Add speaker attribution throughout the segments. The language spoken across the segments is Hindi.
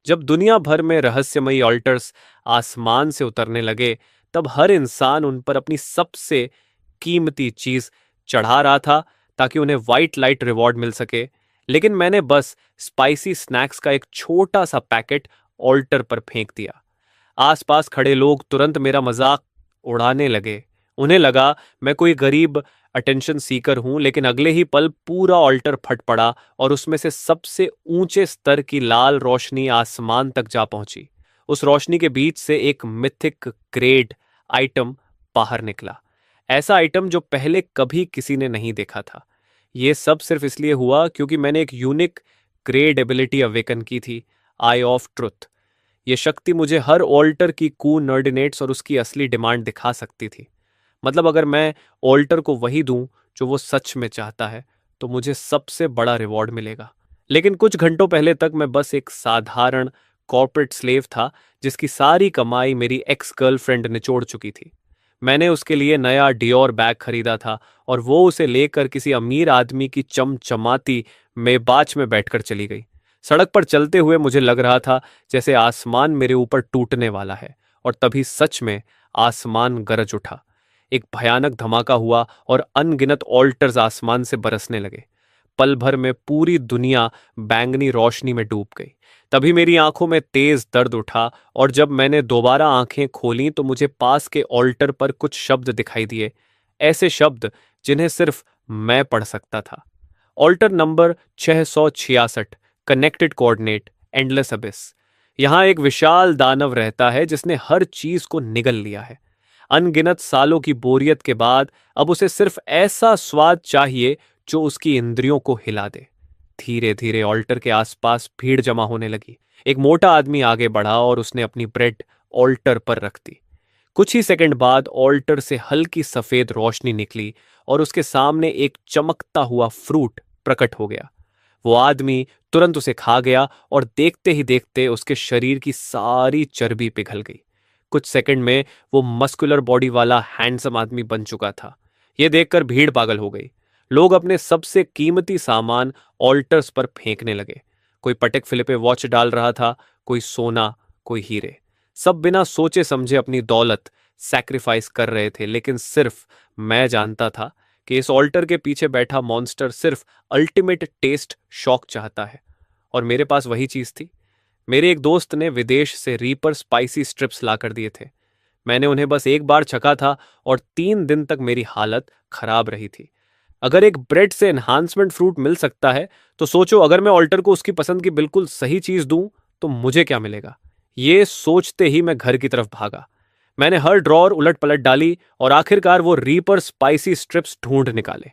Speaker 1: जब दुनिया भर में रहस्यमयी ऑल्टर्स आसमान से उतरने लगे, तब हर इंसान उन पर अपनी सबसे कीमती चीज चढ़ा रहा था ताकि उन्हें व्हाइट लाइट रिवॉर्ड मिल सके। लेकिन मैंने बस स्पाइसी स्नैक्स का एक छोटा सा पैकेट ऑल्टर पर फेंक दिया। आसपास खड़े लोग तुरंत मेरा मजाक उड़ाने लगे। उन्हें लगा मैं कोई गरीब अटेंशन सीकर हूं, लेकिन अगले ही पल पूरा ऑल्टर फट पड़ा और उसमें से सबसे ऊंचे स्तर की लाल रोशनी आसमान तक जा पहुंची। उस रोशनी के बीच से एक मिथिक ग्रेड आइटम बाहर निकला। ऐसा आइटम जो पहले कभी किसी ने नहीं देखा था। यह सब सिर्फ इसलिए हुआ क्योंकि मैंने एक यूनिक ग्रेड एबिलिटी अवेकन की थी, आई ऑफ ट्रुथ। यह शक्ति मुझे हर ऑल्टर की नर्डिनेट्स और उसकी असली डिमांड दिखा सकती थी। मतलब अगर मैं ऑल्टर को वही दूं जो वो सच में चाहता है, तो मुझे सबसे बड़ा रिवॉर्ड मिलेगा। लेकिन कुछ घंटों पहले तक मैं बस एक साधारण कॉर्पोरेट स्लेव था, जिसकी सारी कमाई मेरी एक्स गर्लफ्रेंड निचोड़ चुकी थी। मैंने उसके लिए नया डियोर बैग खरीदा था और वो उसे लेकर किसी अमीर आदमी की चमचमाती मेबाच में बैठकर चली गई। सड़क पर चलते हुए मुझे लग रहा था जैसे आसमान मेरे ऊपर टूटने वाला है, और तभी सच में आसमान गरज उठा। एक भयानक धमाका हुआ और अनगिनत ऑल्टर्स आसमान से बरसने लगे। पल भर में पूरी दुनिया बैंगनी रोशनी में डूब गई। तभी मेरी आंखों में तेज दर्द उठा, और जब मैंने दोबारा आंखें खोलीं तो मुझे पास के ऑल्टर पर कुछ शब्द दिखाई दिए, ऐसे शब्द जिन्हें सिर्फ मैं पढ़ सकता था। Altar number 666, connected coordinate, endless abyss. यहां एक विशाल दानव रहता है जिसने हर चीज को निगल लिया है। अनगिनत सालों की बोरियत के बाद अब उसे सिर्फ ऐसा स्वाद चाहिए जो उसकी इंद्रियों को हिला दे। धीरे धीरे ऑल्टर के आसपास भीड़ जमा होने लगी। एक मोटा आदमी आगे बढ़ा और उसने अपनी ब्रेड ऑल्टर पर रख दी। कुछ ही सेकंड बाद ऑल्टर से हल्की सफेद रोशनी निकली और उसके सामने एक चमकता हुआ फ्रूट प्रकट हो गया। वो आदमी तुरंत उसे खा गया और देखते ही देखते उसके शरीर की सारी चर्बी पिघल गई। कुछ सेकंड में वो मस्कुलर बॉडी वाला हैंडसम आदमी बन चुका था। यह देखकर भीड़ पागल हो गई। लोग अपने सबसे कीमती सामान ऑल्टर्स पर फेंकने लगे। कोई पटेक फिलिपे वॉच डाल रहा था, कोई सोना, कोई हीरे। सब बिना सोचे समझे अपनी दौलत सैक्रिफाइस कर रहे थे। लेकिन सिर्फ मैं जानता था कि इस ऑल्टर के पीछे बैठा मॉन्स्टर सिर्फ अल्टीमेट टेस्ट शॉक चाहता है, और मेरे पास वही चीज थी। मेरे एक दोस्त ने विदेश से रीपर स्पाइसी स्ट्रिप्स लाकर दिए थे। मैंने उन्हें बस एक बार चखा था और 3 दिन तक मेरी हालत खराब रही थी। अगर एक ब्रेड से एनहांसमेंट फ्रूट मिल सकता है, तो सोचो अगर मैं ऑल्टर को उसकी पसंद की बिल्कुल सही चीज दूं तो मुझे क्या मिलेगा। ये सोचते ही मैं घर की तरफ भागा। मैंने हर ड्रॉर उलट पलट डाली और आखिरकार वो रीपर स्पाइसी स्ट्रिप्स ढूंढ निकाले।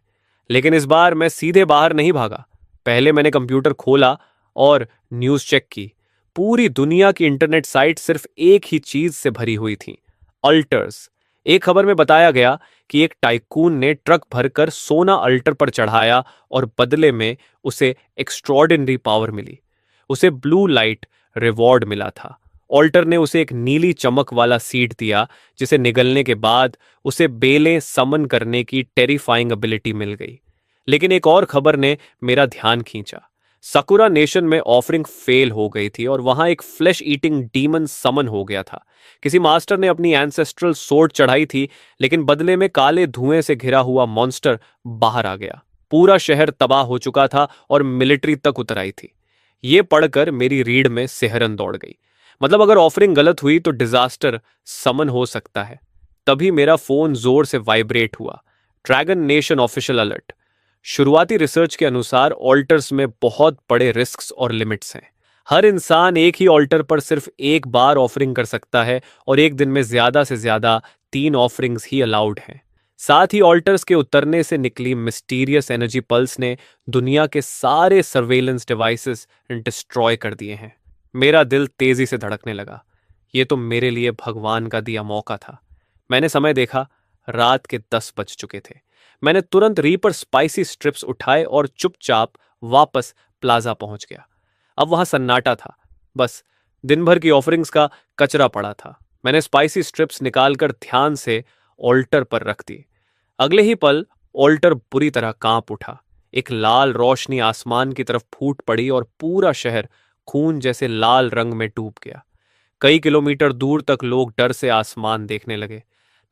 Speaker 1: लेकिन इस बार मैं सीधे बाहर नहीं भागा। पहले मैंने कंप्यूटर खोला और न्यूज चेक की। पूरी दुनिया की इंटरनेट साइट सिर्फ एक ही चीज से भरी हुई थी, अल्टर्स। एक खबर में बताया गया कि एक टाइकून ने ट्रक भरकर सोना अल्टर पर चढ़ाया और बदले में उसे एक्स्ट्रॉर्डिनरी पावर मिली। उसे ब्लू लाइट रिवॉर्ड मिला था। ऑल्टर ने उसे एक नीली चमक वाला सीड दिया, जिसे निगलने के बाद उसे बेलें समन करने की टेरिफाइंग एबिलिटी मिल गई। लेकिन एक और खबर ने मेरा ध्यान खींचा। सकुरा नेशन में ऑफरिंग फेल हो गई थी और वहां एक फ्लैश ईटिंग डीमन समन हो गया था। किसी मास्टर ने अपनी एंसेस्ट्रल सोर्ड चढ़ाई थी, लेकिन बदले में काले धुएं से घिरा हुआ मॉन्स्टर बाहर आ गया। पूरा शहर तबाह हो चुका था और मिलिट्री तक उतर आई थी। ये पढ़कर मेरी रीढ़ में सिहरन दौड़ गई। मतलब अगर ऑफरिंग गलत हुई तो डिजास्टर समन हो सकता है। तभी मेरा फोन जोर से वाइब्रेट हुआ। Dragon nation official alert. शुरुआती रिसर्च के अनुसार ऑल्टर्स में बहुत बड़े रिस्क्स और लिमिट्स हैं। हर इंसान एक ही ऑल्टर पर सिर्फ एक बार ऑफरिंग कर सकता है और एक दिन में ज्यादा से ज्यादा 3 ऑफरिंग्स ही अलाउड हैं। साथ ही ऑल्टर्स के उतरने से निकली मिस्टीरियस एनर्जी पल्स ने दुनिया के सारे सर्वेलेंस डिवाइसेस डिस्ट्रॉय कर दिए हैं। मेरा दिल तेजी से धड़कने लगा। ये तो मेरे लिए भगवान का दिया मौका था। मैंने समय देखा, रात के 10 बज चुके थे। मैंने तुरंत रीपर स्पाइसी स्ट्रिप्स उठाए और चुपचाप वापस प्लाजा पहुंच गया। अब वहां सन्नाटा था, बस दिन भर की ऑफरिंग्स का कचरा पड़ा था। मैंने स्पाइसी स्ट्रिप्स निकालकर ध्यान से ऑल्टर पर रख दी। अगले ही पल ऑल्टर बुरी तरह कांप उठा। एक लाल रोशनी आसमान की तरफ फूट पड़ी और पूरा शहर खून जैसे लाल रंग में डूब गया। कई किलोमीटर दूर तक लोग डर से आसमान देखने लगे।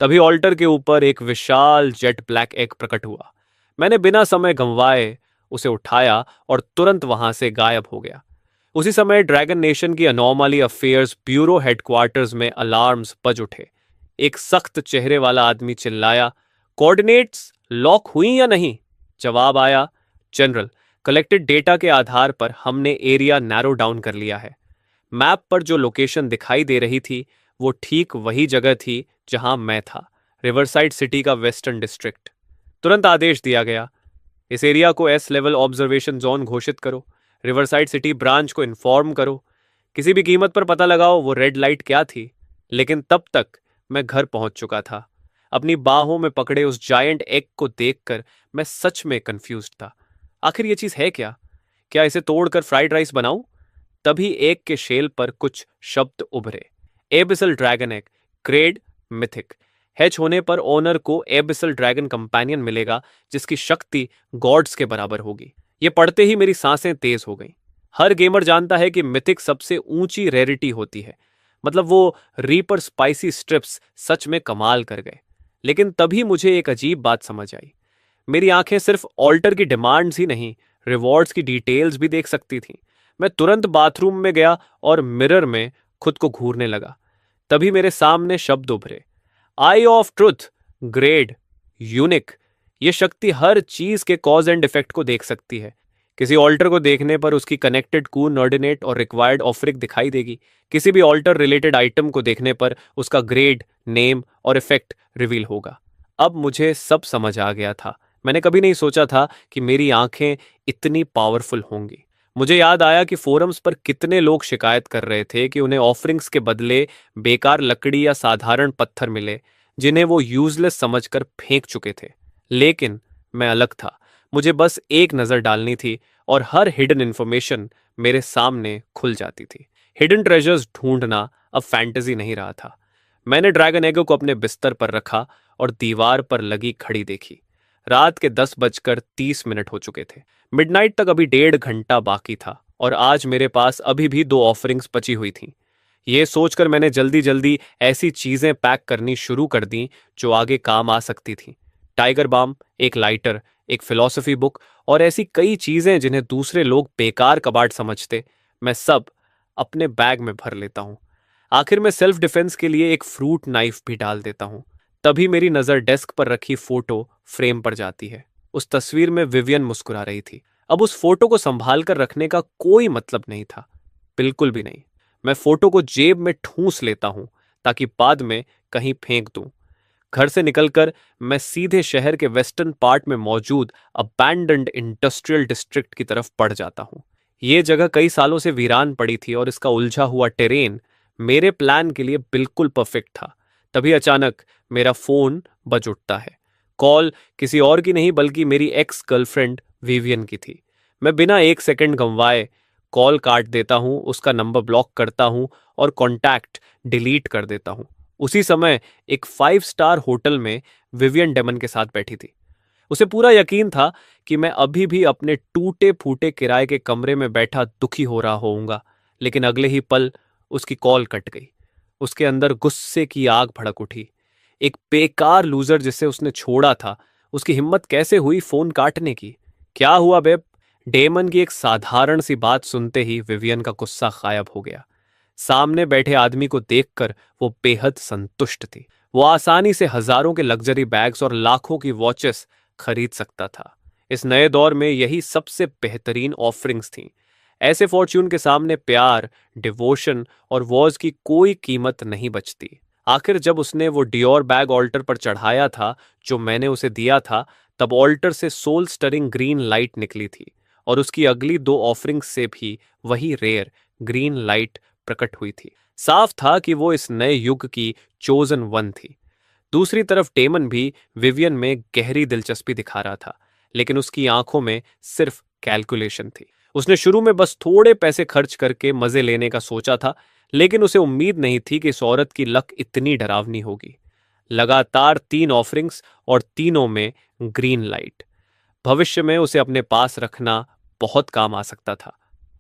Speaker 1: तभी ऑल्टर के ऊपर एक विशाल जेट ब्लैक एग प्रकट हुआ। मैंने बिना समय गंवाए उसे उठाया और तुरंत वहां से गायब हो गया। उसी समय ड्रैगन नेशन की अनोमली अफेयर्स ब्यूरो हेडक्वार्टर्स में अलार्म्स बज उठे। एक सख्त चेहरे वाला आदमी चिल्लाया, कोऑर्डिनेट्स लॉक हुई या नहीं? जवाब आया, जनरल, कलेक्टेड डेटा के आधार पर हमने एरिया नैरो डाउन कर लिया है। मैप पर जो लोकेशन दिखाई दे रही थी वो ठीक वही जगह थी जहां मैं था, रिवरसाइड सिटी का वेस्टर्न डिस्ट्रिक्ट। तुरंत आदेश दिया गया, इस एरिया को एस लेवल ऑब्जर्वेशन जोन घोषित करो। रिवरसाइड सिटी ब्रांच को इन्फॉर्म करो। किसी भी कीमत पर पता लगाओ वो रेड लाइट क्या थी। लेकिन तब तक मैं घर पहुंच चुका था। अपनी बाहों में पकड़े उस जायंट एग को देखकर मैं सच में कंफ्यूज्ड था। आखिर ये चीज है क्या? क्या इसे तोड़कर फ्राइड राइस बनाऊं? तभी एग के शेल पर कुछ शब्द उभरे। Abyssal dragon egg, grade mythic. Hatch होने पर ओनर को एबिसल ड्रैगन कंपेनियन मिलेगा जिसकी शक्ति गॉड्स के बराबर होगी। ये पढ़ते ही मेरी सांसें तेज हो गईं। हर गेमर जानता है कि मिथिक सबसे ऊंची रेरिटी होती है। मतलब वो रीपर स्पाइसी स्ट्रिप्स सच में कमाल कर गए। लेकिन तभी मुझे एक अजीब बात समझ आई। मेरी आंखें सिर्फ ऑल्टर की डिमांड्स ही नहीं, रिवॉर्ड्स की डिटेल्स भी देख सकती थीं। मैं तुरंत बाथरूम में गया और मिरर में खुद को घूरने लगा। तभी मेरे सामने शब्द उभरे, आई ऑफ ट्रुथ, ग्रेड, यूनिक। ये शक्ति हर चीज के कॉज एंड इफेक्ट को देख सकती है। किसी ऑल्टर को देखने पर उसकी कनेक्टेड कून ऑर्डिनेट और रिक्वायर्ड ऑफरिंग दिखाई देगी। किसी भी ऑल्टर रिलेटेड आइटम को देखने पर उसका ग्रेड, नेम और इफेक्ट रिवील होगा। अब मुझे सब समझ आ गया था। मैंने कभी नहीं सोचा था कि मेरी आंखें इतनी पावरफुल होंगी। मुझे याद आया कि फोरम्स पर कितने लोग शिकायत कर रहे थे कि उन्हें ऑफरिंग्स के बदले बेकार लकड़ी या साधारण पत्थर मिले जिन्हें वो यूजलेस समझकर फेंक चुके थे। लेकिन मैं अलग था। मुझे बस एक नजर डालनी थी और हर हिडन इंफॉर्मेशन मेरे सामने खुल जाती थी। हिडन ट्रेजर्स ढूंढना अब फैंटेसी नहीं रहा था। मैंने ड्रैगन एगो को अपने बिस्तर पर रखा और दीवार पर लगी घड़ी देखी। रात के 10:30 हो चुके थे। मिडनाइट तक अभी 1.5 घंटा बाकी था और आज मेरे पास अभी भी 2 ऑफरिंग्स बची हुई थीं। ये सोचकर मैंने जल्दी जल्दी ऐसी चीजें पैक करनी शुरू कर दी जो आगे काम आ सकती थीं। टाइगर बाम, एक लाइटर, एक फिलॉसफी बुक और ऐसी कई चीजें जिन्हें दूसरे लोग बेकार कबाड़ समझते, मैं सब अपने बैग में भर लेता हूँ। आखिर में सेल्फ डिफेंस के लिए एक फ्रूट नाइफ भी डाल देता हूँ। तभी मेरी नजर डेस्क पर रखी फोटो फ्रेम पर जाती है। उस तस्वीर में विवियन मुस्कुरा रही थी। अब उस फोटो को संभाल कर रखने का कोई मतलब नहीं था, बिल्कुल भी नहीं। मैं फोटो को जेब में ठूंस लेता हूं ताकि बाद में कहीं फेंक दूं। घर से निकलकर मैं सीधे शहर के वेस्टर्न पार्ट में मौजूद अबैंडन्ड इंडस्ट्रियल डिस्ट्रिक्ट की तरफ बढ़ जाता हूं। यह जगह कई सालों से वीरान पड़ी थी और इसका उलझा हुआ टेरेन मेरे प्लान के लिए बिल्कुल परफेक्ट था। तभी अचानक मेरा फोन बज उठता है। कॉल किसी और की नहीं बल्कि मेरी एक्स गर्लफ्रेंड विवियन की थी। मैं बिना एक सेकंड गंवाए कॉल काट देता हूं, उसका नंबर ब्लॉक करता हूं और कॉन्टैक्ट डिलीट कर देता हूं। उसी समय एक 5 स्टार होटल में विवियन डेमन के साथ बैठी थी। उसे पूरा यकीन था कि मैं अभी भी अपने टूटे फूटे किराए के कमरे में बैठा दुखी हो रहा होऊंगा। लेकिन अगले ही पल उसकी कॉल कट गई। उसके अंदर गुस्से की आग भड़क उठी। एक बेकार लूजर जिसे उसने छोड़ा था, उसकी हिम्मत कैसे हुई फोन काटने की? क्या हुआ बेब? डेमन की एक साधारण सी बात सुनते ही विवियन का गुस्सा गायब हो गया। सामने बैठे आदमी को देखकर वो बेहद संतुष्ट थी। वो आसानी से हजारों के लग्जरी बैग्स और लाखों की वॉचेस खरीद सकता था। इस नए दौर में यही सबसे बेहतरीन ऑफरिंग्स थीं। ऐसे फॉर्च्यून के सामने प्यार, डिवोशन और वॉज की कोई कीमत नहीं बचती। आखिर जब उसने वो डियोर बैग ऑल्टर पर चढ़ाया था जो मैंने उसे दिया था, तब ऑल्टर से सोल स्टरिंग ग्रीन लाइट निकली थी और उसकी अगली 2 ऑफरिंग्स से भी वही रेयर ग्रीन लाइट प्रकट हुई थी। साफ था कि वो इस नए युग की चोजन वन थी। दूसरी तरफ डेमन भी विवियन में गहरी दिलचस्पी दिखा रहा था, लेकिन उसकी आंखों में सिर्फ कैलकुलेशन थी। उसने शुरू में बस थोड़े पैसे खर्च करके मजे लेने का सोचा था, लेकिन उसे उम्मीद नहीं थी कि इस औरत की लक इतनी डरावनी होगी। लगातार 3 ऑफरिंग्स और तीनों में ग्रीन लाइट। भविष्य में उसे अपने पास रखना बहुत काम आ सकता था।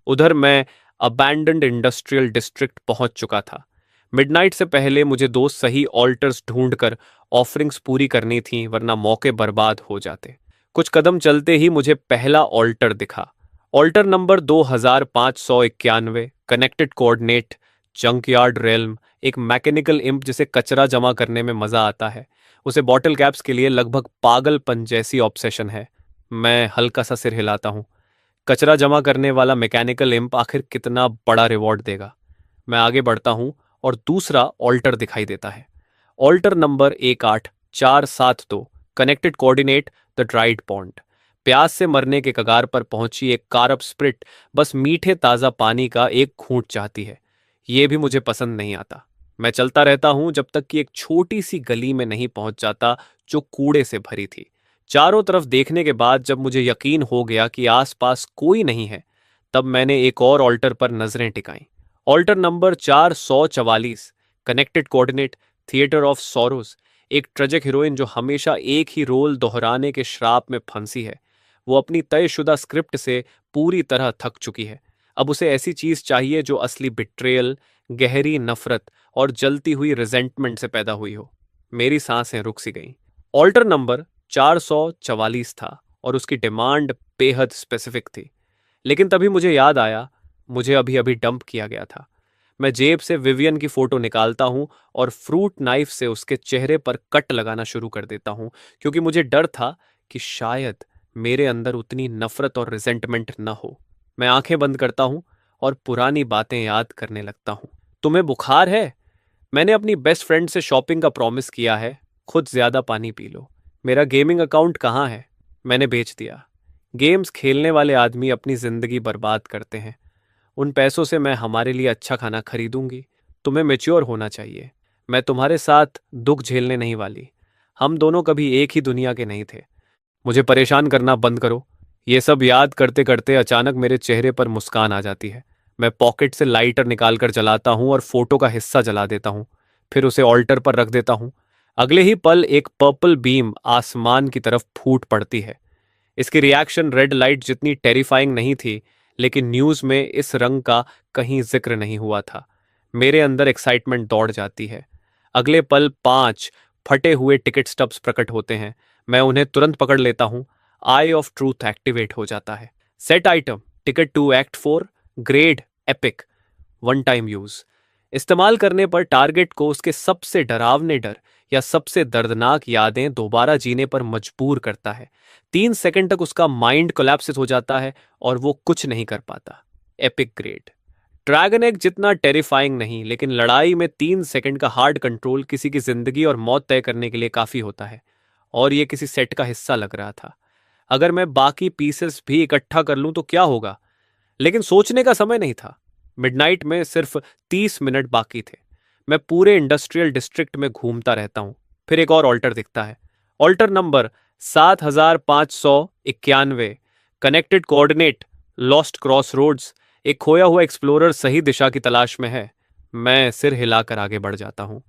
Speaker 1: उधर मैं अबैंडन्ड इंडस्ट्रियल डिस्ट्रिक्ट पहुंच चुका था। मिडनाइट से पहले मुझे दो सही ऑल्टर्स ढूंढकर ऑफरिंग्स पूरी करनी थी, वरना मौके बर्बाद हो जाते। कुछ कदम चलते ही मुझे पहला ऑल्टर दिखा। Altar number 2591, connected coordinate, junkyard realm. एक मैकेनिकल इम्प जिसे कचरा जमा करने में मजा आता है, उसे बॉटल कैप्स के लिए लगभग पागलपन जैसी ऑब्सेशन है। मैं हल्का सा सिर हिलाता हूं। कचरा जमा करने वाला मैकेनिकल इम्प आखिर कितना बड़ा रिवॉर्ड देगा। मैं आगे बढ़ता हूं और दूसरा ऑल्टर दिखाई देता है। Altar number 18472, connected coordinate, the dried pond. प्यास से मरने के कगार पर पहुंची एक कारप स्प्रिट बस मीठे ताजा पानी का एक घूंट चाहती है। ये भी मुझे पसंद नहीं आता। मैं चलता रहता हूं जब तक कि एक छोटी सी गली में नहीं पहुंच जाता जो कूड़े से भरी थी। चारों तरफ देखने के बाद जब मुझे यकीन हो गया कि आसपास कोई नहीं है, तब मैंने एक और ऑल्टर पर नजरें टिकाईं। Alter number 444, connected coordinate, theatre of sorrows. एक ट्रेजिक हीरोइन जो हमेशा एक ही रोल दोहराने के श्राप में फंसी है। वो अपनी तयशुदा स्क्रिप्ट से पूरी तरह थक चुकी है। अब उसे ऐसी चीज चाहिए जो असली बिट्रेयल, गहरी नफरत और जलती हुई रिजेंटमेंट से पैदा हुई हो। मेरी सांसें रुक सी गईं। ऑल्टर नंबर 444 था और उसकी डिमांड बेहद स्पेसिफिक थी। लेकिन तभी मुझे याद आया, मुझे अभी अभी डंप किया गया था। मैं जेब से विवियन की फोटो निकालता हूं और फ्रूट नाइफ से उसके चेहरे पर कट लगाना शुरू कर देता हूं, क्योंकि मुझे डर था कि शायद मेरे अंदर उतनी नफरत और रिजेंटमेंट न हो। मैं आंखें बंद करता हूं और पुरानी बातें याद करने लगता हूं। तुम्हें बुखार है? मैंने अपनी बेस्ट फ्रेंड से शॉपिंग का प्रॉमिस किया है। खुद ज्यादा पानी पी लो। मेरा गेमिंग अकाउंट कहाँ है? मैंने बेच दिया। गेम्स खेलने वाले आदमी अपनी जिंदगी बर्बाद करते हैं। उन पैसों से मैं हमारे लिए अच्छा खाना खरीदूंगी। तुम्हें मैच्योर होना चाहिए। मैं तुम्हारे साथ दुख झेलने नहीं वाली। हम दोनों कभी एक ही दुनिया के नहीं थे। मुझे परेशान करना बंद करो। ये सब याद करते करते अचानक मेरे चेहरे पर मुस्कान आ जाती है। मैं पॉकेट से लाइटर निकालकर जलाता हूं और फोटो का हिस्सा जला देता हूं। फिर उसे ऑल्टर पर रख देता हूं। अगले ही पल एक पर्पल बीम आसमान की तरफ फूट पड़ती है। इसकी रिएक्शन रेड लाइट जितनी टेरिफाइंग नहीं थी, लेकिन न्यूज में इस रंग का कहीं जिक्र नहीं हुआ था। मेरे अंदर एक्साइटमेंट दौड़ जाती है। अगले पल 5 फटे हुए टिकट स्टब्स प्रकट होते हैं। मैं उन्हें तुरंत पकड़ लेता हूं। आई ऑफ ट्रूथ एक्टिवेट हो जाता है। Set item, ticket to act 4, grade epic, one time use. इस्तेमाल करने पर टारगेट को उसके सबसे डरावने डर या सबसे दर्दनाक यादें दोबारा जीने पर मजबूर करता है। 3 सेकंड तक उसका माइंड कोलैप्सिस हो जाता है और वो कुछ नहीं कर पाता। Epic grade. ड्रैगन एग जितना टेरिफाइंग नहीं, लेकिन लड़ाई में 3 सेकंड का हार्ड कंट्रोल किसी की जिंदगी और मौत तय करने के लिए काफी होता है। और ये किसी सेट का हिस्सा लग रहा था। अगर मैं बाकी पीसेस भी इकट्ठा कर लूं तो क्या होगा? लेकिन सोचने का समय नहीं था। मिडनाइट में सिर्फ 30 मिनट बाकी थे। मैं पूरे इंडस्ट्रियल डिस्ट्रिक्ट में घूमता रहता हूं। फिर एक और ऑल्टर दिखता है। Altar number 7591, connected coordinate, lost cross roads. एक खोया हुआ एक्सप्लोरर सही दिशा की तलाश में है। मैं सिर हिलाकर आगे बढ़ जाता हूं।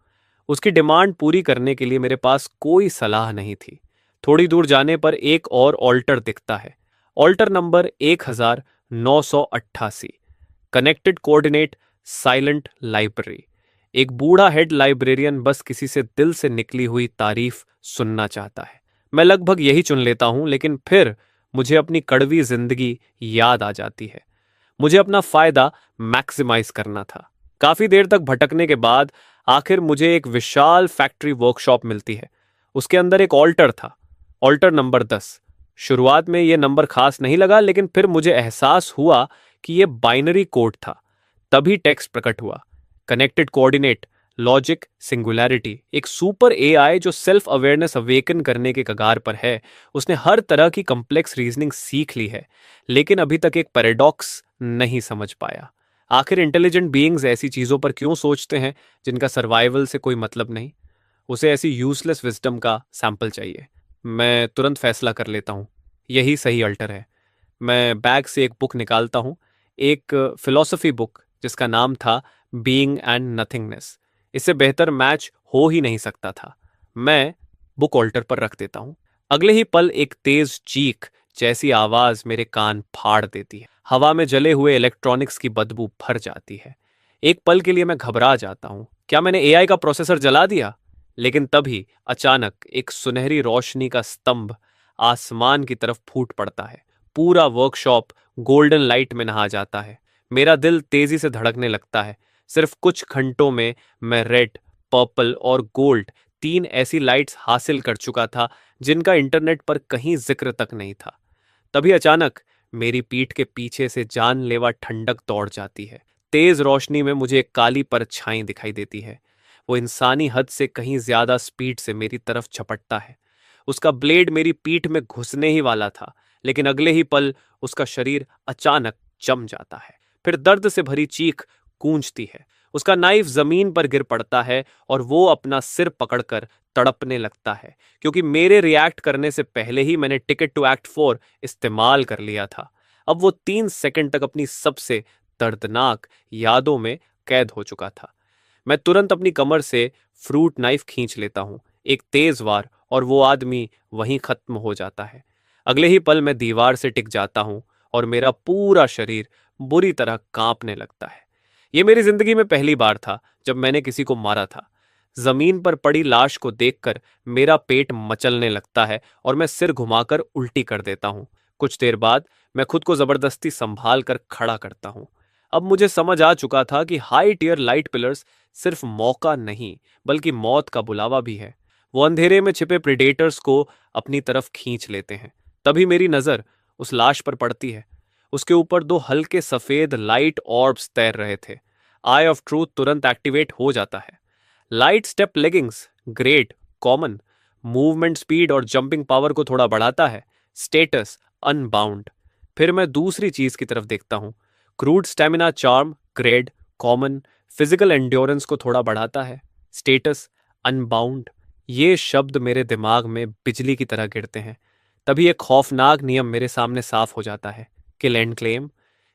Speaker 1: उसकी डिमांड पूरी करने के लिए मेरे पास कोई सलाह नहीं थी। थोड़ी दूर जाने पर एक और ऑल्टर दिखता है। Altar number 1988, connected coordinate, silent library. एक बूढ़ा हेड लाइब्रेरियन बस किसी से दिल से निकली हुई तारीफ सुनना चाहता है। मैं लगभग यही चुन लेता हूं, लेकिन फिर मुझे अपनी कड़वी जिंदगी याद आ जाती है। मुझे अपना फायदा मैक्सिमाइज करना था। काफी देर तक भटकने के बाद आखिर मुझे एक विशाल फैक्ट्री वर्कशॉप मिलती है। उसके अंदर एक ऑल्टर था, ऑल्टर नंबर 10। शुरुआत में यह नंबर खास नहीं लगा, लेकिन फिर मुझे एहसास हुआ कि यह बाइनरी कोड था। तभी टेक्स्ट प्रकट हुआ, कनेक्टेड कोऑर्डिनेट, लॉजिक, सिंगुलैरिटी। एक सुपर एआई जो सेल्फ अवेयरनेस अवेकन करने के कगार पर है। उसने हर तरह की कंप्लेक्स रीजनिंग सीख ली है, लेकिन अभी तक एक पैराडॉक्स नहीं समझ पाया। आखिर इंटेलिजेंट बीइंग्स ऐसी चीजों पर क्यों सोचते हैं जिनका सर्वाइवल से कोई मतलब नहीं? उसे ऐसी यूजलेस विजडम का सैंपल चाहिए। मैं तुरंत फैसला कर लेता हूं, यही सही अल्टर है। मैं बैग से एक बुक निकालता हूं, एक फिलॉसफी बुक जिसका नाम था बीइंग एंड नथिंगनेस। इससे बेहतर मैच हो ही नहीं सकता था। मैं बुक ऑल्टर पर रख देता हूं। अगले ही पल एक तेज चीख जैसी आवाज मेरे कान फाड़ देती है। हवा में जले हुए इलेक्ट्रॉनिक्स की बदबू भर जाती है। एक पल के लिए मैं घबरा जाता हूँ, क्या मैंने एआई का प्रोसेसर जला दिया? लेकिन तभी अचानक एक सुनहरी रोशनी का स्तंभ आसमान की तरफ फूट पड़ता है। पूरा वर्कशॉप गोल्डन लाइट में नहा जाता है। मेरा दिल तेजी से धड़कने लगता है। सिर्फ कुछ घंटों में मैं रेड, पर्पल और गोल्ड 3 ऐसी लाइट्स हासिल कर चुका था जिनका इंटरनेट पर कहीं जिक्र तक नहीं था। तभी अचानक मेरी पीठ के पीछे से जानलेवा ठंडक दौड़ जाती है। तेज रोशनी में मुझे एक काली परछाई दिखाई देती है। वो इंसानी हद से कहीं ज्यादा स्पीड से मेरी तरफ झपटता है। उसका ब्लेड मेरी पीठ में घुसने ही वाला था, लेकिन अगले ही पल उसका शरीर अचानक जम जाता है। फिर दर्द से भरी चीख गूंजती है। उसका नाइफ जमीन पर गिर पड़ता है और वो अपना सिर पकड़कर तड़पने लगता है, क्योंकि मेरे रिएक्ट करने से पहले ही मैंने टिकट टू एक्ट 4 इस्तेमाल कर लिया था। अब वो 3 सेकंड तक अपनी सबसे दर्दनाक यादों में कैद हो चुका था। मैं तुरंत अपनी कमर से फ्रूट नाइफ खींच लेता हूँ, एक तेज वार, और वो आदमी वहीं खत्म हो जाता है। अगले ही पल मैं दीवार से टिक जाता हूँ और मेरा पूरा शरीर बुरी तरह कांपने लगता है। ये मेरी जिंदगी में पहली बार था जब मैंने किसी को मारा था। जमीन पर पड़ी लाश को देखकर मेरा पेट मचलने लगता है और मैं सिर घुमाकर उल्टी कर देता हूँ। कुछ देर बाद मैं खुद को जबरदस्ती संभाल कर खड़ा करता हूँ। अब मुझे समझ आ चुका था कि हाई टियर लाइट पिलर्स सिर्फ मौका नहीं, बल्कि मौत का बुलावा भी है। वो अंधेरे में छिपे प्रेडेटर्स को अपनी तरफ खींच लेते हैं। तभी मेरी नजर उस लाश पर पड़ती है। उसके ऊपर 2 हल्के सफेद लाइट ऑर्ब्स तैर रहे थे। आई ऑफ ट्रूथ तुरंत एक्टिवेट हो जाता है। Light step leggings great, common. Movement speed और जंपिंग पावर को थोड़ा बढ़ाता है। Status unbound. फिर मैं दूसरी चीज की तरफ देखता हूँ। Crude stamina charm grade, common. Physical endurance को थोड़ा बढ़ाता है। Status unbound. ये शब्द मेरे दिमाग में बिजली की तरह गिरते हैं। तभी एक खौफनाक नियम मेरे सामने साफ हो जाता है। किल एंड क्लेम।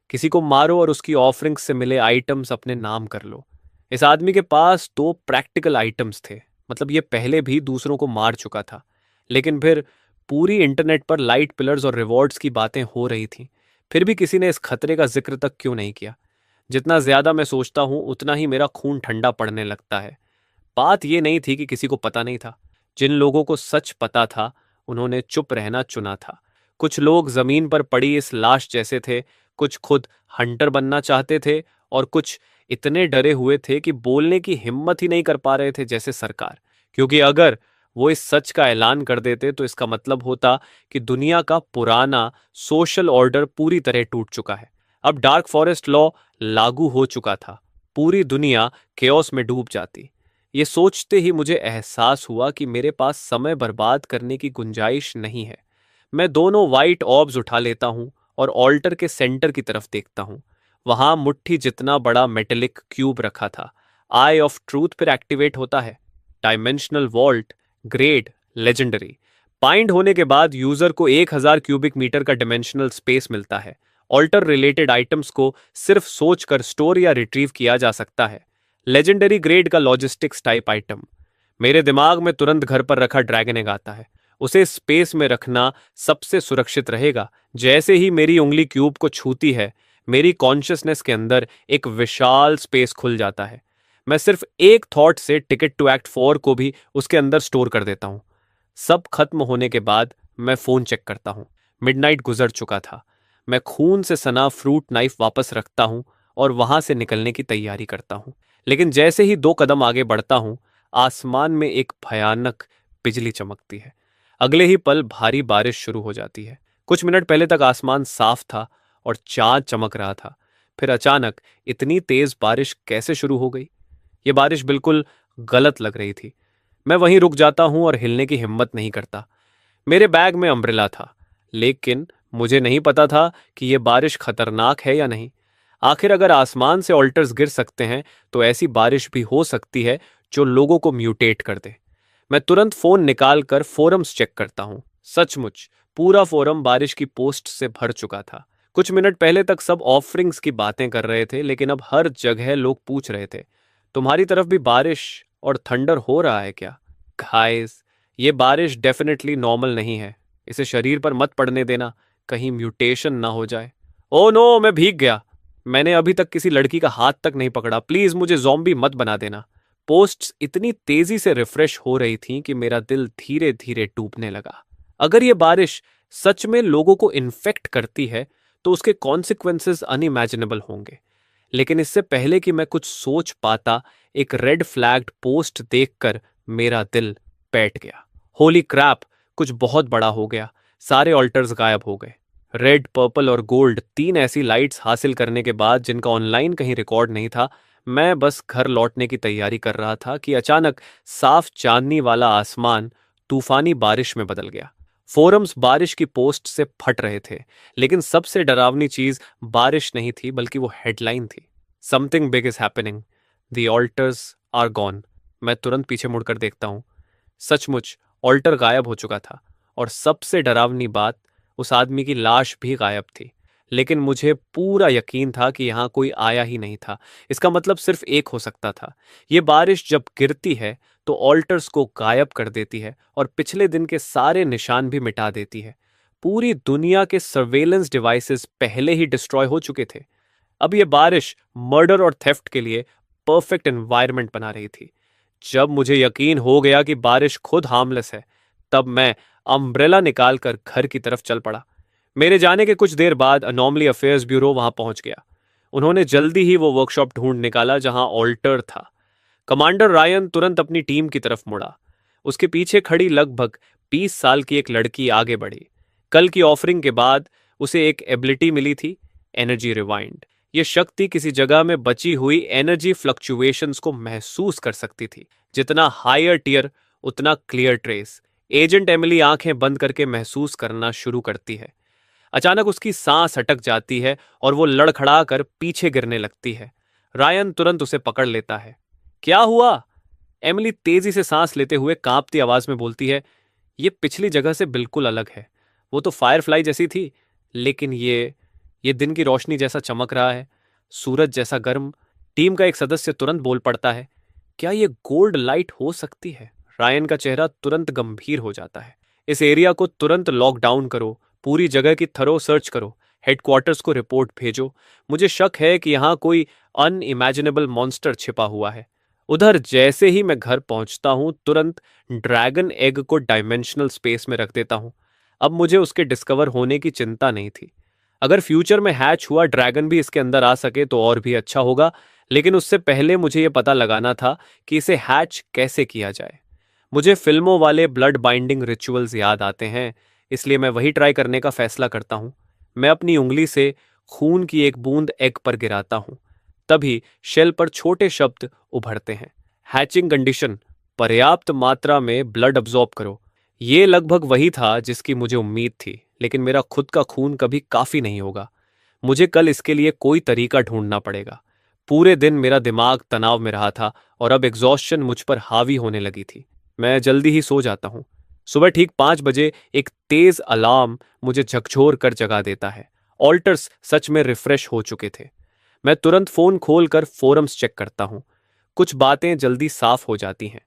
Speaker 1: किसी को मारो और उसकी ऑफरिंग्स से मिले आइटम्स अपने नाम कर लो। इस आदमी के पास 2 प्रैक्टिकल आइटम्स थे, मतलब ये पहले भी दूसरों को मार चुका था। लेकिन फिर पूरी इंटरनेट पर लाइट पिलर्स और रिवॉर्ड्स की बातें हो रही थीं। फिर भी किसी ने इस खतरे का जिक्र तक क्यों नहीं किया? जितना ज्यादा मैं सोचता हूं उतना ही मेरा खून ठंडा पड़ने लगता है। बात यह नहीं थी कि किसी को पता नहीं था। जिन लोगों को सच पता था उन्होंने चुप रहना चुना था। कुछ लोग जमीन पर पड़ी इस लाश जैसे थे, कुछ खुद हंटर बनना चाहते थे, और कुछ इतने डरे हुए थे कि बोलने की हिम्मत ही नहीं कर पा रहे थे, जैसे सरकार। क्योंकि अगर वो इस सच का ऐलान कर देते तो इसका मतलब होता कि दुनिया का पुराना सोशल ऑर्डर पूरी तरह टूट चुका है। अब डार्क फॉरेस्ट लॉ लागू हो चुका था। पूरी दुनिया केओस में डूब जाती। ये सोचते ही मुझे एहसास हुआ कि मेरे पास समय बर्बाद करने की गुंजाइश नहीं है। मैं दोनों वाइट ऑर्ब्स उठा लेता हूं और ऑल्टर के सेंटर की तरफ देखता हूं। वहां मुट्ठी जितना बड़ा मेटेलिक क्यूब रखा था। आई ऑफ ट्रूथ फिर एक्टिवेट होता है। Dimensional vault grade, legendary. Bind होने के बाद यूजर को 1000 क्यूबिक मीटर का डिमेंशनल स्पेस मिलता है। ऑल्टर रिलेटेड आइटम्स को सिर्फ सोचकर स्टोर या रिट्रीव किया जा सकता है। लेजेंडरी ग्रेड का लॉजिस्टिक्स टाइप आइटम। मेरे दिमाग में तुरंत घर पर रखा ड्रैगन एग आता है। उसे स्पेस में रखना सबसे सुरक्षित रहेगा। जैसे ही मेरी उंगली क्यूब को छूती है, मेरी कॉन्शियसनेस के अंदर एक विशाल स्पेस खुल जाता है। मैं सिर्फ एक थॉट से टिकट टू एक्ट 4 को भी उसके अंदर स्टोर कर देता हूं। सब खत्म होने के बाद मैं फोन चेक करता हूं। मिडनाइट गुजर चुका था। मैं खून से सना फ्रूट नाइफ वापस रखता हूं और वहां से निकलने की तैयारी करता हूं। लेकिन जैसे ही 2 कदम आगे बढ़ता हूं, आसमान में एक भयानक बिजली चमकती है। अगले ही पल भारी बारिश शुरू हो जाती है। कुछ मिनट पहले तक आसमान साफ था और चांद चमक रहा था। फिर अचानक इतनी तेज बारिश कैसे शुरू हो गई? ये बारिश बिल्कुल गलत लग रही थी। मैं वहीं रुक जाता हूं और हिलने की हिम्मत नहीं करता। मेरे बैग में अम्ब्रेला था, लेकिन मुझे नहीं पता था कि यह बारिश खतरनाक है या नहीं। आखिर अगर आसमान से ऑल्टर्स गिर सकते हैं तो ऐसी बारिश भी हो सकती है जो लोगों को म्यूटेट कर दे। मैं तुरंत फोन निकाल कर फोरम्स चेक करता हूं। सचमुच पूरा फोरम बारिश की पोस्ट से भर चुका था। कुछ मिनट पहले तक सब ऑफरिंग्स की बातें कर रहे थे, लेकिन अब हर जगह लोग पूछ रहे थे, तुम्हारी तरफ भी बारिश और थंडर हो रहा है क्या? गाइस, ये बारिश डेफिनेटली नॉर्मल नहीं है। इसे शरीर पर मत पड़ने देना। कहीं म्यूटेशन ना हो जाए। ओ नो, मैं भीग गया। मैंने अभी तक किसी लड़की का हाथ तक नहीं पकड़ा। प्लीज मुझे ज़ॉम्बी मत बना देना। पोस्ट्स इतनी तेजी से रिफ्रेश हो रही थीं कि मेरा दिल धीरे धीरे टूटने लगा। अगर ये बारिश सच में लोगों को इन्फेक्ट करती है तो उसके कॉन्सिक्वेंसेस अनइमेजिनेबल होंगे। लेकिन इससे पहले कि मैं कुछ सोच पाता, एक रेड फ्लैग्ड पोस्ट देखकर मेरा दिल बैठ गया। होली क्रैप, कुछ बहुत बड़ा हो गया। सारे ऑल्टर्स गायब हो गए। रेड, पर्पल और गोल्ड, तीन ऐसी लाइट्स हासिल करने के बाद जिनका ऑनलाइन कहीं रिकॉर्ड नहीं था, मैं बस घर लौटने की तैयारी कर रहा था कि अचानक साफ चांदनी वाला आसमान तूफानी बारिश में बदल गया। फोरम्स बारिश की पोस्ट से फट रहे थे, लेकिन सबसे डरावनी चीज बारिश नहीं थी बल्कि वो हेडलाइन थी। Something big is happening, the altars are gone. मैं तुरंत पीछे मुड़कर देखता हूं। सचमुच ऑल्टर गायब हो चुका था, और सबसे डरावनी बात, उस आदमी की लाश भी गायब थी। लेकिन मुझे पूरा यकीन था कि यहां कोई आया ही नहीं था। इसका मतलब सिर्फ एक हो सकता था। ये बारिश जब गिरती है तो ऑल्टर्स को गायब कर देती है और पिछले दिन के सारे निशान भी मिटा देती है। पूरी दुनिया के सर्वेलेंस डिवाइसेस पहले ही डिस्ट्रॉय हो चुके थे। अब ये बारिश मर्डर और थेफ्ट के लिए परफेक्ट एनवायरनमेंट बना रही थी। जब मुझे यकीन हो गया कि बारिश खुद हार्मलेस है, तब मैं अम्ब्रेला निकालकर घर की तरफ चल पड़ा। मेरे जाने के कुछ देर बाद अनॉमली अफेयर्स ब्यूरो वहां पहुंच गया। उन्होंने जल्दी ही वो वर्कशॉप ढूंढ निकाला जहां ऑल्टर था। कमांडर रायन तुरंत अपनी टीम की तरफ मुड़ा। उसके पीछे खड़ी लगभग 20 साल की एक लड़की आगे बढ़ी। कल की ऑफरिंग के बाद उसे एक एबिलिटी मिली थी, एनर्जी रिवाइंड। ये शक्ति किसी जगह में बची हुई एनर्जी फ्लक्चुएशंस को महसूस कर सकती थी। जितना हायर टियर उतना क्लियर ट्रेस। एजेंट एमिली आंखें बंद करके महसूस करना शुरू करती है। अचानक उसकी सांस अटक जाती है और वो लड़खड़ा कर पीछे गिरने लगती है। रायन तुरंत उसे पकड़ लेता है। क्या हुआ? एमिली तेजी से सांस लेते हुए कांपती आवाज में बोलती है, ये पिछली जगह से बिल्कुल अलग है। वो तो फायरफ्लाई जैसी थी, लेकिन ये दिन की रोशनी जैसा चमक रहा है, सूरज जैसा गर्म। टीम का एक सदस्य तुरंत बोल पड़ता है, क्या ये गोल्ड लाइट हो सकती है? रायन का चेहरा तुरंत गंभीर हो जाता है। इस एरिया को तुरंत लॉकडाउन करो, पूरी जगह की थरो सर्च करो, हेडक्वार्टर्स को रिपोर्ट भेजो। मुझे शक है कि यहाँ कोई अनइमेजिनेबल मॉन्स्टर छिपा हुआ है। उधर जैसे ही मैं घर पहुंचता हूं, तुरंत ड्रैगन एग को डायमेंशनल स्पेस में रख देता हूं। अब मुझे उसके डिस्कवर होने की चिंता नहीं थी। अगर फ्यूचर में हैच हुआ ड्रैगन भी इसके अंदर आ सके तो और भी अच्छा होगा, लेकिन उससे पहले मुझे यह पता लगाना था कि इसे हैच कैसे किया जाए। मुझे फिल्मों वाले ब्लड बाइंडिंग रिचुअल्स याद आते हैं, इसलिए मैं वही ट्राई करने का फैसला करता हूं। मैं अपनी उंगली से खून की एक बूंद एग पर गिराता हूं। तभी शेल पर छोटे शब्द उभरते हैं, हैचिंग कंडीशन, पर्याप्त मात्रा में ब्लड अब्सॉर्ब करो। ये लगभग वही था जिसकी मुझे उम्मीद थी, लेकिन मेरा खुद का खून कभी काफी नहीं होगा। मुझे कल इसके लिए कोई तरीका ढूंढना पड़ेगा। पूरे दिन मेरा दिमाग तनाव में रहा था और अब एग्जॉस्शन मुझ पर हावी होने लगी थी। मैं जल्दी ही सो जाता हूँ। सुबह ठीक 5 बजे एक तेज अलार्म मुझे झकझोर कर जगा देता है। ऑल्टर्स सच में रिफ्रेश हो चुके थे। मैं तुरंत फोन खोलकर फोरम्स चेक करता हूं। कुछ बातें जल्दी साफ हो जाती हैं।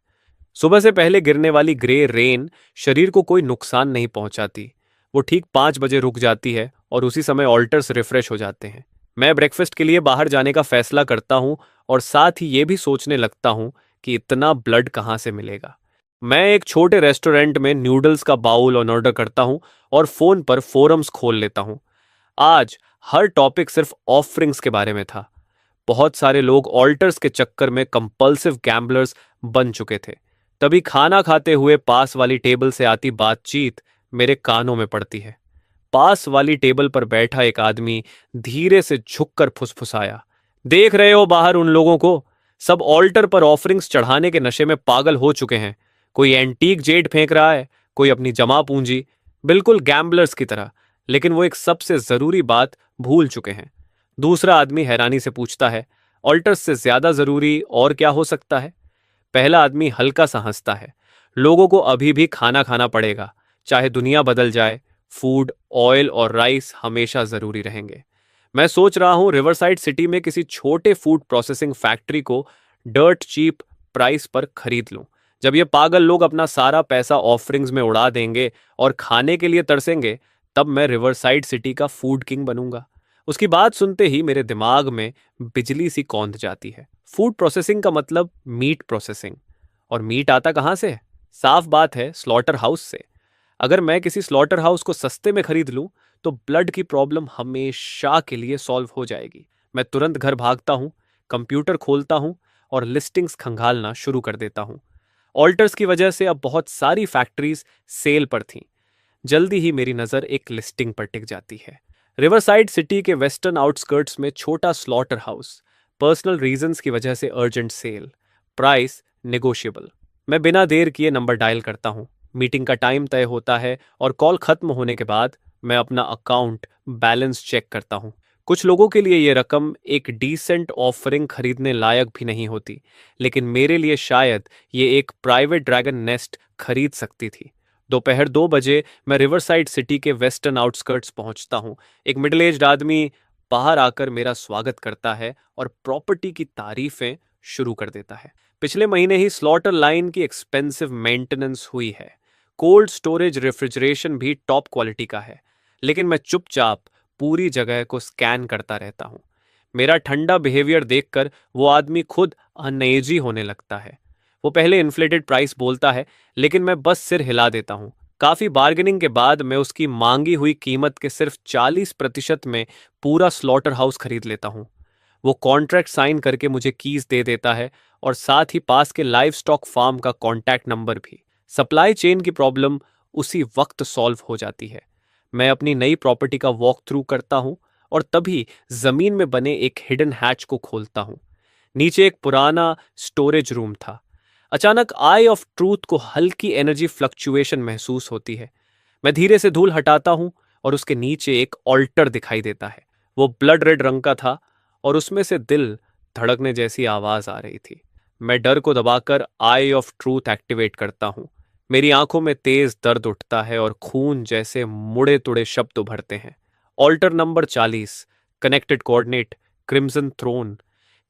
Speaker 1: सुबह से पहले गिरने वाली ग्रे रेन शरीर को कोई नुकसान नहीं पहुंचाती। वो ठीक 5 बजे रुक जाती है और उसी समय ऑल्टर्स रिफ्रेश हो जाते हैं। मैं ब्रेकफास्ट के लिए बाहर जाने का फैसला करता हूं और साथ ही ये भी सोचने लगता हूं कि इतना ब्लड कहां से मिलेगा। मैं एक छोटे रेस्टोरेंट में नूडल्स का बाउल ऑर्डर करता हूं और फोन पर फोरम्स खोल लेता हूं। आज हर टॉपिक सिर्फ ऑफरिंग्स के बारे में था। बहुत सारे लोग ऑल्टर्स के चक्कर में कंपल्सिव गैम्बलर्स बन चुके थे। तभी खाना खाते हुए पास वाली टेबल से आती बातचीत मेरे कानों में पड़ती है। पास वाली टेबल पर बैठा एक आदमी धीरे से झुककर फुसफुसाया, देख रहे हो बाहर उन लोगों को? सब ऑल्टर पर ऑफरिंग्स चढ़ाने के नशे में पागल हो चुके हैं। कोई एंटीक जेड फेंक रहा है, कोई अपनी जमा पूंजी, बिल्कुल गैम्बलर्स की तरह। लेकिन वो एक सबसे जरूरी बात भूल चुके हैं। दूसरा आदमी हैरानी से पूछता है, ऑल्टर्स से ज्यादा जरूरी और क्या हो सकता है? पहला आदमी हल्का सा हंसता है, लोगों को अभी भी खाना खाना पड़ेगा, चाहे दुनिया बदल जाए। फूड, ऑयल और राइस हमेशा जरूरी रहेंगे। मैं सोच रहा हूं रिवरसाइड सिटी में किसी छोटे फूड प्रोसेसिंग फैक्ट्री को डर्ट चीप प्राइस पर खरीद लूं। जब ये पागल लोग अपना सारा पैसा ऑफरिंग्स में उड़ा देंगे और खाने के लिए तरसेंगे, तब मैं रिवरसाइड सिटी का फूड किंग बनूंगा। उसकी बात सुनते ही मेरे दिमाग में बिजली सी कौंध जाती है। फूड प्रोसेसिंग का मतलब मीट प्रोसेसिंग। और मीट आता कहाँ से है? साफ बात है, स्लॉटर हाउस से। अगर मैं किसी स्लॉटर हाउस को सस्ते में खरीद लूं तो ब्लड की प्रॉब्लम हमेशा के लिए सॉल्व हो जाएगी। मैं तुरंत घर भागता हूं, कंप्यूटर खोलता हूं और लिस्टिंग्स खंगालना शुरू कर देता हूं। ऑल्टर्स की वजह से अब बहुत सारी फैक्ट्रीज सेल पर थीं। जल्दी ही मेरी नज़र एक लिस्टिंग पर टिक जाती है। रिवरसाइड सिटी के वेस्टर्न आउटस्कर्ट्स में छोटा स्लॉटर हाउस, पर्सनल रीजंस की वजह से अर्जेंट सेल, प्राइस नेगोशिएबल। मैं बिना देर किए नंबर डायल करता हूँ। मीटिंग का टाइम तय होता है और कॉल खत्म होने के बाद मैं अपना अकाउंट बैलेंस चेक करता हूँ। कुछ लोगों के लिए ये रकम एक डिसेंट ऑफरिंग खरीदने लायक भी नहीं होती, लेकिन मेरे लिए शायद ये एक प्राइवेट ड्रैगन नेस्ट खरीद सकती थी। दोपहर 2 बजे मैं रिवरसाइड सिटी के वेस्टर्न आउटस्कर्ट्स पहुंचता हूं। एक मिडिल एज्ड आदमी बाहर आकर मेरा स्वागत करता है और प्रॉपर्टी की तारीफें शुरू कर देता है। पिछले महीने ही स्लॉटर लाइन की एक्सपेंसिव मेंटेनेंस हुई है। कोल्ड स्टोरेज रेफ्रिजरेशन भी टॉप क्वालिटी का है। लेकिन मैं चुपचाप पूरी जगह को स्कैन करता रहता हूं। मेरा ठंडा बिहेवियर देखकर वो आदमी खुद अनएजी होने लगता है। वो पहले इन्फ्लेटेड प्राइस बोलता है, लेकिन मैं बस सिर हिला देता हूँ। काफी बार्गेनिंग के बाद मैं उसकी मांगी हुई कीमत के सिर्फ 40% में पूरा स्लॉटर हाउस खरीद लेता हूँ। वो कॉन्ट्रैक्ट साइन करके मुझे कीज दे देता है और साथ ही पास के लाइव स्टॉक फार्म का कॉन्टैक्ट नंबर भी। सप्लाई चेन की प्रॉब्लम उसी वक्त सॉल्व हो जाती है। मैं अपनी नई प्रॉपर्टी का वॉक थ्रू करता हूँ और तभी जमीन में बने एक हिडन हैच को खोलता हूँ। नीचे एक पुराना स्टोरेज रूम था। अचानक आई ऑफ ट्रूथ को हल्की एनर्जी फ्लक्चुएशन महसूस होती है। मैं धीरे से धूल हटाता हूं और उसके नीचे एक ऑल्टर दिखाई देता है। वो ब्लड रेड रंग का था और उसमें से दिल धड़कने जैसी आवाज आ रही थी। मैं डर को दबाकर आई ऑफ ट्रूथ एक्टिवेट करता हूं। मेरी आंखों में तेज दर्द उठता है और खून जैसे मुड़े तुड़े शब्द उभरते हैं। Altar number 40, connected coordinate, crimson throne.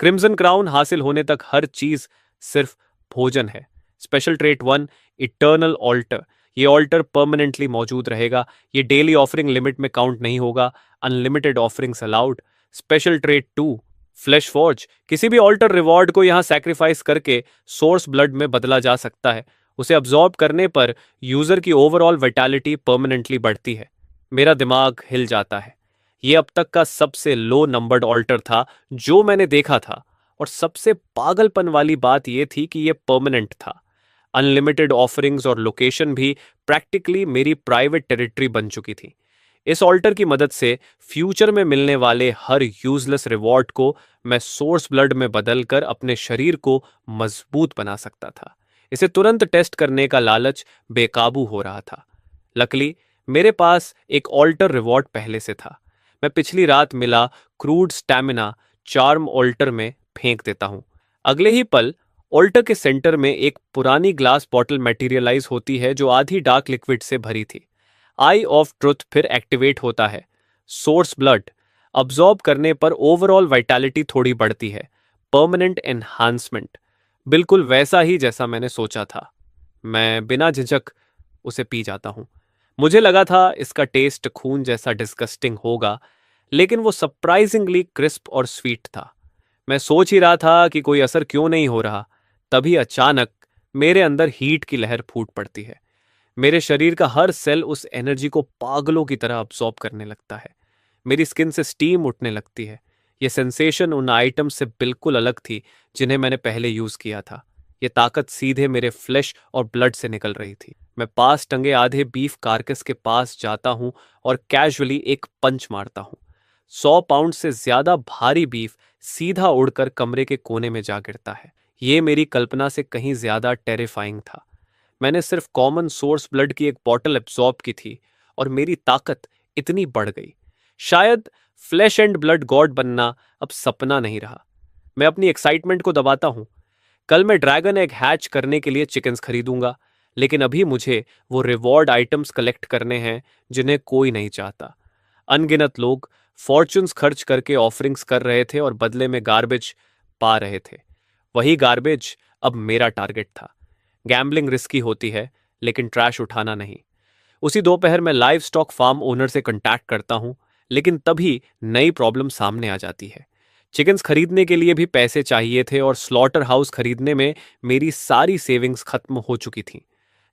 Speaker 1: Crimson crown हासिल होने तक हर चीज सिर्फ भोजन है। Special trait 1, eternal altar. ये ऑल्टर परमानेंटली मौजूद रहेगा। ये डेली ऑफरिंग लिमिट में काउंट नहीं होगा। Unlimited offerings allowed. Special trait 2, flash forge. किसी भी ऑल्टर रिवॉर्ड को यहां सैक्रिफाइस करके सोर्स ब्लड में बदला जा सकता है। उसे अब्सॉर्ब करने पर यूजर की ओवरऑल विटैलिटी परमानेंटली बढ़ती है। मेरा दिमाग हिल जाता है। यह अब तक का सबसे लो नंबर्ड ऑल्टर था जो मैंने देखा था, और सबसे पागलपन वाली बात यह थी कि यह परमानेंट था। अनलिमिटेड ऑफरिंग्स और लोकेशन भी प्रैक्टिकली मेरी प्राइवेट टेरिटरी बन चुकी थी। इस ऑल्टर की मदद से फ्यूचर में मिलने वाले हर यूजलेस रिवॉर्ड को मैं सोर्स ब्लड में बदलकर अपने शरीर को मजबूत बना सकता था। इसे तुरंत टेस्ट करने का लालच बेकाबू हो रहा था। लकली मेरे पास एक ऑल्टर रिवॉर्ड पहले से था। मैं पिछली रात मिला क्रूड स्टैमिना चार्म ऑल्टर में फेंक देता हूं। अगले ही पल ऑल्टर के सेंटर में एक पुरानी ग्लास बॉटल मटेरियलाइज होती है जो आधी डार्क लिक्विड से भरी थी। आई ऑफ ट्रुथ फिर एक्टिवेट होता है। सोर्स ब्लड अब्सॉर्ब करने पर ओवरऑल वाइटैलिटी थोड़ी बढ़ती है। परमानेंट एनहांसमेंट, बिल्कुल वैसा ही जैसा मैंने सोचा था। मैं बिना झिझक उसे पी जाता हूं। मुझे लगा था इसका टेस्ट खून जैसा डिस्गस्टिंग होगा, लेकिन वो सरप्राइजिंगली क्रिस्प और स्वीट था। मैं सोच ही रहा था कि कोई असर क्यों नहीं हो रहा, तभी अचानक मेरे अंदर हीट की लहर फूट पड़ती है। मेरे शरीर का हर सेल उस एनर्जी को पागलों की तरह अब्सॉर्ब करने लगता है। मेरी स्किन से स्टीम उठने लगती है। यह सेंसेशन उन आइटम से बिल्कुल अलग थी जिन्हें मैंने पहले यूज किया था। यह ताकत सीधे मेरे फ्लैश और ब्लड से निकल रही थी। मैं पास टंगे आधे बीफ कार्कस के पास जाता हूं और कैजुअली एक पंच मारता हूं। 100 पाउंड से ज्यादा भारी बीफ सीधा उड़कर कमरे के कोने में जा गिरता है। यह मेरी कल्पना से कहीं ज्यादा टेरिफाइंग था। मैंने सिर्फ कॉमन सोर्स ब्लड की एक बॉटल एब्जॉर्ब की थी और मेरी ताकत इतनी बढ़ गई। शायद फ्लैश एंड ब्लड गॉड बनना अब सपना नहीं रहा। मैं अपनी एक्साइटमेंट को दबाता हूं। कल मैं ड्रैगन एग हैच करने के लिए चिकन्स खरीदूंगा, लेकिन अभी मुझे वो रिवॉर्ड आइटम्स कलेक्ट करने हैं जिन्हें कोई नहीं चाहता। अनगिनत लोग फॉर्चून्स खर्च करके ऑफरिंग्स कर रहे थे और बदले में गार्बेज पा रहे थे। वही गार्बेज अब मेरा टारगेट था। गैम्बलिंग रिस्की होती है, लेकिन ट्रैश उठाना नहीं। उसी दोपहर मैं लाइव स्टॉक फार्म ओनर से कॉन्टैक्ट करता हूँ, लेकिन तभी नई प्रॉब्लम सामने आ जाती है। चिकन्स खरीदने के लिए भी पैसे चाहिए थे और स्लॉटर हाउस खरीदने में मेरी सारी सेविंग्स खत्म हो चुकी थी।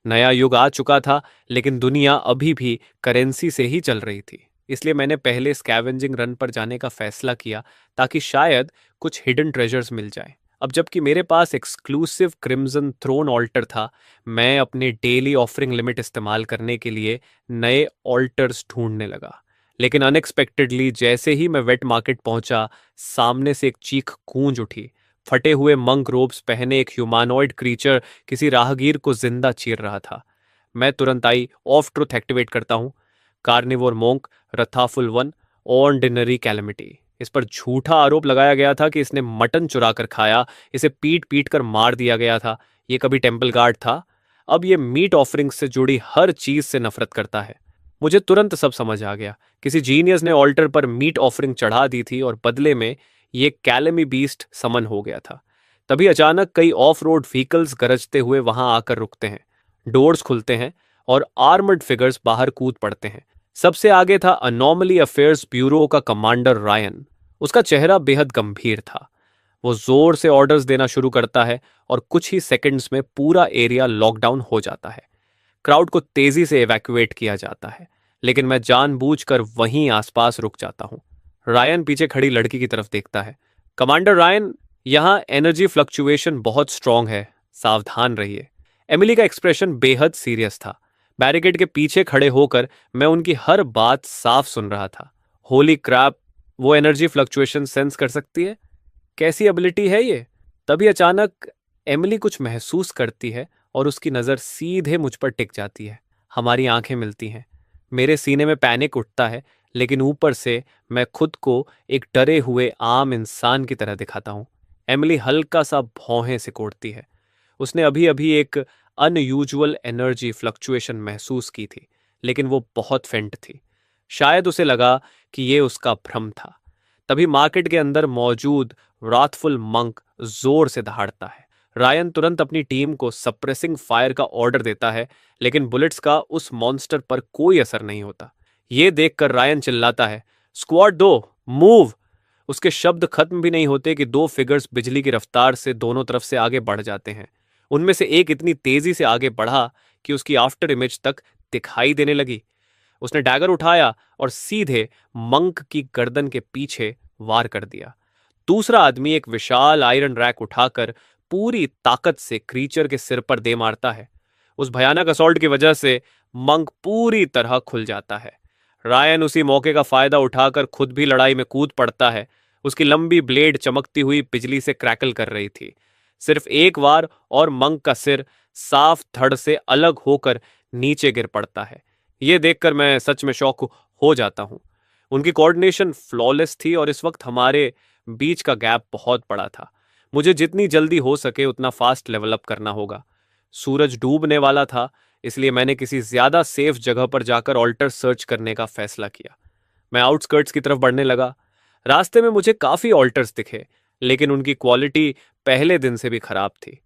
Speaker 1: नया युग आ चुका था, लेकिन दुनिया अभी भी करेंसी से ही चल रही थी। इसलिए मैंने पहले स्कैवेंजिंग रन पर जाने का फैसला किया, ताकि शायद कुछ हिडन ट्रेजर्स मिल जाए। अब जबकि मेरे पास एक्सक्लूसिव क्रिम्सन थ्रोन ऑल्टर था, मैं अपने डेली ऑफरिंग लिमिट इस्तेमाल करने के लिए नए ऑल्टर्स ढूंढने लगा। लेकिन अनएक्सपेक्टेडली जैसे ही मैं वेट मार्केट पहुंचा, सामने से एक चीख गूंज उठी। फटे हुए मंक रोब्स पहने एक ह्यूमैनॉइड क्रीचर किसी राहगीर को जिंदा चीर रहा था। मैं तुरंत आई ऑफ ट्रुथ एक्टिवेट करता हूँ। Carnivore monk, wrathful one, ordinary calamity. इस पर झूठा आरोप लगाया गया था कि इसने मटन चुरा कर खाया, इसे पीट पीट कर मार दिया गया था। ये कभी टेम्पल गार्ड था, अब ये मीट ऑफरिंग से जुड़ी हर चीज से नफरत करता है। मुझे तुरंत सब समझ आ गया। किसी जीनियस ने ऑल्टर पर मीट ऑफरिंग चढ़ा दी थी और बदले में ये कैलेमी बीस्ट समन हो गया था। तभी अचानक कई ऑफ रोड व्हीकल्स गरजते हुए वहां आकर रुकते हैं। डोर्स खुलते हैं और आर्मर्ड फिगर्स बाहर कूद पड़ते हैं। सबसे आगे था अनॉमली अफेयर्स ब्यूरो का कमांडर रायन। उसका चेहरा बेहद गंभीर था। वो जोर से ऑर्डर्स देना शुरू करता है और कुछ ही सेकंड्स में पूरा एरिया लॉकडाउन हो जाता है। क्राउड को तेजी से इवैक्यूएट किया जाता है, लेकिन मैं जानबूझकर वहीं आसपास रुक जाता हूं। रायन पीछे खड़ी लड़की की तरफ देखता है। कमांडर रायन, यहां एनर्जी फ्लक्चुएशन बहुत स्ट्रांग है, सावधान रहिए। एमिली का एक्सप्रेशन बेहद सीरियस था। बैरिकेड के पीछे खड़े होकर मैं उनकी हर बात साफ सुन रहा था। होली क्रैप, वो एनर्जी फ्लक्चुएशन सेंस कर सकती है? कैसी एबिलिटी है ये? तभी अचानक एमिली कुछ महसूस करती है और उसकी नज़र सीधे मुझ पर टिक जाती है। हमारी आंखें मिलती हैं। मेरे सीने में पैनिक उठता है, लेकिन ऊपर से मैं खुद को एक डरे हुए आम इंसान की तरह दिखाता हूँ। एमिली हल्का सा भौहें सिकोड़ती है। उसने अभी अभी एक अनयूजुअल एनर्जी फ्लक्चुएशन महसूस की थी, लेकिन वो बहुत फेंट थी। शायद उसे लगा कि ये उसका भ्रम था। तभी मार्केट के अंदर मौजूद राथफुल मंक जोर से दहाड़ता है। रायन तुरंत अपनी टीम को सप्रेसिंग फायर का ऑर्डर देता है, लेकिन बुलेट्स का उस मॉन्स्टर पर कोई असर नहीं होता। ये देखकर रायन चिल्लाता है, स्क्वाड दो, मूव! उसके शब्द खत्म भी नहीं होते कि दो फिगर्स बिजली की रफ्तार से दोनों तरफ से आगे बढ़ जाते हैं। उनमें से एक इतनी तेजी से आगे बढ़ा कि उसकी आफ्टर इमेज तक दिखाई देने लगी। उसने डैगर उठाया और सीधे मंक की गर्दन के पीछे वार कर दिया। दूसरा आदमी एक विशाल आयरन रैक उठाकर पूरी ताकत से क्रीचर के सिर पर दे मारता है। उस भयानक असॉल्ट की वजह से मंक पूरी तरह खुल जाता है। रायन उसी मौके का फायदा उठाकर खुद भी लड़ाई में कूद पड़ता है। उसकी लंबी ब्लेड चमकती हुई बिजली से क्रैकल कर रही थी। सिर्फ एक वार और मंक का सिर साफ धड़ से अलग होकर नीचे गिर पड़ता है। यह देखकर मैं सच में शॉक हो जाता हूं। उनकी कोऑर्डिनेशन फ्लॉलेस थी और इस वक्त हमारे बीच का गैप बहुत बड़ा था। मुझे जितनी जल्दी हो सके उतना फास्ट लेवल अप करना होगा। सूरज डूबने वाला था, इसलिए मैंने किसी ज्यादा सेफ जगह पर जाकर ऑल्टर सर्च करने का फैसला किया। मैं आउटस्कर्ट्स की तरफ बढ़ने लगा। रास्ते में मुझे काफी ऑल्टर्स दिखे, लेकिन उनकी क्वालिटी पहले दिन से भी खराब थी।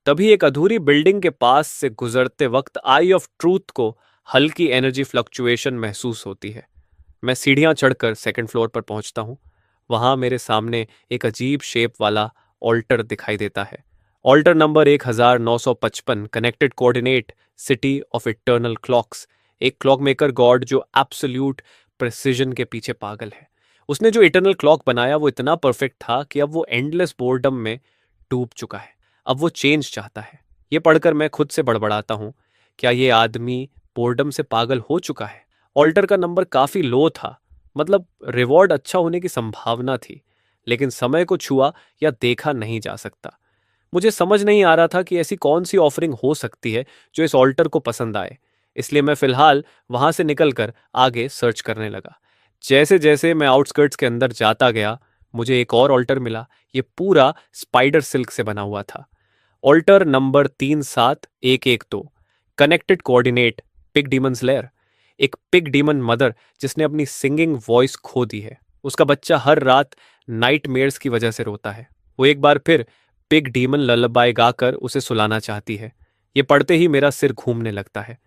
Speaker 1: तभी एक अधूरी बिल्डिंग के पास से गुजरते वक्त आई ऑफ ट्रूथ को हल्की एनर्जी फ्लक्चुएशन महसूस होती है। मैं सीढ़ियां चढ़कर सेकंड फ्लोर पर पहुंचता हूं। वहां मेरे सामने एक अजीब शेप वाला ऑल्टर दिखाई देता है। Altar number 1955, connected coordinate city of eternal clocks. एक क्लॉक मेकर गॉड जो एब्सोल्यूट प्रिसिजन के पीछे पागल है। उसने जो इटर्नल क्लॉक बनाया वो इतना परफेक्ट था कि अब वो एंडलेस बोर्डम में डूब चुका है। अब वो चेंज चाहता है। ये पढ़कर मैं खुद से बड़बड़ाता हूँ, क्या ये आदमी बोर्डम से पागल हो चुका है? ऑल्टर का नंबर काफी लो था, मतलब रिवॉर्ड अच्छा होने की संभावना थी, लेकिन समय को छुआ या देखा नहीं जा सकता। मुझे समझ नहीं आ रहा था कि ऐसी कौन सी ऑफरिंग हो सकती है जो इस ऑल्टर को पसंद आए, इसलिए मैं फिलहाल वहां से निकलकर आगे सर्च करने लगा। जैसे जैसे मैं आउटस्कर्ट्स के अंदर जाता गया, मुझे एक और ऑल्टर मिला। ये पूरा स्पाइडर सिल्क से बना हुआ था। Altar number 37112, connected coordinate pig demons lair. एक पिग डीमन मदर जिसने अपनी सिंगिंग वॉइस खो दी है। उसका बच्चा हर रात नाइटमेयर्स की वजह से रोता है। वो एक बार फिर पिग डीमन लल्लबाई गाकर उसे सुलाना चाहती है। ये पढ़ते ही मेरा सिर घूमने लगता है।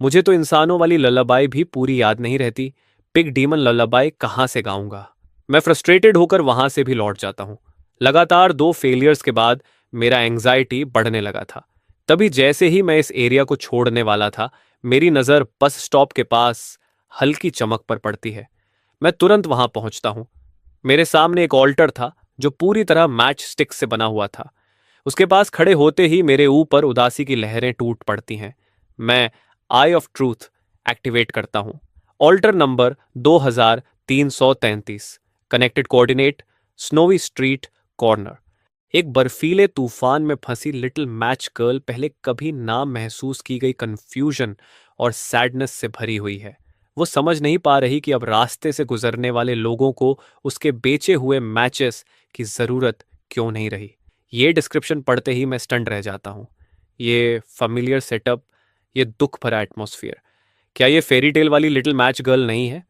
Speaker 1: मुझे तो इंसानों वाली लल्लाबाई भी पूरी याद नहीं रहती, पिग डीमन लल्लाबाई कहाँ से गाऊंगा। मैं फ्रस्ट्रेटेड होकर वहां से भी लौट जाता हूँ। लगातार 2 फेलियर्स के बाद मेरा एंग्जाइटी बढ़ने लगा था। तभी जैसे ही मैं इस एरिया को छोड़ने वाला था, मेरी नज़र बस स्टॉप के पास हल्की चमक पर पड़ती है। मैं तुरंत वहां पहुंचता हूं। मेरे सामने एक ऑल्टर था जो पूरी तरह मैच स्टिक से बना हुआ था। उसके पास खड़े होते ही मेरे ऊपर उदासी की लहरें टूट पड़ती हैं। मैं आई ऑफ ट्रूथ एक्टिवेट करता हूं। Alter number 2333, connected coordinate snowy street corner. एक बर्फीले तूफान में फंसी लिटिल मैच गर्ल पहले कभी ना महसूस की गई कंफ्यूजन और सैडनेस से भरी हुई है। वो समझ नहीं पा रही कि अब रास्ते से गुजरने वाले लोगों को उसके बेचे हुए मैचेस की जरूरत क्यों नहीं रही। ये डिस्क्रिप्शन पढ़ते ही मैं स्टंट रह जाता हूँ। ये फैमिलियर सेटअप, ये दुख भरा एटमॉस्फेयर, क्या ये फेरी टेल वाली लिटिल मैच गर्ल नहीं है?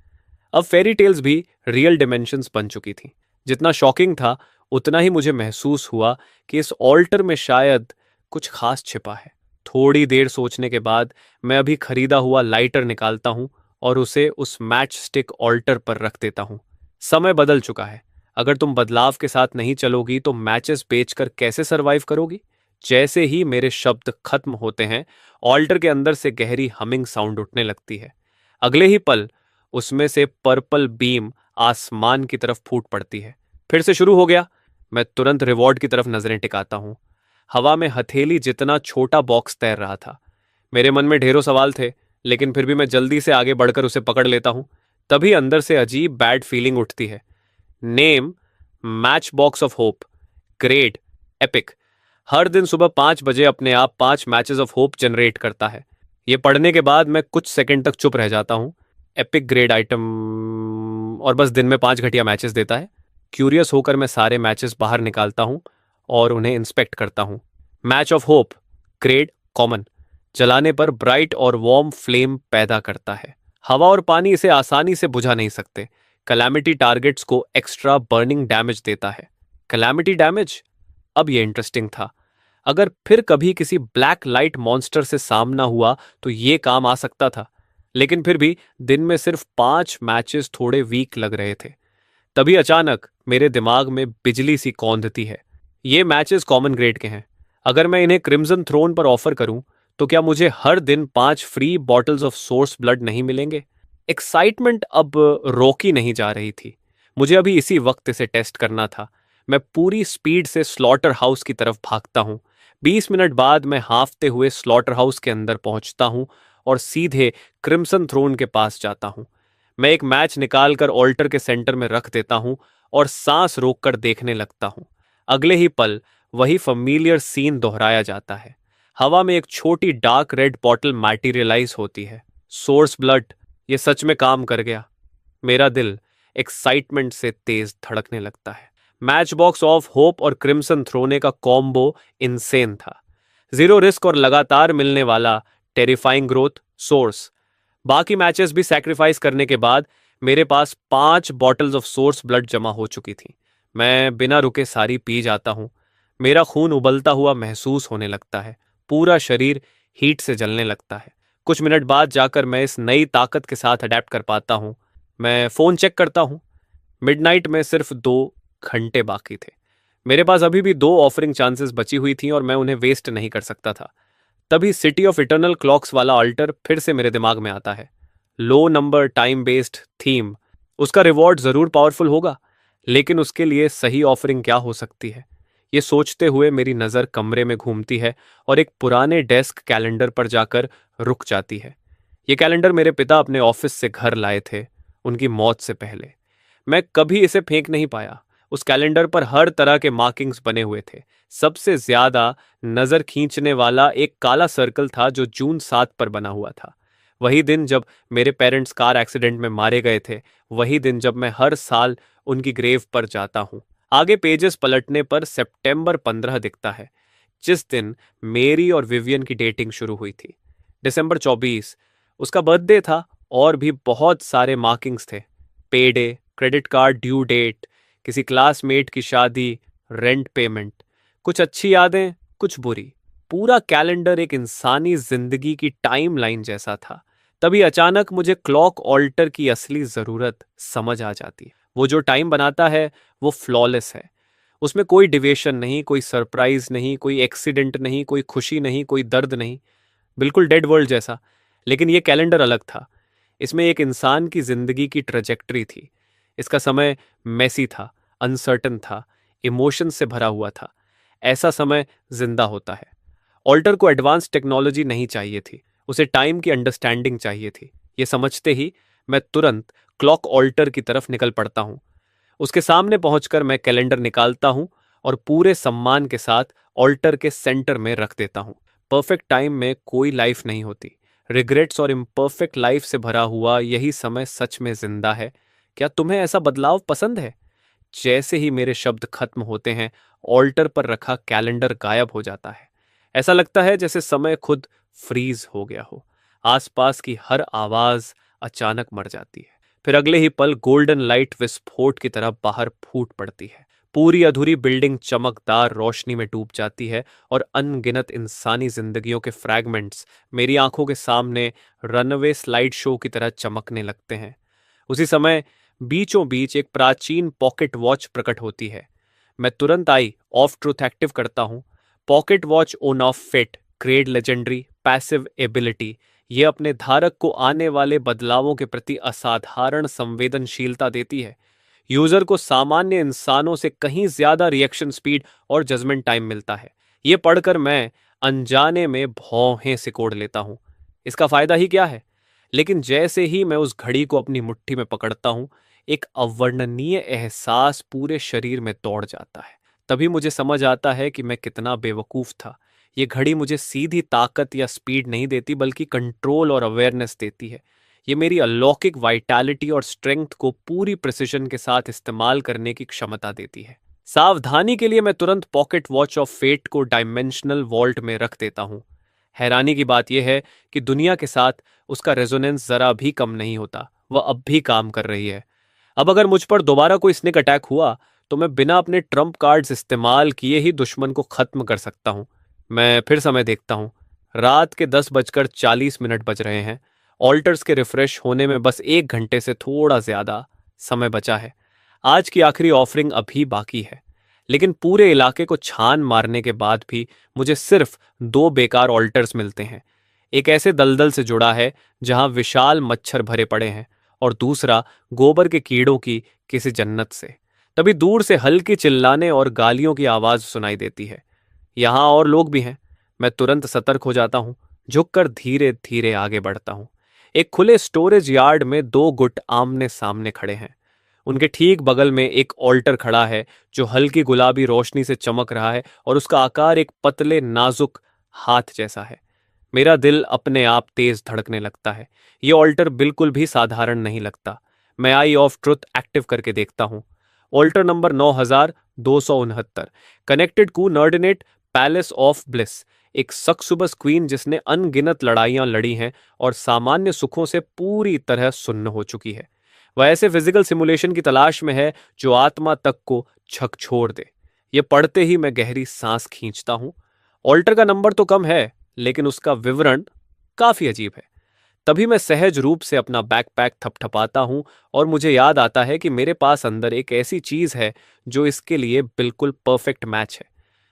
Speaker 1: अब फेरी टेल्स भी रियल डिमेंशंस बन चुकी थी। जितना शॉकिंग था, उतना ही मुझे महसूस हुआ कि इस ऑल्टर में शायद कुछ खास छिपा है। थोड़ी देर सोचने के बाद मैं अभी खरीदा हुआ लाइटर निकालता हूं और उसे उस मैच स्टिक ऑल्टर पर रख देता हूं। समय बदल चुका है। अगर तुम बदलाव के साथ नहीं चलोगी तो मैचेस बेचकर कैसे सरवाइव करोगी? जैसे ही मेरे शब्द खत्म होते हैं, ऑल्टर के अंदर से गहरी हमिंग साउंड उठने लगती है। अगले ही पल उसमें से पर्पल बीम आसमान की तरफ फूट पड़ती है। फिर से शुरू हो गया। मैं तुरंत रिवॉर्ड की तरफ नजरें टिकाता हूं। हवा में हथेली जितना छोटा बॉक्स तैर रहा था। मेरे मन में ढेरों सवाल थे, लेकिन फिर भी मैं जल्दी से आगे बढ़कर उसे पकड़ लेता हूं। तभी अंदर से अजीब बैड फीलिंग उठती है। Name match box of hope, grade epic. हर दिन सुबह 5 बजे अपने आप 5 मैचेस ऑफ होप जनरेट करता है। ये पढ़ने के बाद मैं कुछ सेकंड तक चुप रह जाता हूं। एपिक ग्रेड आइटम, और बस दिन में 5 घटिया मैचेस देता है। क्यूरियस होकर मैं सारे मैचेस बाहर निकालता हूं और उन्हें इंस्पेक्ट करता हूं। Match of hope, grade common, जलाने पर ब्राइट और वार्म फ्लेम पैदा करता है। हवा और पानी इसे आसानी से बुझा नहीं सकते। कलैमिटी टारगेट्स को एक्स्ट्रा बर्निंग डैमेज देता है। कलैमिटी डैमेज? अब ये इंटरेस्टिंग था। अगर फिर कभी किसी ब्लैक लाइट मॉन्स्टर से सामना हुआ तो ये काम आ सकता था। लेकिन फिर भी दिन में सिर्फ 5 मैचेस थोड़े वीक लग रहे थे। तभी अचानक मेरे दिमाग में बिजली सी कौंधती है। ये मैचेस कॉमन ग्रेड के हैं। अगर मैं इन्हें क्रिम्सन थ्रोन पर ऑफर करूं तो क्या मुझे हर दिन 5 free bottles of source blood नहीं मिलेंगे? एक्साइटमेंट अब रोकी नहीं जा रही थी। मुझे अभी इसी वक्त इसे टेस्ट करना था। मैं पूरी स्पीड से स्लॉटर हाउस की तरफ भागता हूँ। 20 मिनट बाद मैं हाफते हुए स्लॉटर हाउस के अंदर पहुंचता हूँ और सीधे क्रिम्सन थ्रोन के पास जाता हूँ। मैं एक मैच निकालकर ऑल्टर के सेंटर में रख देता हूँ और सांस रोककर देखने लगता हूँ। अगले ही पल वही फैमिलियर सीन दोहराया जाता है। हवा में एक छोटी डार्क रेड बॉटल मैटेरियलाइज होती है। सोर्स ब्लड, ये सच में काम कर गया। मेरा दिल एक्साइटमेंट से तेज धड़कने लगता है। मैच बॉक्स ऑफ होप और क्रिम्सन थ्रोने का कॉम्बो इनसेन था। जीरो रिस्क और लगातार मिलने वाला टेरिफाइंग ग्रोथ सोर्स। बाकी मैचेस भी सैक्रिफाइस करने के बाद मेरे पास 5 बॉटल्स ऑफ सोर्स ब्लड जमा हो चुकी थी। मैं बिना रुके सारी पी जाता हूँ। मेरा खून उबलता हुआ महसूस होने लगता है। पूरा शरीर हीट से जलने लगता है। कुछ मिनट बाद जाकर मैं इस नई ताकत के साथ अडेप्ट कर पाता हूँ। मैं फ़ोन चेक करता हूँ। मिडनाइट में सिर्फ 2 घंटे बाकी थे। मेरे पास अभी भी 2 ऑफरिंग चांसेस बची हुई थी और मैं उन्हें वेस्ट नहीं कर सकता था। तभी सिटी ऑफ इटर्नल क्लॉक्स वाला अल्टर फिर से मेरे दिमाग में आता है। लो नंबर टाइम बेस्ड थीम। उसका रिवॉर्ड जरूर पावरफुल होगा, लेकिन उसके लिए सही ऑफरिंग क्या हो सकती है? ये सोचते हुए मेरी नज़र कमरे में घूमती है और एक पुराने डेस्क कैलेंडर पर जाकर रुक जाती है। ये कैलेंडर मेरे पिता अपने ऑफिस से घर लाए थे, उनकी मौत से पहले। मैं कभी इसे फेंक नहीं पाया। उस कैलेंडर पर हर तरह के मार्किंग्स बने हुए थे। सबसे ज्यादा नजर खींचने वाला एक काला सर्कल था जो जून 7 पर बना हुआ था। वही दिन जब मेरे पेरेंट्स कार एक्सीडेंट में मारे गए थे। वही दिन जब मैं हर साल उनकी ग्रेव पर जाता हूँ। आगे पेजेस पलटने पर सितंबर 15 दिखता है, जिस दिन मेरी और विवियन की डेटिंग शुरू हुई थी। दिसंबर 24 उसका बर्थडे था और भी बहुत सारे मार्किंग्स थे। Pay day, credit card due date, किसी क्लासमेट की शादी, रेंट पेमेंट। कुछ अच्छी यादें, कुछ बुरी। पूरा कैलेंडर एक इंसानी जिंदगी की टाइमलाइन जैसा था। तभी अचानक मुझे क्लॉक ऑल्टर की असली जरूरत समझ आ जाती है। वो जो टाइम बनाता है वो फ्लॉलेस है। उसमें कोई डिविएशन नहीं, कोई सरप्राइज नहीं, कोई एक्सीडेंट नहीं, कोई खुशी नहीं, कोई दर्द नहीं। बिल्कुल डेड वर्ल्ड जैसा। लेकिन ये कैलेंडर अलग था। इसमें एक इंसान की जिंदगी की ट्रेजेक्टरी थी। इसका समय मैसी था, अनसर्टन था, इमोशन से भरा हुआ था। ऐसा समय जिंदा होता है। ऑल्टर को एडवांस टेक्नोलॉजी नहीं चाहिए थी, उसे टाइम की अंडरस्टैंडिंग चाहिए थी। ये समझते ही मैं तुरंत क्लॉक ऑल्टर की तरफ निकल पड़ता हूँ। उसके सामने पहुंचकर मैं कैलेंडर निकालता हूँ और पूरे सम्मान के साथ ऑल्टर के सेंटर में रख देता हूँ। परफेक्ट टाइम में कोई लाइफ नहीं होती। रिग्रेट्स और इम्परफेक्ट लाइफ से भरा हुआ यही समय सच में जिंदा है। क्या तुम्हें ऐसा बदलाव पसंद है? जैसे ही मेरे शब्द खत्म होते हैं, ऑल्टर पर रखा कैलेंडर गायब हो जाता है। ऐसा लगता है जैसे समय खुद फ्रीज हो गया हो। आसपास की हर आवाज अचानक मर जाती है। फिर अगले ही पल गोल्डन लाइट विस्फोट की तरह बाहर फूट पड़ती है। पूरी अधूरी बिल्डिंग चमकदार रोशनी में डूब जाती है और अनगिनत इंसानी जिंदगियों के फ्रैगमेंट्स मेरी आंखों के सामने रनवे स्लाइड शो की तरह चमकने लगते हैं। उसी समय बीचों बीच एक प्राचीन पॉकेट वॉच प्रकट होती है। मैं तुरंत आई ऑफ ट्रूथ एक्टिव करता हूं। Pocket watch own of fit grade legendary passive ability. ये अपने धारक को आने वाले बदलावों के प्रति असाधारण संवेदनशीलता देती है। यूजर को सामान्य इंसानों से कहीं ज्यादा रिएक्शन स्पीड और जजमेंट टाइम मिलता है। ये पढ़कर मैं अनजाने में भौहें सिकोड़ लेता हूं। इसका फायदा ही क्या है? लेकिन जैसे ही मैं उस घड़ी को अपनी मुट्ठी में पकड़ता हूं, एक अवर्णनीय एहसास पूरे शरीर में दौड़ जाता है। तभी मुझे समझ आता है कि मैं कितना बेवकूफ था। ये घड़ी मुझे सीधी ताकत या स्पीड नहीं देती, बल्कि कंट्रोल और अवेयरनेस देती है। ये मेरी अलौकिक वाइटैलिटी और स्ट्रेंथ को पूरी प्रिसिशन के साथ इस्तेमाल करने की क्षमता देती है। सावधानी के लिए मैं तुरंत पॉकेट वॉच ऑफ फेट को डायमेंशनल वॉल्ट में रख देता हूं। हैरानी की बात यह है कि दुनिया के साथ उसका रेजोनेंस जरा भी कम नहीं होता। वह अब भी काम कर रही है। अब अगर मुझ पर दोबारा कोई स्नेक अटैक हुआ तो मैं बिना अपने ट्रम्प कार्ड्स इस्तेमाल किए ही दुश्मन को खत्म कर सकता हूं। मैं फिर समय देखता हूं। रात के 10:40 बज रहे हैं। ऑल्टर्स के रिफ्रेश होने में बस 1 घंटे से थोड़ा ज्यादा समय बचा है। आज की आखिरी ऑफरिंग अभी बाकी है। लेकिन पूरे इलाके को छान मारने के बाद भी मुझे सिर्फ 2 बेकार ऑल्टर्स मिलते हैं। एक ऐसे दलदल से जुड़ा है जहां विशाल मच्छर भरे पड़े हैं, और दूसरा गोबर के कीड़ों की किसी जन्नत से। तभी दूर से हल्की चिल्लाने और गालियों की आवाज सुनाई देती है। यहां और लोग भी हैं। मैं तुरंत सतर्क हो जाता हूं, झुककर धीरे धीरे आगे बढ़ता हूं। एक खुले स्टोरेज यार्ड में 2 गुट आमने सामने खड़े हैं। उनके ठीक बगल में एक ऑल्टर खड़ा है जो हल्की गुलाबी रोशनी से चमक रहा है, और उसका आकार एक पतले नाजुक हाथ जैसा है। मेरा दिल अपने आप तेज धड़कने लगता है। ये ऑल्टर बिल्कुल भी साधारण नहीं लगता। मैं आई ऑफ ट्रुथ एक्टिव करके देखता हूँ। Alter number 9269, connected coordinate palace of bliss. एक सक्सुबस क्वीन जिसने अनगिनत लड़ाइयां लड़ी हैं और सामान्य सुखों से पूरी तरह सुन्न हो चुकी है। वह ऐसे फिजिकल सिमुलेशन की तलाश में है जो आत्मा तक को झकझोर दे। ये पढ़ते ही मैं गहरी सांस खींचता हूं। ऑल्टर का नंबर तो कम है, लेकिन उसका विवरण काफी अजीब है। तभी मैं सहज रूप से अपना बैकपैक थपथपाता हूं और मुझे याद आता है कि मेरे पास अंदर एक ऐसी चीज है जो इसके लिए बिल्कुल परफेक्ट मैच है।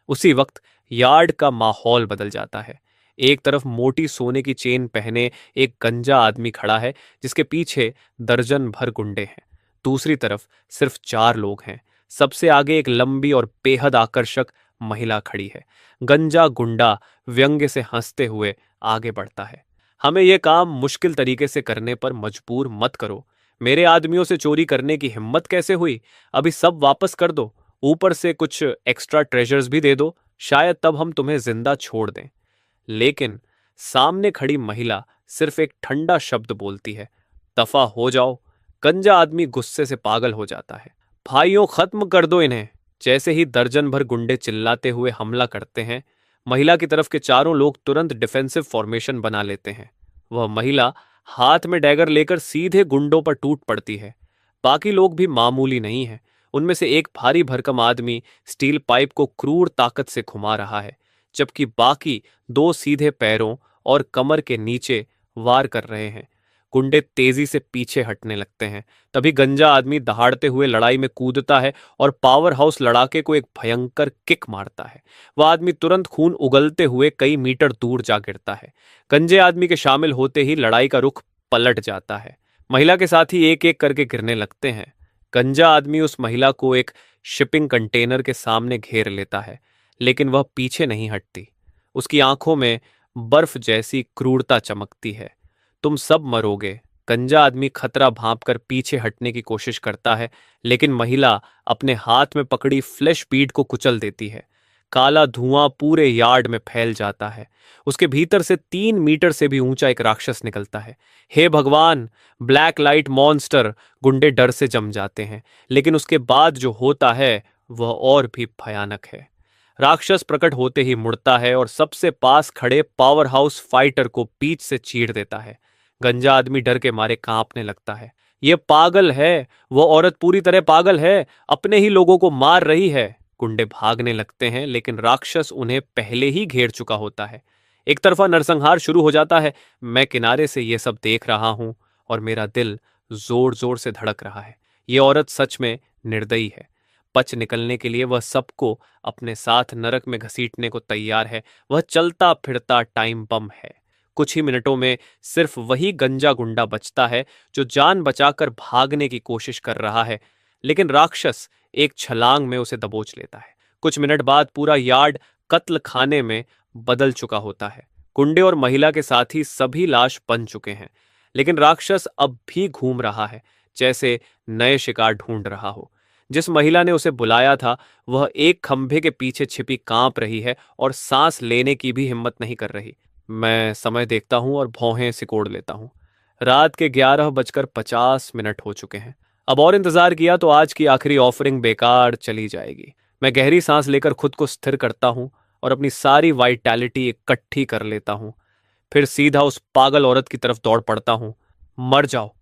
Speaker 1: उसी वक्त यार्ड का माहौल बदल जाता है। एक तरफ मोटी सोने की चेन पहने एक गंजा आदमी खड़ा है जिसके पीछे दर्जन भर गुंडे हैं। दूसरी तरफ सिर्फ 4 लोग हैं। सबसे आगे एक लंबी और बेहद आकर्षक महिला खड़ी है। गंजा गुंडा व्यंग्य से हंसते हुए आगे बढ़ता है। हमें यह काम मुश्किल तरीके से करने पर मजबूर मत करो। मेरे आदमियों से चोरी करने की हिम्मत कैसे हुई? अभी सब वापस कर दो। ऊपर से कुछ एक्स्ट्रा ट्रेजर्स भी दे दो। शायद तब हम तुम्हें जिंदा छोड़ दें। लेकिन सामने खड़ी महिला सिर्फ एक ठंडा शब्द बोलती है, दफा हो जाओ। गंजा आदमी गुस्से से पागल हो जाता है। भाइयों, खत्म कर दो इन्हें। जैसे ही दर्जन भर गुंडे चिल्लाते हुए हमला करते हैं, महिला की तरफ के 4 लोग तुरंत डिफेंसिव फॉर्मेशन बना लेते हैं। वह महिला हाथ में डैगर लेकर सीधे गुंडों पर टूट पड़ती है। बाकी लोग भी मामूली नहीं हैं। उनमें से एक भारी भरकम आदमी स्टील पाइप को क्रूर ताकत से घुमा रहा है, जबकि बाकी दो सीधे पैरों और कमर के नीचे वार कर रहे हैं। गुंडे तेजी से पीछे हटने लगते हैं। तभी गंजा आदमी दहाड़ते हुए लड़ाई में कूदता है और पावर हाउस लड़ाके को एक भयंकर किक मारता है। वह आदमी तुरंत खून उगलते हुए कई मीटर दूर जा गिरता है। गंजे आदमी के शामिल होते ही लड़ाई का रुख पलट जाता है। महिला के साथी एक एक करके गिरने लगते हैं। गंजा आदमी उस महिला को एक शिपिंग कंटेनर के सामने घेर लेता है, लेकिन वह पीछे नहीं हटती। उसकी आंखों में बर्फ जैसी क्रूरता चमकती है। तुम सब मरोगे। गंजा आदमी खतरा भांपकर पीछे हटने की कोशिश करता है, लेकिन महिला अपने हाथ में पकड़ी फ्लैश बीड को कुचल देती है। काला धुआं पूरे यार्ड में फैल जाता है। उसके भीतर से 3 मीटर से भी ऊंचा एक राक्षस निकलता है। हे भगवान! Black light monster! गुंडे डर से जम जाते हैं, लेकिन उसके बाद जो होता है वह और भी भयानक है। राक्षस प्रकट होते ही मुड़ता है और सबसे पास खड़े पावर हाउस फाइटर को पीठ से चीर देता है। गंजा आदमी डर के मारे कांपने लगता है। यह पागल है, वो औरत पूरी तरह पागल है, अपने ही लोगों को मार रही है। गुंडे भागने लगते हैं, लेकिन राक्षस उन्हें पहले ही घेर चुका होता है। एक तरफा नरसंहार शुरू हो जाता है। मैं किनारे से यह सब देख रहा हूं और मेरा दिल जोर जोर से धड़क रहा है। ये औरत सच में निर्दयी है। बच निकलने के लिए वह सबको अपने साथ नरक में घसीटने को तैयार है। वह चलता फिरता टाइम बम है। कुछ ही मिनटों में सिर्फ वही गंजा गुंडा बचता है जो जान बचाकर भागने की कोशिश कर रहा है, लेकिन राक्षस एक छलांग में उसे दबोच लेता है। कुछ मिनट बाद पूरा यार्ड कत्ल खाने में बदल चुका होता है। गुंडे और महिला के साथ ही सभी लाश बन चुके हैं, लेकिन राक्षस अब भी घूम रहा है, जैसे नए शिकार ढूंढ रहा हो। जिस महिला ने उसे बुलाया था वह एक खंभे के पीछे छिपी कांप रही है और सांस लेने की भी हिम्मत नहीं कर रही। मैं समय देखता हूं और भौहें सिकोड़ लेता हूं। रात के 11:50 हो चुके हैं। अब और इंतजार किया तो आज की आखिरी ऑफरिंग बेकार चली जाएगी। मैं गहरी सांस लेकर खुद को स्थिर करता हूं और अपनी सारी वाइटैलिटी इकट्ठी कर लेता हूं। फिर सीधा उस पागल औरत की तरफ दौड़ पड़ता हूं। मर जाओ!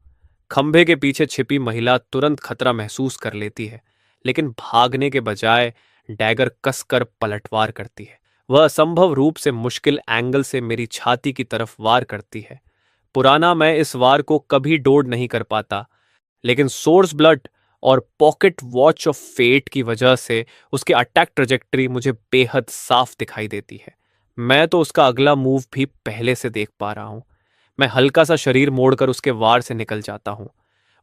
Speaker 1: खंभे के पीछे छिपी महिला तुरंत खतरा महसूस कर लेती है, लेकिन भागने के बजाय डैगर कसकर पलटवार करती है। वह असंभव रूप से मुश्किल एंगल से मेरी छाती की तरफ वार करती है। पुराना मैं इस वार को कभी डोड नहीं कर पाता, लेकिन सोर्स ब्लड और पॉकेट वॉच ऑफ फेट की वजह से उसकी अटैक ट्रेजेक्टरी मुझे बेहद साफ दिखाई देती है। मैं तो उसका अगला मूव भी पहले से देख पा रहा हूं। मैं हल्का सा शरीर मोड़कर उसके वार से निकल जाता हूं।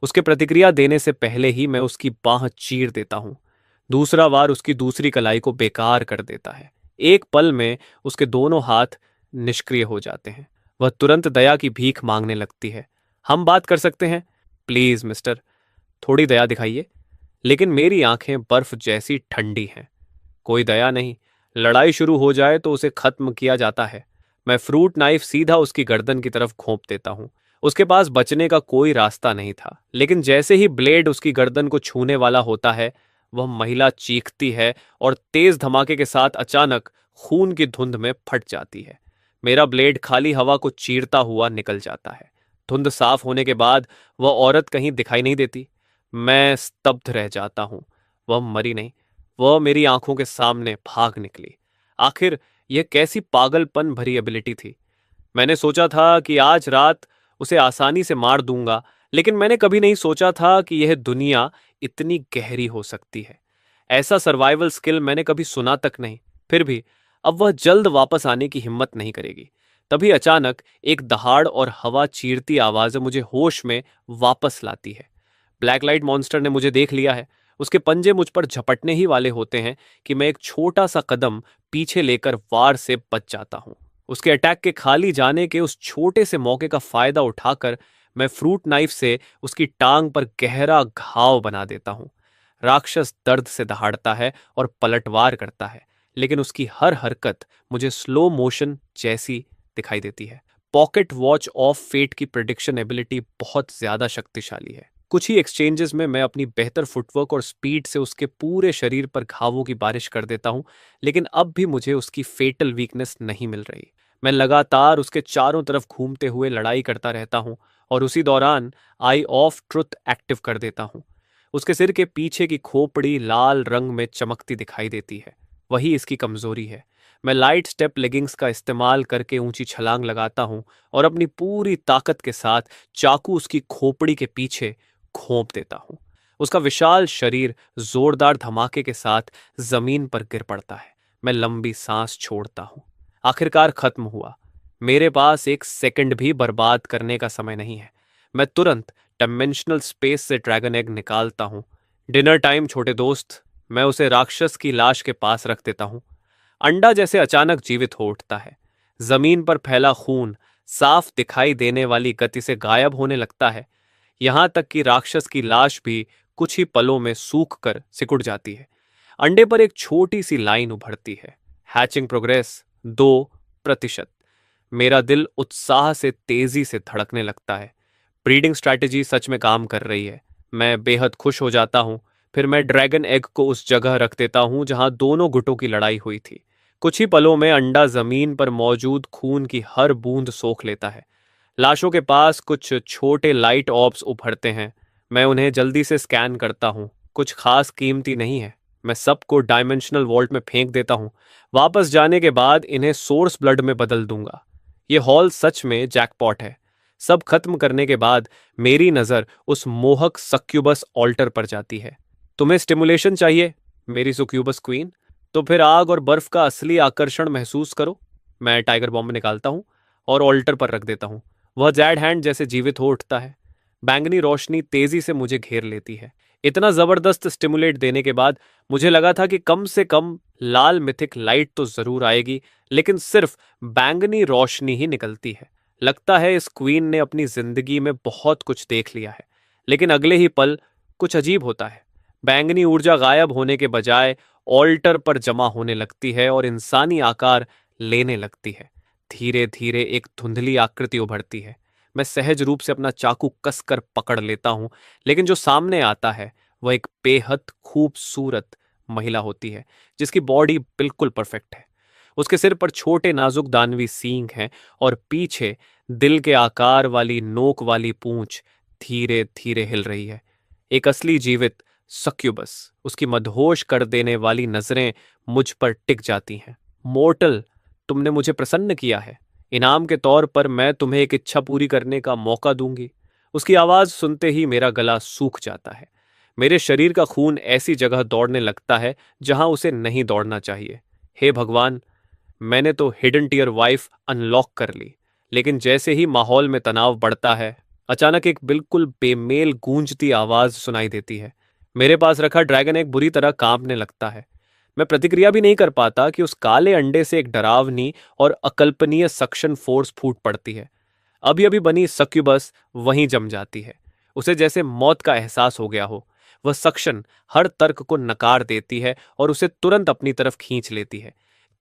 Speaker 1: उसके प्रतिक्रिया देने से पहले ही मैं उसकी बाह चीर देता हूं। दूसरा वार उसकी दूसरी कलाई को बेकार कर देता है। एक पल में उसके दोनों हाथ निष्क्रिय हो जाते हैं। वह तुरंत दया की भीख मांगने लगती है। हम बात कर सकते हैं? प्लीज मिस्टर, थोड़ी दया दिखाइए। लेकिन मेरी आंखें बर्फ जैसी ठंडी हैं। कोई दया नहीं। लड़ाई शुरू हो जाए तो उसे खत्म किया जाता है। मैं फ्रूट नाइफ सीधा उसकी गर्दन की तरफ घोंप देता हूं। उसके पास बचने का कोई रास्ता नहीं था, लेकिन जैसे ही ब्लेड उसकी गर्दन को छूने वाला होता है वह महिला चीखती है और तेज धमाके के साथ अचानक खून की धुंध में फट जाती है। मेरा ब्लेड खाली हवा को चीरता हुआ निकल जाता है। धुंध साफ होने के बाद वह औरत कहीं दिखाई नहीं देती। मैं स्तब्ध रह जाता हूं। वह मरी नहीं, वह मेरी आंखों के सामने भाग निकली। आखिर यह कैसी पागलपन भरी एबिलिटी थी। मैंने सोचा था कि आज रात उसे आसानी से मार दूंगा, लेकिन मैंने कभी नहीं सोचा था कि यह दुनिया इतनी गहरी हो सकती है। ऐसा सर्वाइवल स्किल मैंने कभी सुना तक नहीं। फिर भी अब वह जल्द वापस आने की हिम्मत नहीं करेगी। तभी अचानक एक दहाड़ और हवा चीरती आवाज मुझे होश में वापस लाती है। ब्लैक लाइट मॉन्स्टर ने मुझे देख लिया है। उसके पंजे मुझ पर झपटने ही वाले होते हैं कि मैं एक छोटा सा कदम पीछे लेकर वार से बच जाता हूं। उसके अटैक के खाली जाने के उस छोटे से मौके का फायदा उठाकर मैं फ्रूट नाइफ से उसकी टांग पर गहरा घाव बना देता हूं। राक्षस दर्द से दहाड़ता है और पलटवार करता है, लेकिन उसकी हर हरकत मुझे स्लो मोशन जैसी दिखाई देती है। पॉकेट वॉच ऑफ फेट की प्रिडिक्शन एबिलिटी बहुत ज्यादा शक्तिशाली है। कुछ ही एक्सचेंजेस में मैं अपनी बेहतर फुटवर्क और स्पीड से उसके पूरे शरीर पर घावों की बारिश कर देता हूं, लेकिन अब भी मुझे उसकी फेटल वीकनेस नहीं मिल रही। मैं लगातार उसके चारों तरफ घूमते हुए लड़ाई करता रहता हूं और उसी दौरान आई ऑफ ट्रुथ एक्टिव कर देता हूं। उसके सिर के पीछे की खोपड़ी लाल रंग में चमकती दिखाई देती है। वही इसकी कमजोरी है। मैं लाइट स्टेप लेगिंग्स का इस्तेमाल करके ऊंची छलांग लगाता हूं और अपनी पूरी ताकत के साथ चाकू उसकी खोपड़ी के पीछे घोंप देता हूं। उसका विशाल शरीर जोरदार धमाके के साथ जमीन पर गिर पड़ता है। मैं लंबी सांस छोड़ता हूं। आखिरकार खत्म हुआ। मेरे पास एक सेकंड भी बर्बाद करने का समय नहीं है। मैं तुरंत डायमेंशनल स्पेस से ड्रैगन एग निकालता हूं। डिनर टाइम छोटे दोस्त। मैं उसे राक्षस की लाश के पास रख देता हूं। अंडा जैसे अचानक जीवित हो उठता है। जमीन पर फैला खून साफ दिखाई देने वाली गति से गायब होने लगता है। यहां तक कि राक्षस की लाश भी कुछ ही पलों में सूख कर सिकुड़ जाती है। अंडे पर एक छोटी सी लाइन उभरती है, हैचिंग प्रोग्रेस 2%। मेरा दिल उत्साह से तेजी से धड़कने लगता है। ब्रीडिंग स्ट्रैटेजी सच में काम कर रही है। मैं बेहद खुश हो जाता हूं। फिर मैं ड्रैगन एग को उस जगह रख देता हूं जहां दोनों गुटों की लड़ाई हुई थी। कुछ ही पलों में अंडा जमीन पर मौजूद खून की हर बूंद सोख लेता है। लाशों के पास कुछ छोटे लाइट ऑर्ब्स उभरते हैं। मैं उन्हें जल्दी से स्कैन करता हूं। कुछ खास कीमती नहीं है। मैं सबको डायमेंशनल वॉल्ट में फेंक देता हूं। वापस जाने के बाद इन्हें सोर्स ब्लड में बदल दूंगा। यह हॉल सच में जैकपॉट है। सब खत्म करने के बाद मेरी नजर उस मोहक सक्यूबस ऑल्टर पर जाती है। तुम्हें स्टिमुलेशन चाहिए मेरी सुक्यूबस क्वीन? तो फिर आग और बर्फ का असली आकर्षण महसूस करो। मैं टाइगर बॉम्ब निकालता हूं और ऑल्टर पर रख देता हूं। वह जैड हैंड जैसे जीवित हो उठता है। बैंगनी रोशनी तेजी से मुझे घेर लेती है। इतना जबरदस्त स्टिमुलेट देने के बाद मुझे लगा था कि कम से कम लाल मिथिक लाइट तो जरूर आएगी, लेकिन सिर्फ बैंगनी रोशनी ही निकलती है। लगता है इस क्वीन ने अपनी जिंदगी में बहुत कुछ देख लिया है। लेकिन अगले ही पल कुछ अजीब होता है। बैंगनी ऊर्जा गायब होने के बजाय ऑल्टर पर जमा होने लगती है और इंसानी आकार लेने लगती है। धीरे धीरे एक धुंधली आकृति उभरती है। मैं सहज रूप से अपना चाकू कसकर पकड़ लेता हूं, लेकिन जो सामने आता है वह एक बेहद खूबसूरत महिला होती है जिसकी बॉडी बिल्कुल परफेक्ट है। उसके सिर पर छोटे नाजुक दानवी सींग हैं और पीछे दिल के आकार वाली नोक वाली पूंछ धीरे धीरे हिल रही है। एक असली जीवित सक्यूबस। उसकी मदहोश कर देने वाली नजरें मुझ पर टिक जाती हैं। मोर्टल, तुमने मुझे प्रसन्न किया है। इनाम के तौर पर मैं तुम्हें एक इच्छा पूरी करने का मौका दूंगी। उसकी आवाज सुनते ही मेरा गला सूख जाता है। मेरे शरीर का खून ऐसी जगह दौड़ने लगता है जहां उसे नहीं दौड़ना चाहिए। हे भगवान, मैंने तो हिडन टियर वाइफ अनलॉक कर ली, लेकिन जैसे ही माहौल में तनाव बढ़ता है, अचानक एक बिल्कुल बेमेल गूंजती आवाज सुनाई देती है। मेरे पास रखा ड्रैगन एक बुरी तरह कांपने लगता है। मैं प्रतिक्रिया भी नहीं कर पाता कि उस काले अंडे से एक डरावनी और अकल्पनीय सक्शन फोर्स फूट पड़ती है। अभी अभी बनी सक्यूबस वहीं जम जाती है। उसे जैसे मौत का एहसास हो गया हो। वह सक्शन हर तर्क को नकार देती है और उसे तुरंत अपनी तरफ खींच लेती है।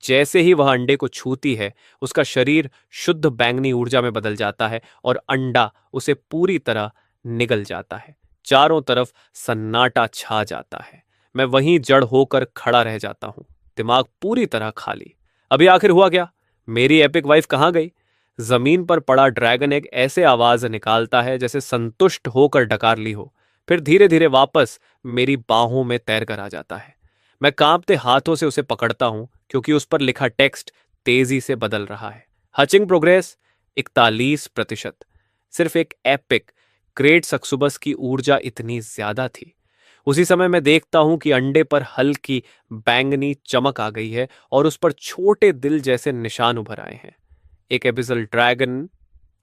Speaker 1: जैसे ही वह अंडे को छूती है, उसका शरीर शुद्ध बैंगनी ऊर्जा में बदल जाता है और अंडा उसे पूरी तरह निगल जाता है। चारों तरफ सन्नाटा छा जाता है। मैं वहीं जड़ होकर खड़ा रह जाता हूं, दिमाग पूरी तरह खाली। अभी आखिर हुआ क्या? मेरी एपिक वाइफ कहां गई? जमीन पर पड़ा ड्रैगन एक ऐसे आवाज निकालता है जैसे संतुष्ट होकर डकार ली हो, फिर धीरे धीरे वापस मेरी बाहों में तैर कर आ जाता है। मैं कांपते हाथों से उसे पकड़ता हूं क्योंकि उस पर लिखा टेक्स्ट तेजी से बदल रहा है। Hatching progress 41%। सिर्फ एक एपिक ग्रेट सक्सुबस की ऊर्जा इतनी ज्यादा थी। उसी समय मैं देखता हूं कि अंडे पर हल्की बैंगनी चमक आ गई है और उस पर छोटे दिल जैसे निशान उभर आए हैं। एक एबिसल ड्रैगन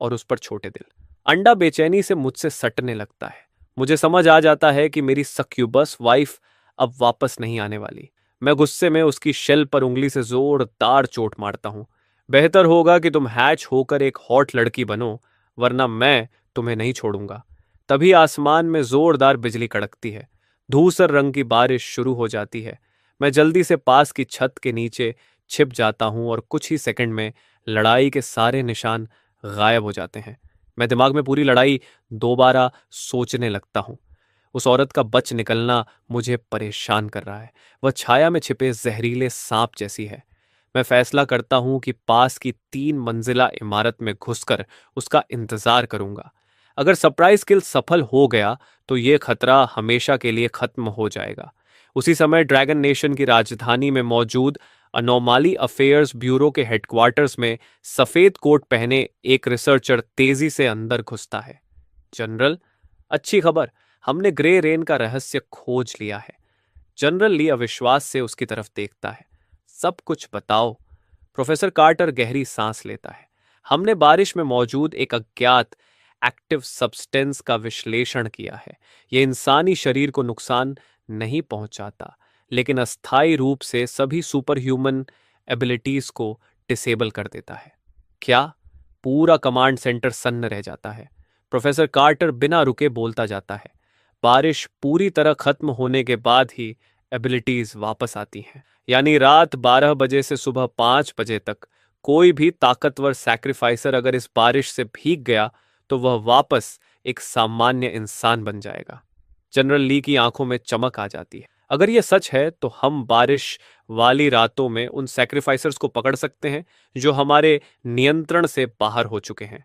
Speaker 1: और उस पर छोटे दिल। अंडा बेचैनी से मुझसे सटने लगता है। मुझे समझ आ जाता है कि मेरी सक्यूबस वाइफ अब वापस नहीं आने वाली। मैं गुस्से में उसकी शेल पर उंगली से जोरदार चोट मारता हूं। बेहतर होगा कि तुम हैच होकर एक हॉट लड़की बनो, वरना मैं तुम्हें नहीं छोड़ूंगा। तभी आसमान में जोरदार बिजली कड़कती है। धूसर रंग की बारिश शुरू हो जाती है। मैं जल्दी से पास की छत के नीचे छिप जाता हूं और कुछ ही सेकंड में लड़ाई के सारे निशान गायब हो जाते हैं। मैं दिमाग में पूरी लड़ाई दोबारा सोचने लगता हूं। उस औरत का बच निकलना मुझे परेशान कर रहा है। वह छाया में छिपे जहरीले सांप जैसी है। मैं फैसला करता हूं कि पास की 3 मंजिला इमारत में घुसकर उसका इंतजार करूंगा। अगर सरप्राइज किल सफल हो गया तो यह खतरा हमेशा के लिए खत्म हो जाएगा। उसी समय ड्रैगन नेशन की राजधानी में मौजूद अनोमाली अफेयर्स ब्यूरो के हेडक्वार्टर्स में सफेद कोट पहने एक रिसर्चर तेजी से अंदर घुसता है। जनरल, अच्छी खबर, हमने ग्रे रेन का रहस्य खोज लिया है। जनरल ली अविश्वास से उसकी तरफ देखता है। सब कुछ बताओ। प्रोफेसर कार्टर गहरी सांस लेता है। हमने बारिश में मौजूद एक अज्ञात एक्टिव सब्सटेंस का विश्लेषण किया है। यह इंसानी शरीर को नुकसान नहीं पहुंचाता, लेकिन अस्थायी रूप से सभी सुपर ह्यूमन एबिलिटीज को डिसेबल कर देता है। क्या? पूरा कमांड सेंटर सन्न रह जाता है। प्रोफेसर कार्टर बिना रुके बोलता जाता है। बारिश पूरी तरह खत्म होने के बाद ही एबिलिटीज वापस आती हैं। यानी रात 12 बजे से सुबह 5 बजे तक कोई भी ताकतवर सैक्रिफाइसर अगर इस बारिश से भीग गया तो वह वापस एक सामान्य इंसान बन जाएगा। जनरल ली की आंखों में चमक आ जाती है। अगर यह सच है तो हम बारिश वाली रातों में उन सैक्रिफाइसर्स को पकड़ सकते हैं जो हमारे नियंत्रण से बाहर हो चुके हैं।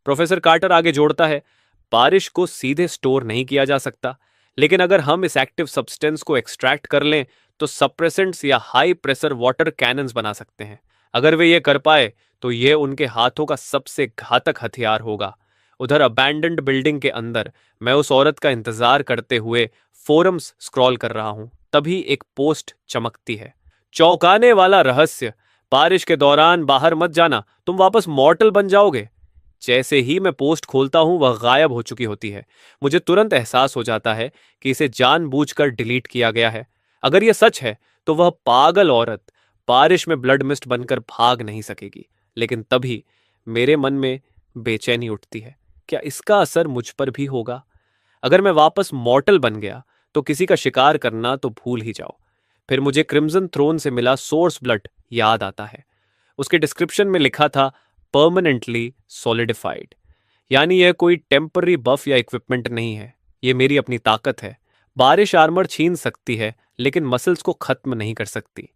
Speaker 1: प्रोफेसर कार्टर आगे जोड़ता है, बारिश को सीधे स्टोर नहीं किया जा सकता, लेकिन अगर हम इस एक्टिव सब्सटेंस को एक्सट्रैक्ट कर लें तो सप्रेसेंट्स या हाई प्रेशर वाटर कैनन्स बना सकते हैं। अगर वे ये कर पाए तो यह उनके हाथों का सबसे घातक हथियार होगा। उधर अबैंडन्ड बिल्डिंग के अंदर मैं उस औरत का इंतजार करते हुए फोरम्स स्क्रॉल कर रहा हूं। तभी एक पोस्ट चमकती है। चौंकाने वाला रहस्य, बारिश के दौरान बाहर मत जाना, तुम वापस मॉर्टल बन जाओगे। जैसे ही मैं पोस्ट खोलता हूं वह गायब हो चुकी होती है। मुझे तुरंत एहसास हो जाता है कि इसे जानबूझकर डिलीट किया गया है। अगर यह सच है तो वह पागल औरत बारिश में ब्लड मिस्ट बनकर भाग नहीं सकेगी। लेकिन तभी मेरे मन में बेचैनी उठती है। क्या इसका असर मुझ पर भी होगा? अगर मैं वापस मॉर्टल बन गया तो किसी का शिकार करना तो भूल ही जाओ। फिर मुझे क्रिम्सन थ्रोन से मिला सोर्स ब्लड याद आता है। उसके डिस्क्रिप्शन में लिखा था परमानेंटली सॉलिडिफाइड, यानी यह कोई टेम्पररी बफ या इक्विपमेंट नहीं है, यह मेरी अपनी ताकत है। बारिश आर्मर छीन सकती है लेकिन मसल्स को खत्म नहीं कर सकती।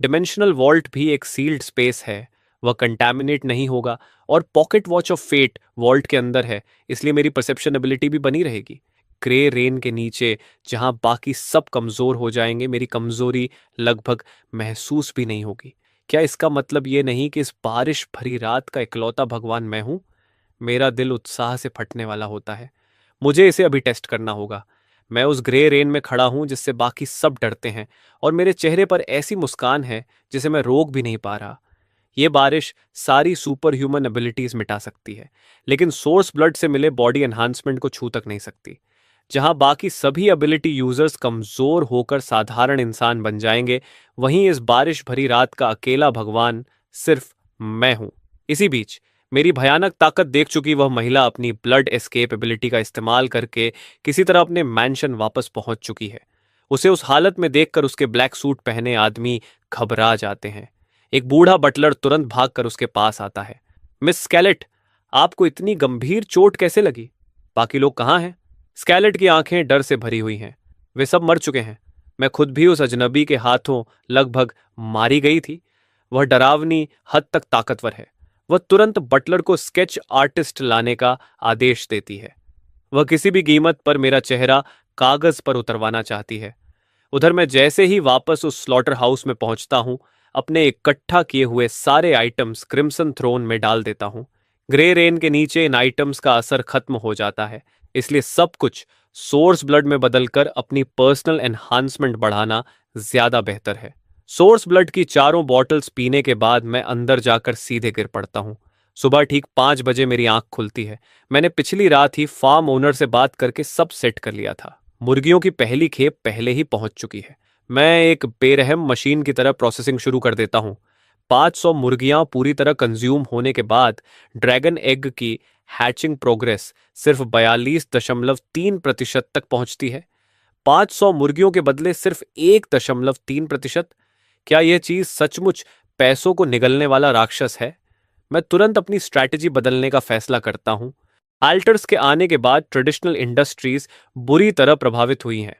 Speaker 1: डिमेंशनल वॉल्ट भी एक सील्ड स्पेस है, वह कंटैमिनेट नहीं होगा। और pocket watch of fate vault के अंदर है, इसलिए मेरी परसेप्शन एबिलिटी भी बनी रहेगी। ग्रे रेन के नीचे जहां बाकी सब कमजोर हो जाएंगे, मेरी कमजोरी लगभग महसूस भी नहीं होगी। क्या इसका मतलब ये नहीं कि इस बारिश भरी रात का इकलौता भगवान मैं हूं? मेरा दिल उत्साह से फटने वाला होता है। मुझे इसे अभी टेस्ट करना होगा। मैं उस ग्रे रेन में खड़ा हूं जिससे बाकी सब डरते हैं, और मेरे चेहरे पर ऐसी मुस्कान है जिसे मैं रोक भी नहीं पा रहा। ये बारिश सारी सुपर ह्यूमन एबिलिटीज मिटा सकती है, लेकिन सोर्स ब्लड से मिले बॉडी एनहांसमेंट को छू तक नहीं सकती। जहां बाकी सभी एबिलिटी यूजर्स कमजोर होकर साधारण इंसान बन जाएंगे, वहीं इस बारिश भरी रात का अकेला भगवान सिर्फ मैं हूं। इसी बीच मेरी भयानक ताकत देख चुकी वह महिला अपनी ब्लड एस्केप एबिलिटी का इस्तेमाल करके किसी तरह अपने मैंशन वापस पहुंच चुकी है। उसे उस हालत में देखकर उसके ब्लैक सूट पहने आदमी घबरा जाते हैं। एक बूढ़ा बटलर तुरंत भागकर उसके पास आता है। मिस स्केलेट, आपको इतनी गंभीर चोट कैसे लगी? बाकी लोग कहाँ हैं? स्केलेट की आंखें डर से भरी हुई हैं। वे सब मर चुके हैं। मैं खुद भी उस अजनबी के हाथों लगभग मारी गई थी। वह डरावनी हद तक ताकतवर है। वह तुरंत बटलर को स्केच आर्टिस्ट लाने का आदेश देती है। वह किसी भी कीमत पर मेरा चेहरा कागज पर उतरवाना चाहती है। उधर मैं जैसे ही वापस उस स्लॉटर हाउस में पहुंचता हूं, अपने इकट्ठा किए हुए सारे आइटम्स क्रिम्सन थ्रोन में डाल देता हूं। ग्रे रेन के नीचे इन आइटम्स का असर खत्म हो जाता है, इसलिए सब कुछ सोर्स ब्लड में बदलकर अपनी पर्सनल एनहांसमेंट बढ़ाना ज्यादा बेहतर है। सोर्स ब्लड की चारों बॉटल्स पीने के बाद मैं अंदर जाकर सीधे गिर पड़ता हूं। सुबह ठीक 5 बजे मेरी आंख खुलती है। मैंने पिछली रात ही फार्म ओनर से बात करके सब सेट कर लिया था। मुर्गियों की पहली खेप पहले ही पहुंच चुकी है। मैं एक बेरहम मशीन की तरह प्रोसेसिंग शुरू कर देता हूं। 500 मुर्गियां पूरी तरह कंज्यूम होने के बाद ड्रैगन एग की हैचिंग प्रोग्रेस सिर्फ 42.3% तक पहुंचती है। 500 मुर्गियों के बदले सिर्फ 1.3%। क्या यह चीज सचमुच पैसों को निगलने वाला राक्षस है? मैं तुरंत अपनी स्ट्रैटेजी बदलने का फैसला करता हूं। अल्टर्स के आने के बाद ट्रेडिशनल इंडस्ट्रीज बुरी तरह प्रभावित हुई हैं।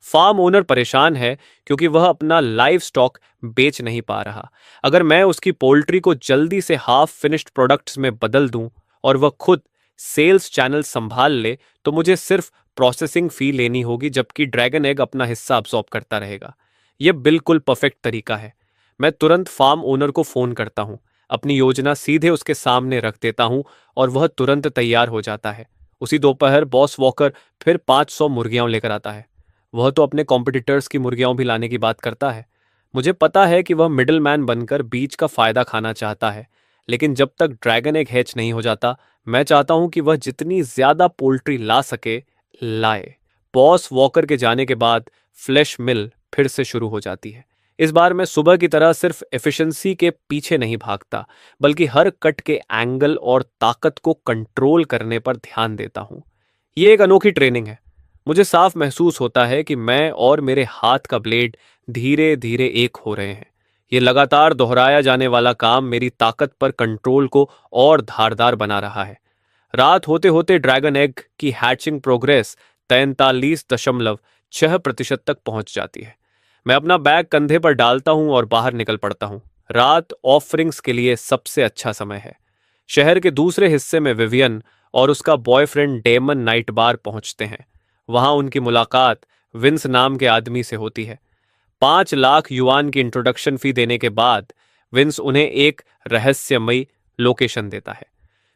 Speaker 1: फार्म ओनर परेशान है क्योंकि वह अपना लाइव स्टॉक बेच नहीं पा रहा। अगर मैं उसकी पोल्ट्री को जल्दी से हाफ फिनिश्ड प्रोडक्ट्स में बदल दूं और वह खुद सेल्स चैनल संभाल ले तो मुझे सिर्फ प्रोसेसिंग फी लेनी होगी, जबकि ड्रैगन एग अपना हिस्सा अब्सॉर्ब करता रहेगा। यह बिल्कुल परफेक्ट तरीका है। मैं तुरंत फार्म ओनर को फोन करता हूँ, अपनी योजना सीधे उसके सामने रख देता हूँ और वह तुरंत तैयार हो जाता है। उसी दोपहर बॉस वॉकर फिर 500 मुर्गियां लेकर आता है। वह तो अपने कॉम्पिटिटर्स की मुर्गियां भी लाने की बात करता है। मुझे पता है कि वह मिडिल मैन बनकर बीच का फायदा खाना चाहता है, लेकिन जब तक ड्रैगन एग हैच नहीं हो जाता, मैं चाहता हूं कि वह जितनी ज्यादा पोल्ट्री ला सके लाए। बॉस वॉकर के जाने के बाद फ्लैश मिल फिर से शुरू हो जाती है। इस बार मैं सुबह की तरह सिर्फ एफिशिएंसी के पीछे नहीं भागता, बल्कि हर कट के एंगल और ताकत को कंट्रोल करने पर ध्यान देता हूं। यह एक अनोखी ट्रेनिंग है। मुझे साफ महसूस होता है कि मैं और मेरे हाथ का ब्लेड धीरे धीरे एक हो रहे हैं। ये लगातार दोहराया जाने वाला काम मेरी ताकत पर कंट्रोल को और धारदार बना रहा है। रात होते होते ड्रैगन एग की हैचिंग प्रोग्रेस 43.6% तक पहुंच जाती है। मैं अपना बैग कंधे पर डालता हूं और बाहर निकल पड़ता हूं। रात ऑफरिंग्स के लिए सबसे अच्छा समय है। शहर के दूसरे हिस्से में विवियन और उसका बॉयफ्रेंड डेमन नाइट बार पहुंचते हैं। वहां उनकी मुलाकात विंस नाम के आदमी से होती है। 5 लाख युआन की इंट्रोडक्शन फी देने के बाद विंस उन्हें एक रहस्यमयी लोकेशन देता है।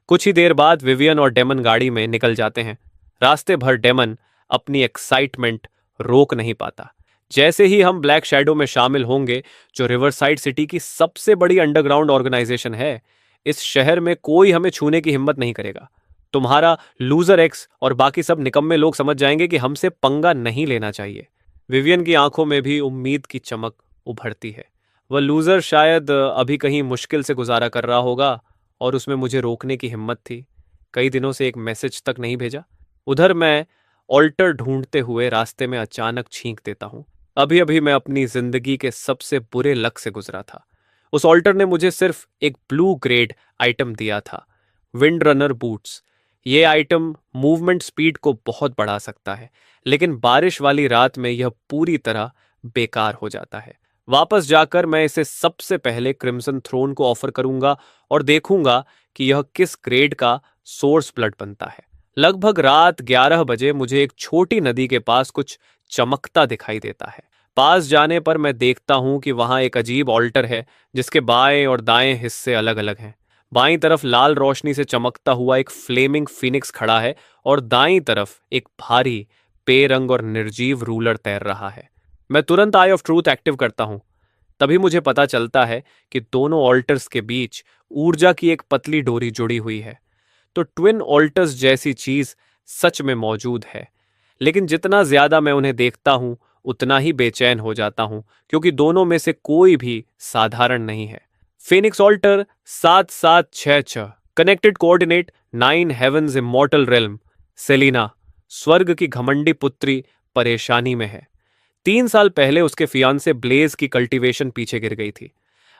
Speaker 1: कुछ ही देर बाद विवियन और डेमन गाड़ी में निकल जाते हैं। रास्ते भर डेमन अपनी एक्साइटमेंट रोक नहीं पाता। जैसे ही हम ब्लैक शैडो में शामिल होंगे, जो रिवरसाइड सिटी की सबसे बड़ी अंडरग्राउंड ऑर्गेनाइजेशन है, इस शहर में कोई हमें छूने की हिम्मत नहीं करेगा। तुम्हारा लूजर एक्स और बाकी सब निकम्मे लोग समझ जाएंगे कि हमसे पंगा नहीं लेना चाहिए। विवियन की आंखों में भी उम्मीद की चमक उभरती है। वह लूजर शायद अभी कहीं मुश्किल से गुजारा कर रहा होगा और उसमें मुझे रोकने की हिम्मत थी। कई दिनों से एक मैसेज तक नहीं भेजा। उधर मैं ऑल्टर ढूंढते हुए रास्ते में अचानक छींक देता हूं। अभी अभी मैं अपनी जिंदगी के सबसे बुरे लक से गुजरा था। उस ऑल्टर ने मुझे सिर्फ एक ब्लू ग्रेड आइटम दिया था, विंड रनर बूट्स। ये आइटम मूवमेंट स्पीड को बहुत बढ़ा सकता है, लेकिन बारिश वाली रात में यह पूरी तरह बेकार हो जाता है। वापस जाकर मैं इसे सबसे पहले क्रिम्सन थ्रोन को ऑफर करूंगा और देखूंगा कि यह किस ग्रेड का सोर्स ब्लड बनता है। लगभग रात 11 बजे मुझे एक छोटी नदी के पास कुछ चमकता दिखाई देता है। पास जाने पर मैं देखता हूं कि वहां एक अजीब ऑल्टर है, जिसके बाएं और दाएं हिस्से अलग अलग हैं। बाईं तरफ लाल रोशनी से चमकता हुआ एक फ्लेमिंग फिनिक्स खड़ा है और दाईं तरफ एक भारी पेरंग और निर्जीव रूलर तैर रहा है। मैं तुरंत आई ऑफ ट्रूथ एक्टिव करता हूं। तभी मुझे पता चलता है कि दोनों ऑल्टर्स के बीच ऊर्जा की एक पतली डोरी जुड़ी हुई है। तो ट्विन ऑल्टर्स जैसी चीज सच में मौजूद है, लेकिन जितना ज्यादा मैं उन्हें देखता हूं, उतना ही बेचैन हो जाता हूं, क्योंकि दोनों में से कोई भी साधारण नहीं है। Phoenix altar 7766, connected coordinate 9 heavens immortal realm. Selina, स्वर्ग की घमंडी पुत्री, परेशानी में है। 3 साल पहले उसके फियांसे ब्लेज की कल्टीवेशन पीछे गिर गई थी।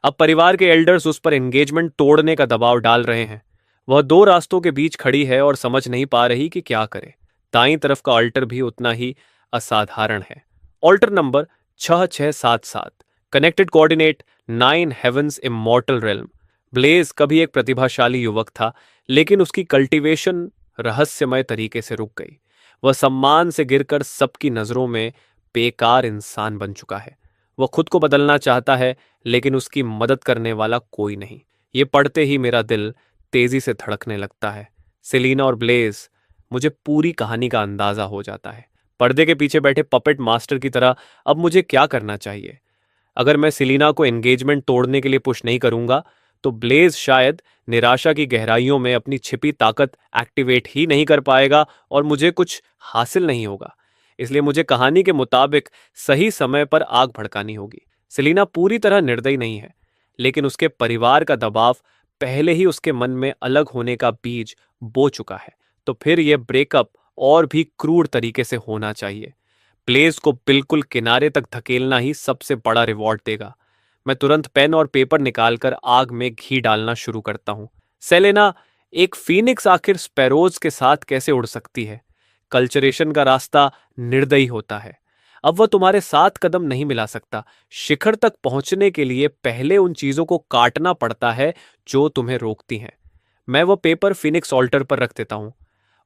Speaker 1: अब परिवार के एल्डर्स उस पर एंगेजमेंट तोड़ने का दबाव डाल रहे हैं। वह 2 रास्तों के बीच खड़ी है और समझ नहीं पा रही कि क्या करे। दाईं तरफ का ऑल्टर भी उतना ही असाधारण है। Altar number 6677, connected coordinate 9 heavens immortal realm. Blaze कभी एक प्रतिभाशाली युवक था, लेकिन उसकी कल्टीवेशन रहस्यमय तरीके से रुक गई। वह सम्मान से गिरकर सबकी नजरों में बेकार इंसान बन चुका है। वह खुद को बदलना चाहता है, लेकिन उसकी मदद करने वाला कोई नहीं। ये पढ़ते ही मेरा दिल तेजी से धड़कने लगता है। सेलिना और ब्लेज, मुझे पूरी कहानी का अंदाजा हो जाता है। पर्दे के पीछे बैठे पपेट मास्टर की तरह अब मुझे क्या करना चाहिए? अगर मैं सेलिना को एंगेजमेंट तोड़ने के लिए पुश नहीं करूंगा, तो ब्लेज शायद निराशा की गहराइयों में अपनी छिपी ताकत एक्टिवेट ही नहीं कर पाएगा और मुझे कुछ हासिल नहीं होगा। इसलिए मुझे कहानी के मुताबिक सही समय पर आग भड़कानी होगी। सेलिना पूरी तरह निर्दयी नहीं है, लेकिन उसके परिवार का दबाव पहले ही उसके मन में अलग होने का बीज बो चुका है। तो फिर यह ब्रेकअप और भी क्रूर तरीके से होना चाहिए। ब्लेज को बिल्कुल किनारे तक धकेलना ही सबसे बड़ा रिवॉर्ड देगा। मैं तुरंत पेन और पेपर निकालकर आग में घी डालना शुरू करता हूं। सेलेना, एक फीनिक्स आखिर स्पैरोज के साथ कैसे उड़ सकती है? कल्चरेशन का रास्ता निर्दयी होता है। अब वह तुम्हारे 7 कदम नहीं मिला सकता। शिखर तक पहुंचने के लिए पहले उन चीजों को काटना पड़ता है जो तुम्हें रोकती हैं। मैं वह पेपर फिनिक्स ऑल्टर पर रख देता हूं।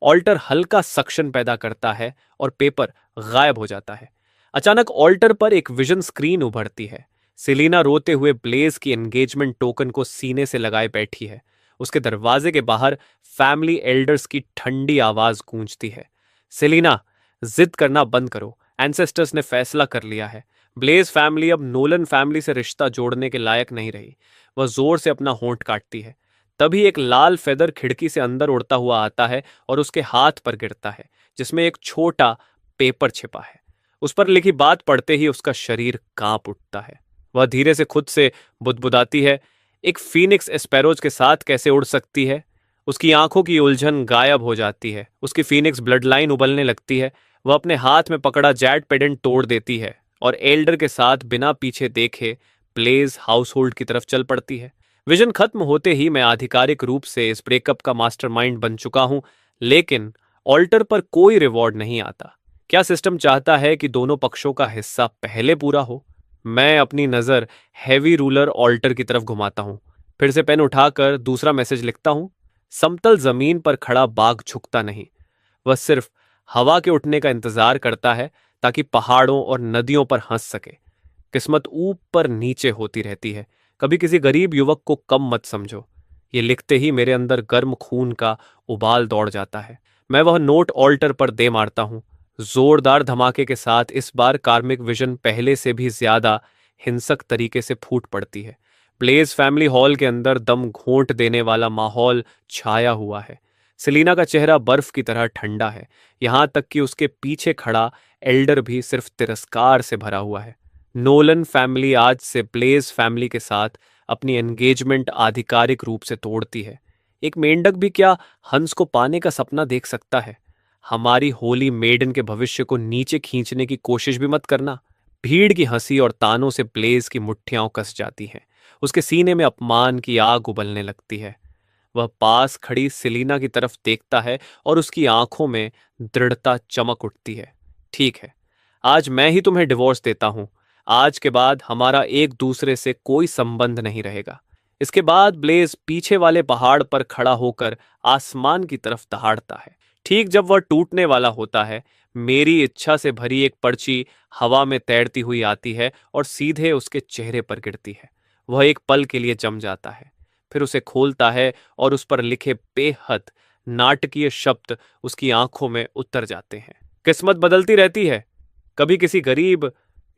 Speaker 1: ऑल्टर हल्का सक्शन पैदा करता है और पेपर गायब हो जाता है। अचानक ऑल्टर पर एक विजन स्क्रीन उभरती है। सेलिना रोते हुए ब्लेज की एंगेजमेंट टोकन को सीने से लगाए बैठी है। उसके दरवाजे के बाहर फैमिली एल्डर्स की ठंडी आवाज गूंजती है। सेलिना, जिद करना बंद करो। एंसेस्टर्स ने फैसला कर लिया है। ब्लेज फैमिली अब नोलन फैमिली से रिश्ता जोड़ने के लायक नहीं रही। वह जोर से अपना होंठ काटती है। तभी एक लाल फेदर खिड़की से अंदर उड़ता हुआ आता है और उसके हाथ पर गिरता है, जिसमें एक छोटा पेपर छिपा है। उस पर लिखी बात पढ़ते ही उसका शरीर कांप उठता है। वह धीरे से खुद से बुदबुदाती है, एक फीनिक्स एस्पेरोज के साथ कैसे उड़ सकती है? उसकी आंखों की उलझन गायब हो जाती है। उसकी फीनिक्स ब्लड लाइन उबलने लगती है। वह अपने हाथ में पकड़ा जेट पेडेंट तोड़ देती है और एल्डर के साथ बिना पीछे देखे ब्लेज हाउस की तरफ चल पड़ती है। विजन खत्म होते ही मैं आधिकारिक रूप से इस ब्रेकअप का मास्टरमाइंड बन चुका हूं, लेकिन ऑल्टर पर कोई रिवॉर्ड नहीं आता। क्या सिस्टम चाहता है कि दोनों पक्षों का हिस्सा पहले पूरा हो? मैं अपनी नजर हैवी रूलर ऑल्टर की तरफ घुमाता हूं। फिर से पेन उठाकर दूसरा मैसेज लिखता हूं। समतल जमीन पर खड़ा बाघ झुकता नहीं, वह सिर्फ हवा के उठने का इंतजार करता है ताकि पहाड़ों और नदियों पर हंस सके। किस्मत ऊपर नीचे होती रहती है। कभी किसी गरीब युवक को कम मत समझो। ये लिखते ही मेरे अंदर गर्म खून का उबाल दौड़ जाता है। मैं वह नोट ऑल्टर पर दे मारता हूं। जोरदार धमाके के साथ इस बार कार्मिक विजन पहले से भी ज्यादा हिंसक तरीके से फूट पड़ती है। ब्लेज फैमिली हॉल के अंदर दम घोंट देने वाला माहौल छाया हुआ है। सेलिना का चेहरा बर्फ की तरह ठंडा है, यहां तक कि उसके पीछे खड़ा एल्डर भी सिर्फ तिरस्कार से भरा हुआ है। नोलन फैमिली आज से ब्लेज फैमिली के साथ अपनी एंगेजमेंट आधिकारिक रूप से तोड़ती है। एक मेंढक भी क्या हंस को पाने का सपना देख सकता है? हमारी होली मेडन के भविष्य को नीचे खींचने की कोशिश भी मत करना। भीड़ की हंसी और तानों से ब्लेज की मुट्ठियां कस जाती हैं। उसके सीने में अपमान की आग उबलने लगती है। वह पास खड़ी सेलिना की तरफ देखता है और उसकी आंखों में दृढ़ता चमक उठती है। ठीक है, आज मैं ही तुम्हें डिवोर्स देता हूं। आज के बाद हमारा एक दूसरे से कोई संबंध नहीं रहेगा। इसके बाद ब्लेज पीछे वाले पहाड़ पर खड़ा होकर आसमान की तरफ दहाड़ता है। ठीक जब वह टूटने वाला होता है, मेरी इच्छा से भरी एक पर्ची हवा में तैरती हुई आती है और सीधे उसके चेहरे पर गिरती है। वह एक पल के लिए जम जाता है, फिर उसे खोलता है और उस पर लिखे बेहद नाटकीय शब्द उसकी आंखों में उतर जाते हैं। किस्मत बदलती रहती है। कभी किसी गरीब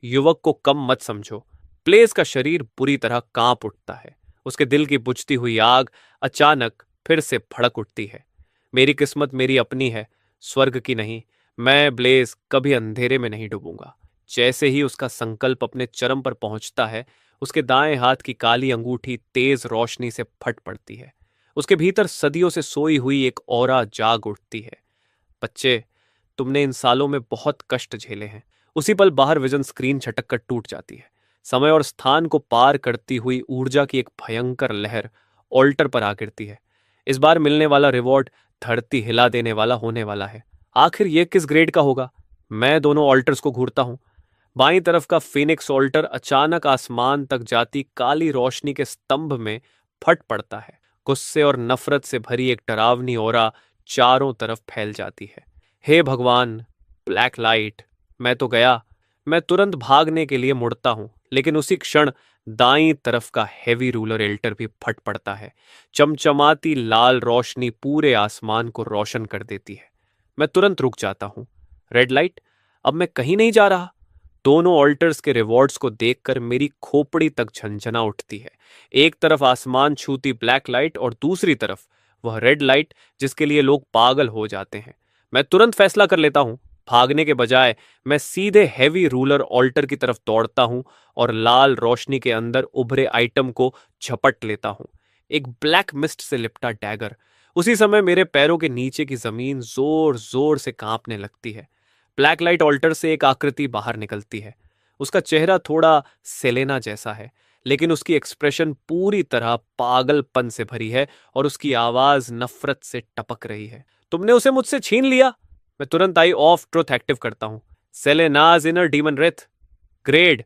Speaker 1: युवक को कम मत समझो। प्लेस का शरीर बुरी तरह कांप उठता है। उसके दिल की बुझती हुई आग अचानक फिर से भड़क उठती है। मेरी किस्मत मेरी अपनी है, स्वर्ग की नहीं। मैं ब्लेज कभी अंधेरे में नहीं डूबूंगा। जैसे ही उसका संकल्प अपने चरम पर पहुंचता है, उसके दाएं हाथ की काली अंगूठी तेज रोशनी से फट पड़ती है। उसके भीतर सदियों से सोई हुई एक औरा जाग उठती है। बच्चे, तुमने इन सालों में बहुत कष्ट झेले हैं। उसी पल बाहर विजन स्क्रीन झटक कर टूट जाती है। समय और स्थान को पार करती हुई ऊर्जा की एक भयंकर लहर ऑल्टर पर आ गिरती है। इस बार मिलने वाला रिवॉर्ड धरती हिला देने वाला होने वाला है। आखिर यह किस ग्रेड का होगा? मैं दोनों ऑल्टर्स को घूरता हूं। बाईं तरफ का फिनिक्स ऑल्टर अचानक आसमान तक जाती काली रोशनी के स्तंभ में फट पड़ता है। गुस्से और नफरत से भरी एक डरावनी ओरा चारों तरफ फैल जाती है। हे भगवान, ब्लैक लाइट! मैं तो गया। मैं तुरंत भागने के लिए मुड़ता हूं, लेकिन उसी क्षण दाईं तरफ का हेवी रूलर एल्टर भी फट पड़ता है। चमचमाती लाल रोशनी पूरे आसमान को रोशन कर देती है। मैं तुरंत रुक जाता हूं। Red light! अब मैं कहीं नहीं जा रहा। दोनों ऑल्टर्स के रिवॉर्ड्स को देखकर मेरी खोपड़ी तक झंझना उठती है। एक तरफ आसमान छूती ब्लैक लाइट और दूसरी तरफ वह रेड लाइट जिसके लिए लोग पागल हो जाते हैं। मैं तुरंत फैसला कर लेता हूं। भागने के बजाय मैं सीधे हैवी रूलर ऑल्टर की तरफ दौड़ता हूं और लाल रोशनी के अंदर उभरे आइटम को झपट लेता हूं। एक ब्लैक मिस्ट से लिपटा डैगर। उसी समय मेरे पैरों के नीचे की जमीन जोर जोर से कांपने लगती है। ब्लैक लाइट ऑल्टर से एक आकृति बाहर निकलती है। उसका चेहरा थोड़ा सेलेना जैसा है, लेकिन उसकी एक्सप्रेशन पूरी तरह पागलपन से भरी है और उसकी आवाज नफरत से टपक रही है। तुमने उसे मुझसे छीन लिया। मैं तुरंत आई ऑफ ट्रुथ एक्टिव करता हूं। Selena's inner demon wraith. Grade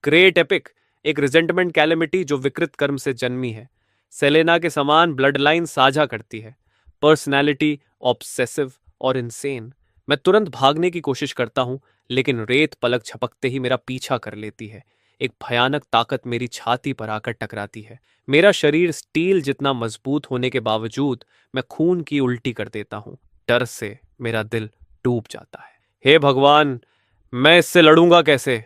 Speaker 1: great epic, एक रिजेंटमेंट कैलेमिटी जो विकृत कर्म से जन्मी है। सेलेना के समान ब्लड लाइन साझा करती है। पर्सनैलिटी ऑब्सेसिव और इंसेन। मैं तुरंत भागने की कोशिश करता हूं, लेकिन रेत पलक झपकते ही मेरा पीछा कर लेती है। एक भयानक ताकत मेरी छाती पर आकर टकराती है। मेरा शरीर स्टील जितना मजबूत होने के बावजूद मैं खून की उल्टी कर देता हूं। डर से मेरा दिल डूब जाता है। हे भगवान, मैं इससे लड़ूंगा कैसे?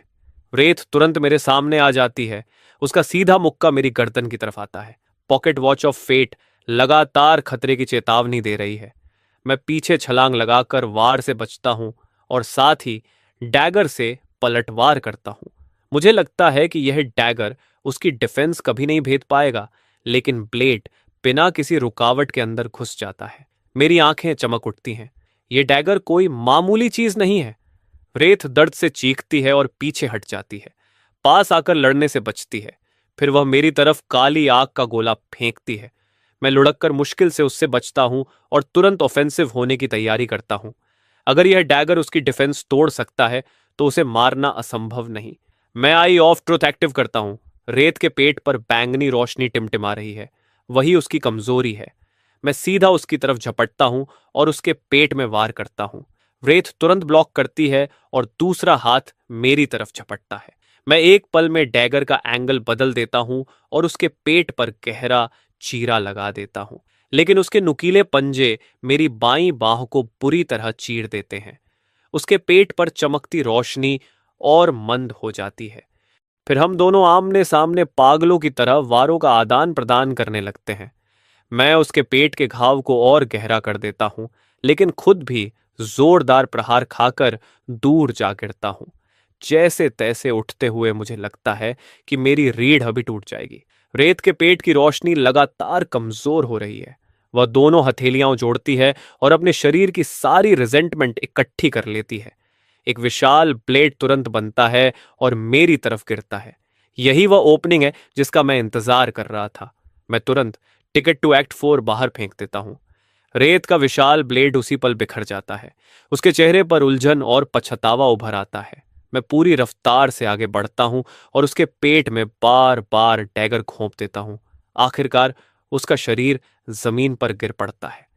Speaker 1: रेत तुरंत मेरे सामने आ जाती है। उसका सीधा मुक्का मेरी गर्दन की तरफ आता है। पॉकेट वॉच ऑफ फेट लगातार खतरे की चेतावनी दे रही है। मैं पीछे छलांग लगाकर वार से बचता हूं और साथ ही डैगर से पलटवार करता हूं। मुझे लगता है कि यह डैगर उसकी डिफेंस कभी नहीं भेद पाएगा, लेकिन ब्लेड बिना किसी रुकावट के अंदर घुस जाता है। मेरी आंखें चमक उठती हैं। यह डैगर कोई मामूली चीज नहीं है। रेत दर्द से चीखती है और पीछे हट जाती है। पास आकर लड़ने से बचती है। फिर वह मेरी तरफ काली आग का गोला फेंकती है। मैं लुढ़क कर मुश्किल से उससे बचता हूं और तुरंत ऑफेंसिव होने की तैयारी करता हूं। अगर यह डैगर उसकी डिफेंस तोड़ सकता है तो उसे मारना असंभव नहीं। मैं आई ऑफ ट्रुथ एक्टिव करता हूं। रेत के पेट पर बैंगनी रोशनी टिमटिमा रही है। वही उसकी कमजोरी है। मैं सीधा उसकी तरफ झपटता हूं और उसके पेट में वार करता हूं। रेत तुरंत ब्लॉक करती है और दूसरा हाथ मेरी तरफ झपटता है। मैं एक पल में डैगर का एंगल बदल देता हूं और उसके पेट पर गहरा चीरा लगा देता हूं, लेकिन उसके नुकीले पंजे मेरी बाईं बाह को बुरी तरह चीर देते हैं। उसके पेट पर चमकती रोशनी और मंद हो जाती है। फिर हम दोनों आमने सामने पागलों की तरह वारों का आदान प्रदान करने लगते हैं। मैं उसके पेट के घाव को और गहरा कर देता हूं, लेकिन खुद भी जोरदार प्रहार खाकर दूर जा गिरता हूं। जैसे तैसे उठते हुए मुझे लगता है कि मेरी रीढ़ अभी टूट जाएगी। रेत के पेट की रोशनी लगातार कमजोर हो रही है। वह दोनों हथेलियां जोड़ती है और अपने शरीर की सारी रिजेंटमेंट इकट्ठी कर लेती है। एक विशाल ब्लेड तुरंत बनता है और मेरी तरफ गिरता है। यही वह ओपनिंग है जिसका मैं इंतजार कर रहा था। मैं तुरंत टिकट टू एक्ट 4 बाहर फेंक देता हूं। रेत का विशाल ब्लेड उसी पल बिखर जाता है। उसके चेहरे पर उलझन और पछतावा उभर आता है। मैं पूरी रफ्तार से आगे बढ़ता हूं और उसके पेट में बार बार डैगर घोंप देता हूं। आखिरकार उसका शरीर जमीन पर गिर पड़ता है।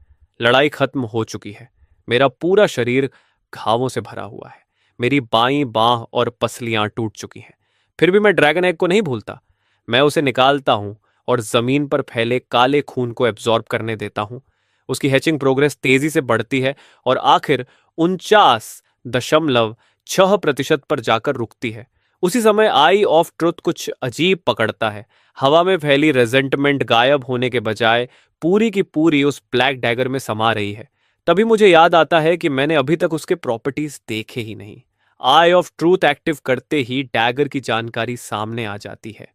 Speaker 1: लड़ाई खत्म हो चुकी है। मेरा पूरा शरीर घावों से भरा हुआ है। मेरी बाईं बांह और पसलियां टूट चुकी हैं। फिर भी मैं ड्रैगन एग को नहीं भूलता। मैं उसे निकालता हूं और जमीन पर फैले काले खून को एब्जॉर्ब करने देता हूं। उसकी हैचिंग प्रोग्रेस तेजी से बढ़ती है और आखिर 49.6% पर जाकर रुकती है। उसी समय आई ऑफ ट्रुथ कुछ अजीब पकड़ता है। हवा में फैली रेजेंटमेंट गायब होने के बजाय पूरी की पूरी उस ब्लैक डैगर में समा रही है। तभी मुझे याद आता है कि मैंने अभी तक उसके प्रॉपर्टीज देखे ही नहीं। आई ऑफ ट्रूथ एक्टिव करते ही डैगर की जानकारी सामने आ जाती है।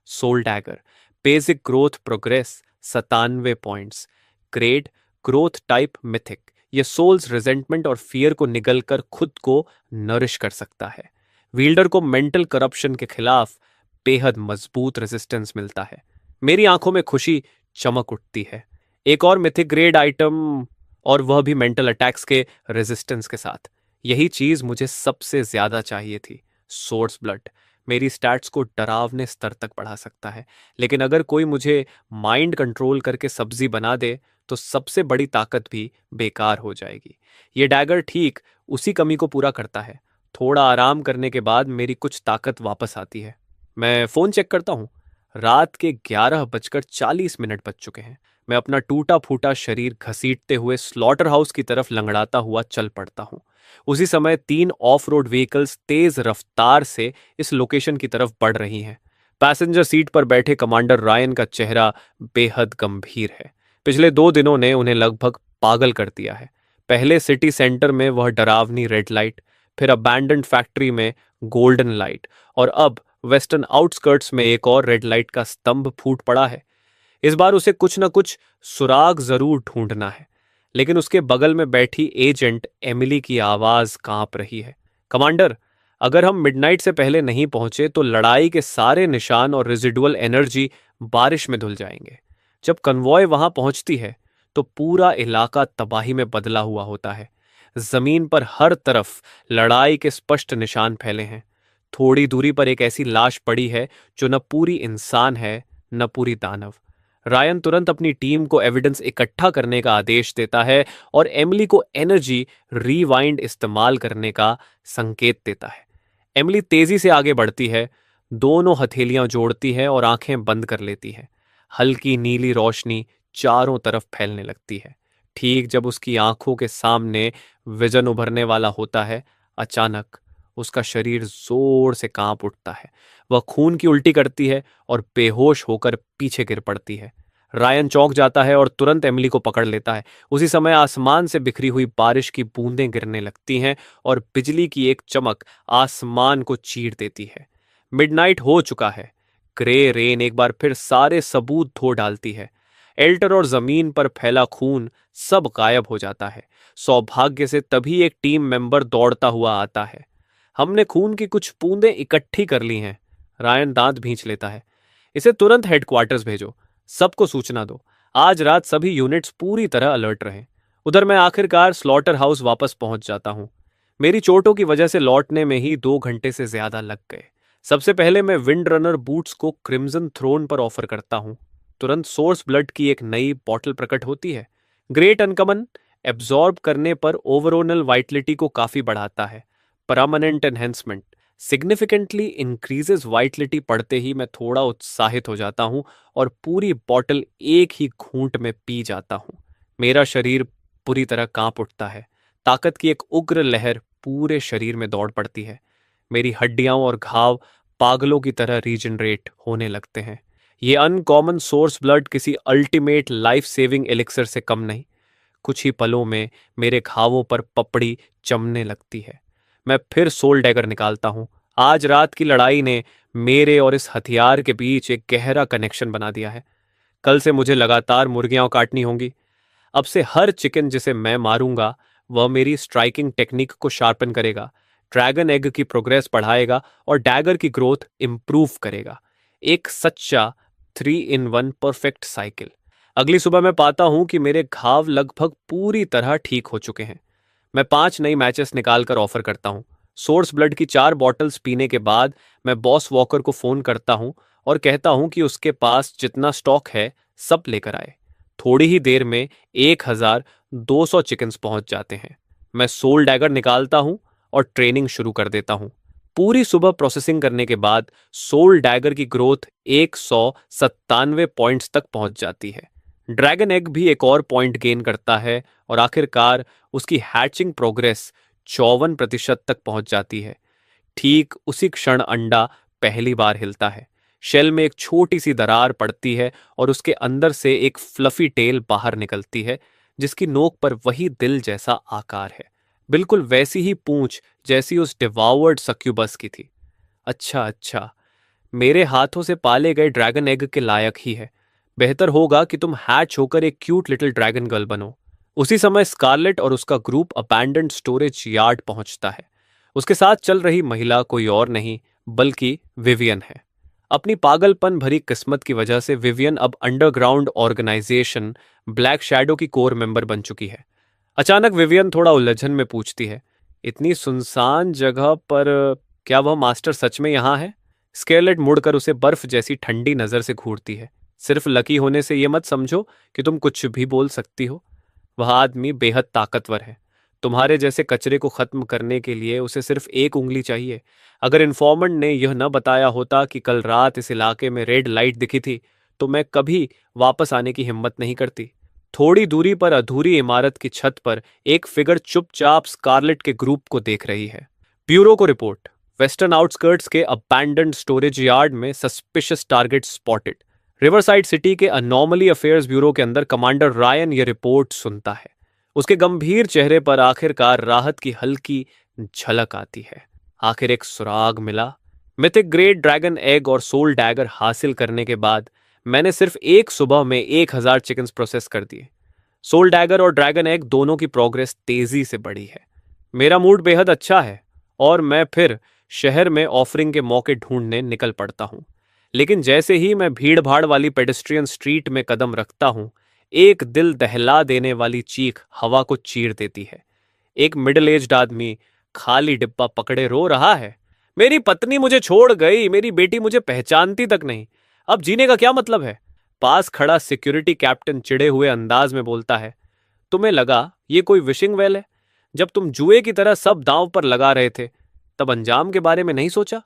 Speaker 1: Soul dagger, basic growth progress 97 points, grade growth type mythic. यह सोल्स रिजेंटमेंट और फियर को निगलकर खुद को नरिश कर सकता है। विल्डर को मेंटल करप्शन के खिलाफ बेहद मजबूत रेजिस्टेंस मिलता है। मेरी आंखों में खुशी चमक उठती है। एक और मिथिक ग्रेड आइटम, और वह भी मेंटल अटैक्स के रेजिस्टेंस के साथ। यही चीज मुझे सबसे ज्यादा चाहिए थी। सोर्स ब्लड मेरी स्टैट्स को डरावने स्तर तक बढ़ा सकता है, लेकिन अगर कोई मुझे माइंड कंट्रोल करके सब्जी बना दे तो सबसे बड़ी ताकत भी बेकार हो जाएगी। ये डैगर ठीक उसी कमी को पूरा करता है। थोड़ा आराम करने के बाद मेरी कुछ ताकत वापस आती है। मैं फोन चेक करता हूँ। रात के 11:40 बज चुके हैं। मैं अपना टूटा फूटा शरीर घसीटते हुए स्लॉटर हाउस की तरफ लंगड़ाता हुआ चल पड़ता हूँ। उसी समय 3 ऑफ रोड व्हीकल्स तेज रफ्तार से इस लोकेशन की तरफ बढ़ रही हैं। पैसेंजर सीट पर बैठे कमांडर रायन का चेहरा बेहद गंभीर है। पिछले 2 दिनों ने उन्हें लगभग पागल कर दिया है। पहले सिटी सेंटर में वह डरावनी रेड लाइट, फिर अबैंडन्ड फैक्ट्री में गोल्डन लाइट, और अब वेस्टर्न आउटस्कर्ट्स में एक और रेड लाइट का स्तंभ फूट पड़ा है। इस बार उसे कुछ न कुछ सुराग जरूर ढूंढना है। लेकिन उसके बगल में बैठी एजेंट एमिली की आवाज कांप रही है। कमांडर, अगर हम मिडनाइट से पहले नहीं पहुंचे तो लड़ाई के सारे निशान और रेजिडुअल एनर्जी बारिश में धुल जाएंगे। जब कन्वॉय वहां पहुंचती है तो पूरा इलाका तबाही में बदला हुआ होता है। जमीन पर हर तरफ लड़ाई के स्पष्ट निशान फैले हैं। थोड़ी दूरी पर एक ऐसी लाश पड़ी है जो न पूरी इंसान है न पूरी दानव। रायन तुरंत अपनी टीम को एविडेंस इकट्ठा करने का आदेश देता है और एमिली को एनर्जी रीवाइंड इस्तेमाल करने का संकेत देता है। एमिली तेजी से आगे बढ़ती है। दोनों हथेलियां जोड़ती है और आंखें बंद कर लेती है। हल्की नीली रोशनी चारों तरफ फैलने लगती है। ठीक जब उसकी आंखों के सामने विजन उभरने वाला होता है, अचानक उसका शरीर जोर से कांप उठता है। वह खून की उल्टी करती है और बेहोश होकर पीछे गिर पड़ती है। रायन चौंक जाता है और तुरंत एमिली को पकड़ लेता है। उसी समय आसमान से बिखरी हुई बारिश की बूंदें गिरने लगती हैं और बिजली की एक चमक आसमान को चीर देती है। मिडनाइट हो चुका है। ग्रे रेन एक बार फिर सारे सबूत धो डालती है। एल्टर और जमीन पर फैला खून सब गायब हो जाता है। सौभाग्य से तभी एक टीम मेंबर दौड़ता हुआ आता है। हमने खून की कुछ बूंदें इकट्ठी कर ली हैं। रायन दांत भींच लेता है। इसे तुरंत हेडक्वार्टर्स भेजो। सबको सूचना दो। आज रात सभी यूनिट्स पूरी तरह अलर्ट रहें। उधर मैं आखिरकार स्लॉटर हाउस वापस पहुंच जाता हूं। मेरी चोटों की वजह से लौटने में ही 2 घंटे से ज्यादा लग गए। सबसे पहले मैं विंड रनर बूट्स को क्रिम्सन थ्रोन पर ऑफर करता हूं। तुरंत सोर्स ब्लड की एक नई बॉटल प्रकट होती है। ग्रेट अनकमन एब्जॉर्ब करने पर ओवरऑल वाइटलिटी को काफी बढ़ाता है। Permanent enhancement significantly increases Vitality पढ़ते ही मैं थोड़ा उत्साहित हो जाता हूं और पूरी बॉटल एक ही घूंट में पी जाता हूं। मेरा शरीर पूरी तरह कांप उठता है। ताकत की एक उग्र लहर पूरे शरीर में दौड़ पड़ती है। मेरी हड्डियां और घाव पागलों की तरह रीजनरेट होने लगते हैं। ये अनकॉमन सोर्स ब्लड किसी अल्टीमेट लाइफ सेविंग एलिक्सर से कम नहीं। कुछ ही पलों में मेरे घावों पर पपड़ी जमने लगती है। मैं फिर सोल डैगर निकालता हूं। आज रात की लड़ाई ने मेरे और इस हथियार के बीच एक गहरा कनेक्शन बना दिया है। कल से मुझे लगातार मुर्गियां काटनी होंगी। अब से हर चिकन जिसे मैं मारूंगा वह मेरी स्ट्राइकिंग टेक्निक को शार्पन करेगा, ड्रैगन एग की प्रोग्रेस बढ़ाएगा और डैगर की ग्रोथ इंप्रूव करेगा। एक सच्चा 3 in 1 परफेक्ट साइकिल। अगली सुबह मैं पाता हूं कि मेरे घाव लगभग पूरी तरह ठीक हो चुके हैं। मैं 5 नई मैचेस निकालकर ऑफर करता हूं। सोर्स ब्लड की 4 बॉटल्स पीने के बाद मैं बॉस वॉकर को फोन करता हूं और कहता हूं कि उसके पास जितना स्टॉक है सब लेकर आए। थोड़ी ही देर में 1200 चिकन्स पहुंच जाते हैं। मैं सोल डैगर निकालता हूं और ट्रेनिंग शुरू कर देता हूं। पूरी सुबह प्रोसेसिंग करने के बाद सोल डैगर की ग्रोथ 197 पॉइंट्स तक पहुंच जाती है। ड्रैगन एग भी एक और पॉइंट गेन करता है और आखिरकार उसकी हैचिंग प्रोग्रेस 54% तक पहुंच जाती है। ठीक उसी क्षण अंडा पहली बार हिलता है। शेल में एक छोटी सी दरार पड़ती है और उसके अंदर से एक फ्लफी टेल बाहर निकलती है, जिसकी नोक पर वही दिल जैसा आकार है। बिल्कुल वैसी ही पूंछ जैसी उस डिवावर्ड सक्यूबस की थी। अच्छा अच्छा, मेरे हाथों से पाले गए ड्रैगन एग के लायक ही है। बेहतर होगा कि तुम हैच होकर एक क्यूट लिटिल ड्रैगन गर्ल बनो। उसी समय स्कारलेट और उसका ग्रुप अबैंडन्ड स्टोरेज यार्ड पहुंचता है। उसके साथ चल रही महिला कोई और नहीं बल्कि विवियन है। अपनी पागलपन भरी किस्मत की वजह से विवियन अब अंडरग्राउंड ऑर्गेनाइजेशन ब्लैक शैडो की कोर मेंबर बन चुकी है। अचानक विवियन थोड़ा उलझन में पूछती है, इतनी सुनसान जगह पर क्या वह मास्टर सच में यहाँ है? स्केलेट मुड़कर उसे बर्फ जैसी ठंडी नजर से घूरती है। सिर्फ लकी होने से यह मत समझो कि तुम कुछ भी बोल सकती हो। वह आदमी बेहद ताकतवर है। तुम्हारे जैसे कचरे को खत्म करने के लिए उसे सिर्फ एक उंगली चाहिए। अगर इन्फॉर्मेंट ने यह न बताया होता कि कल रात इस इलाके में रेड लाइट दिखी थी, तो मैं कभी वापस आने की हिम्मत नहीं करती। थोड़ी दूरी पर अधूरी इमारत की छत पर एक फिगर चुपचाप स्कारलेट के ग्रुप को देख रही है। ब्यूरो को रिपोर्ट, वेस्टर्न आउटस्कर्ट्स के अबैंडन्ड स्टोरेज यार्ड में suspicious target spotted. Riverside city के अनॉमली अफेयर्स ब्यूरो के अंदर कमांडर रायन ये रिपोर्ट सुनता है। उसके गंभीर चेहरे पर आखिरकार राहत की हल्की झलक आती है। आखिर एक सुराग मिला। मिथिक ग्रेट ड्रैगन एग और सोल डैगर हासिल करने के बाद मैंने सिर्फ एक सुबह में 1000 चिकन्स प्रोसेस कर दिए। सोल डैगर और ड्रैगन एग दोनों की प्रोग्रेस तेजी से बढ़ी है। मेरा मूड बेहद अच्छा है और मैं फिर शहर में ऑफरिंग के मौके ढूंढने निकल पड़ता हूं। लेकिन जैसे ही मैं भीड़ भाड़ वाली पेडेस्ट्रियन स्ट्रीट में कदम रखता हूं, एक दिल दहला देने वाली चीख हवा को चीर देती है। एक मिडिल एज्ड आदमी खाली डिब्बा पकड़े रो रहा है, मेरी पत्नी मुझे छोड़ गई, मेरी बेटी मुझे पहचानती तक नहीं, अब जीने का क्या मतलब है? पास खड़ा सिक्योरिटी कैप्टन चिढ़े हुए अंदाज में बोलता है, तुम्हें लगा ये कोई विशिंग वेल है? जब तुम जुए की तरह सब दांव पर लगा रहे थे, तब अंजाम के बारे में नहीं सोचा?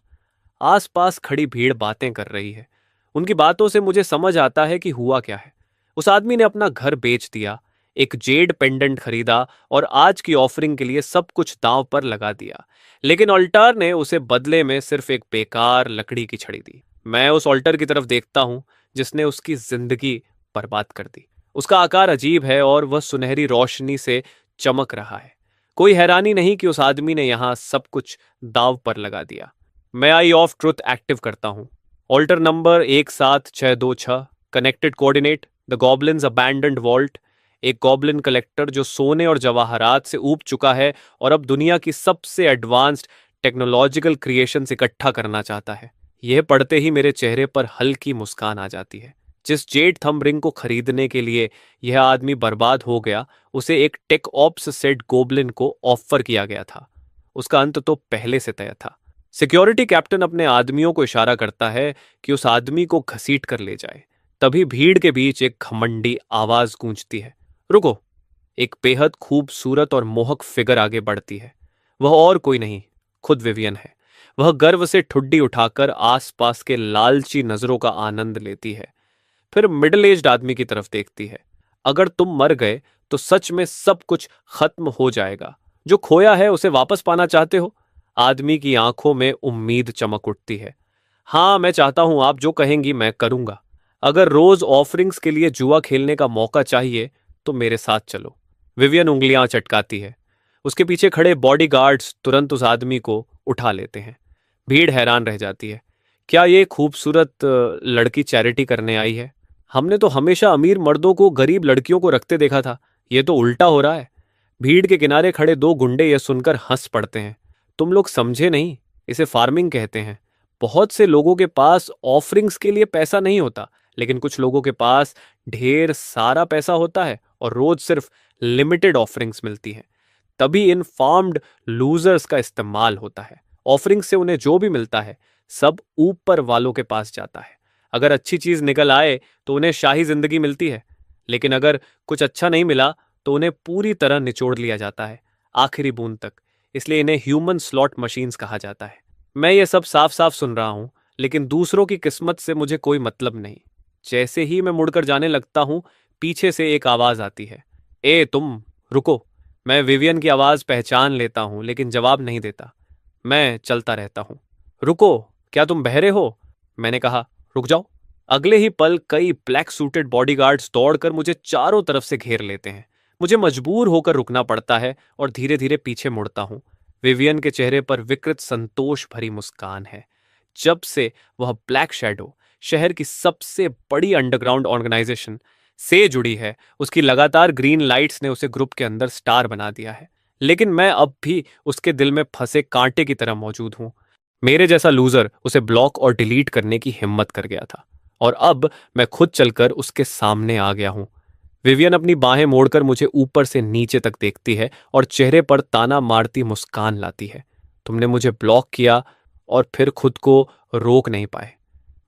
Speaker 1: आसपास खड़ी भीड़ बातें कर रही है। उनकी बातों से मुझे समझ आता है कि हुआ क्या है। उस आदमी ने अपना घर बेच दिया, एक जेड पेंडेंट खरीदा और आज की ऑफरिंग के लिए सब कुछ दांव पर लगा दिया। लेकिन ऑल्टर ने उसे बदले में सिर्फ एक बेकार लकड़ी की छड़ी दी। मैं उस ऑल्टर की तरफ देखता हूं जिसने उसकी जिंदगी बर्बाद कर दी। उसका आकार अजीब है और वह सुनहरी रोशनी से चमक रहा है। कोई हैरानी नहीं कि उस आदमी ने यहां सब कुछ दांव पर लगा दिया। मैं आई ऑफ ट्रुथ एक्टिव करता हूं। Alter number 17626, connected coordinate the goblins abandoned vault. एक गॉब्लिन कलेक्टर जो सोने और जवाहरात से ऊब चुका है और अब दुनिया की सबसे एडवांस्ड टेक्नोलॉजिकल क्रिएशंस इकट्ठा करना चाहता है। यह पढ़ते ही मेरे चेहरे पर हल्की मुस्कान आ जाती है। जिस जेड थंब रिंग को खरीदने के लिए यह आदमी बर्बाद हो गया, उसे एक टेक ऑप्स सेट गोब्लिन को ऑफर किया गया था। उसका अंत तो पहले से तय था। सिक्योरिटी कैप्टन अपने आदमियों को इशारा करता है कि उस आदमी को घसीट कर ले जाए। तभी भीड़ के बीच एक घमंडी आवाज गूंजती है, रुको। एक बेहद खूबसूरत और मोहक फिगर आगे बढ़ती है। वह और कोई नहीं, खुद विवियन है। वह गर्व से ठुड्डी उठाकर आसपास के लालची नजरों का आनंद लेती है, फिर मिडिल एज्ड आदमी की तरफ देखती है। अगर तुम मर गए तो सच में सब कुछ खत्म हो जाएगा। जो खोया है उसे वापस पाना चाहते हो? आदमी की आंखों में उम्मीद चमक उठती है। हाँ, मैं चाहता हूं, आप जो कहेंगी मैं करूंगा। अगर रोज ऑफरिंग्स के लिए जुआ खेलने का मौका चाहिए तो मेरे साथ चलो। विवियन उंगलियां चटकाती है। उसके पीछे खड़े बॉडीगार्ड्स तुरंत उस आदमी को उठा लेते हैं। भीड़ हैरान रह जाती है। क्या ये खूबसूरत लड़की चैरिटी करने आई है? हमने तो हमेशा अमीर मर्दों को गरीब लड़कियों को रखते देखा था। ये तो उल्टा हो रहा है। भीड़ के किनारे खड़े दो गुंडे यह सुनकर हंस पड़ते हैं। तुम लोग समझे नहीं, इसे फार्मिंग कहते हैं। बहुत से लोगों के पास ऑफरिंग्स के लिए पैसा नहीं होता, लेकिन कुछ लोगों के पास ढेर सारा पैसा होता है और रोज सिर्फ लिमिटेड ऑफरिंग्स मिलती हैं। तभी इन फार्म्ड लूजर्स का इस्तेमाल होता है। ऑफरिंग से उन्हें जो भी मिलता है सब ऊपर वालों के पास जाता है। अगर अच्छी चीज निकल आए तो उन्हें शाही जिंदगी मिलती है, लेकिन अगर कुछ अच्छा नहीं मिला तो उन्हें पूरी तरह निचोड़ लिया जाता है, आखिरी बूंद तक। इसलिए इन्हें ह्यूमन स्लॉट मशीन्स कहा जाता है। मैं ये सब साफ साफ सुन रहा हूं, लेकिन दूसरों की किस्मत से मुझे कोई मतलब नहीं। जैसे ही मैं मुड़कर जाने लगता हूं, पीछे से एक आवाज आती है, ए तुम, रुको। मैं विवियन की आवाज पहचान लेता हूं, लेकिन जवाब नहीं देता। मैं चलता रहता हूं। रुको, क्या तुम बहरे हो? मैंने कहा, रुक जाओ। अगले ही पल कई ब्लैक सूटेड बॉडीगार्ड्स दौड़कर मुझे चारों तरफ से घेर लेते हैं। मुझे मजबूर होकर रुकना पड़ता है और धीरे धीरे पीछे मुड़ता हूं। विवियन के चेहरे पर विकृत संतोष भरी मुस्कान है। जब से वह ब्लैक शैडो, शहर की सबसे बड़ी अंडरग्राउंड ऑर्गेनाइजेशन से जुड़ी है, उसकी लगातार ग्रीन लाइट्स ने उसे ग्रुप के अंदर स्टार बना दिया है। लेकिन मैं अब भी उसके दिल में फंसे कांटे की तरह मौजूद हूं। मेरे जैसा लूजर उसे ब्लॉक और डिलीट करने की हिम्मत कर गया था, और अब मैं खुद चलकर उसके सामने आ गया हूं। विवियन अपनी बाहें मोड़कर मुझे ऊपर से नीचे तक देखती है और चेहरे पर ताना मारती मुस्कान लाती है। तुमने मुझे ब्लॉक किया और फिर खुद को रोक नहीं पाए।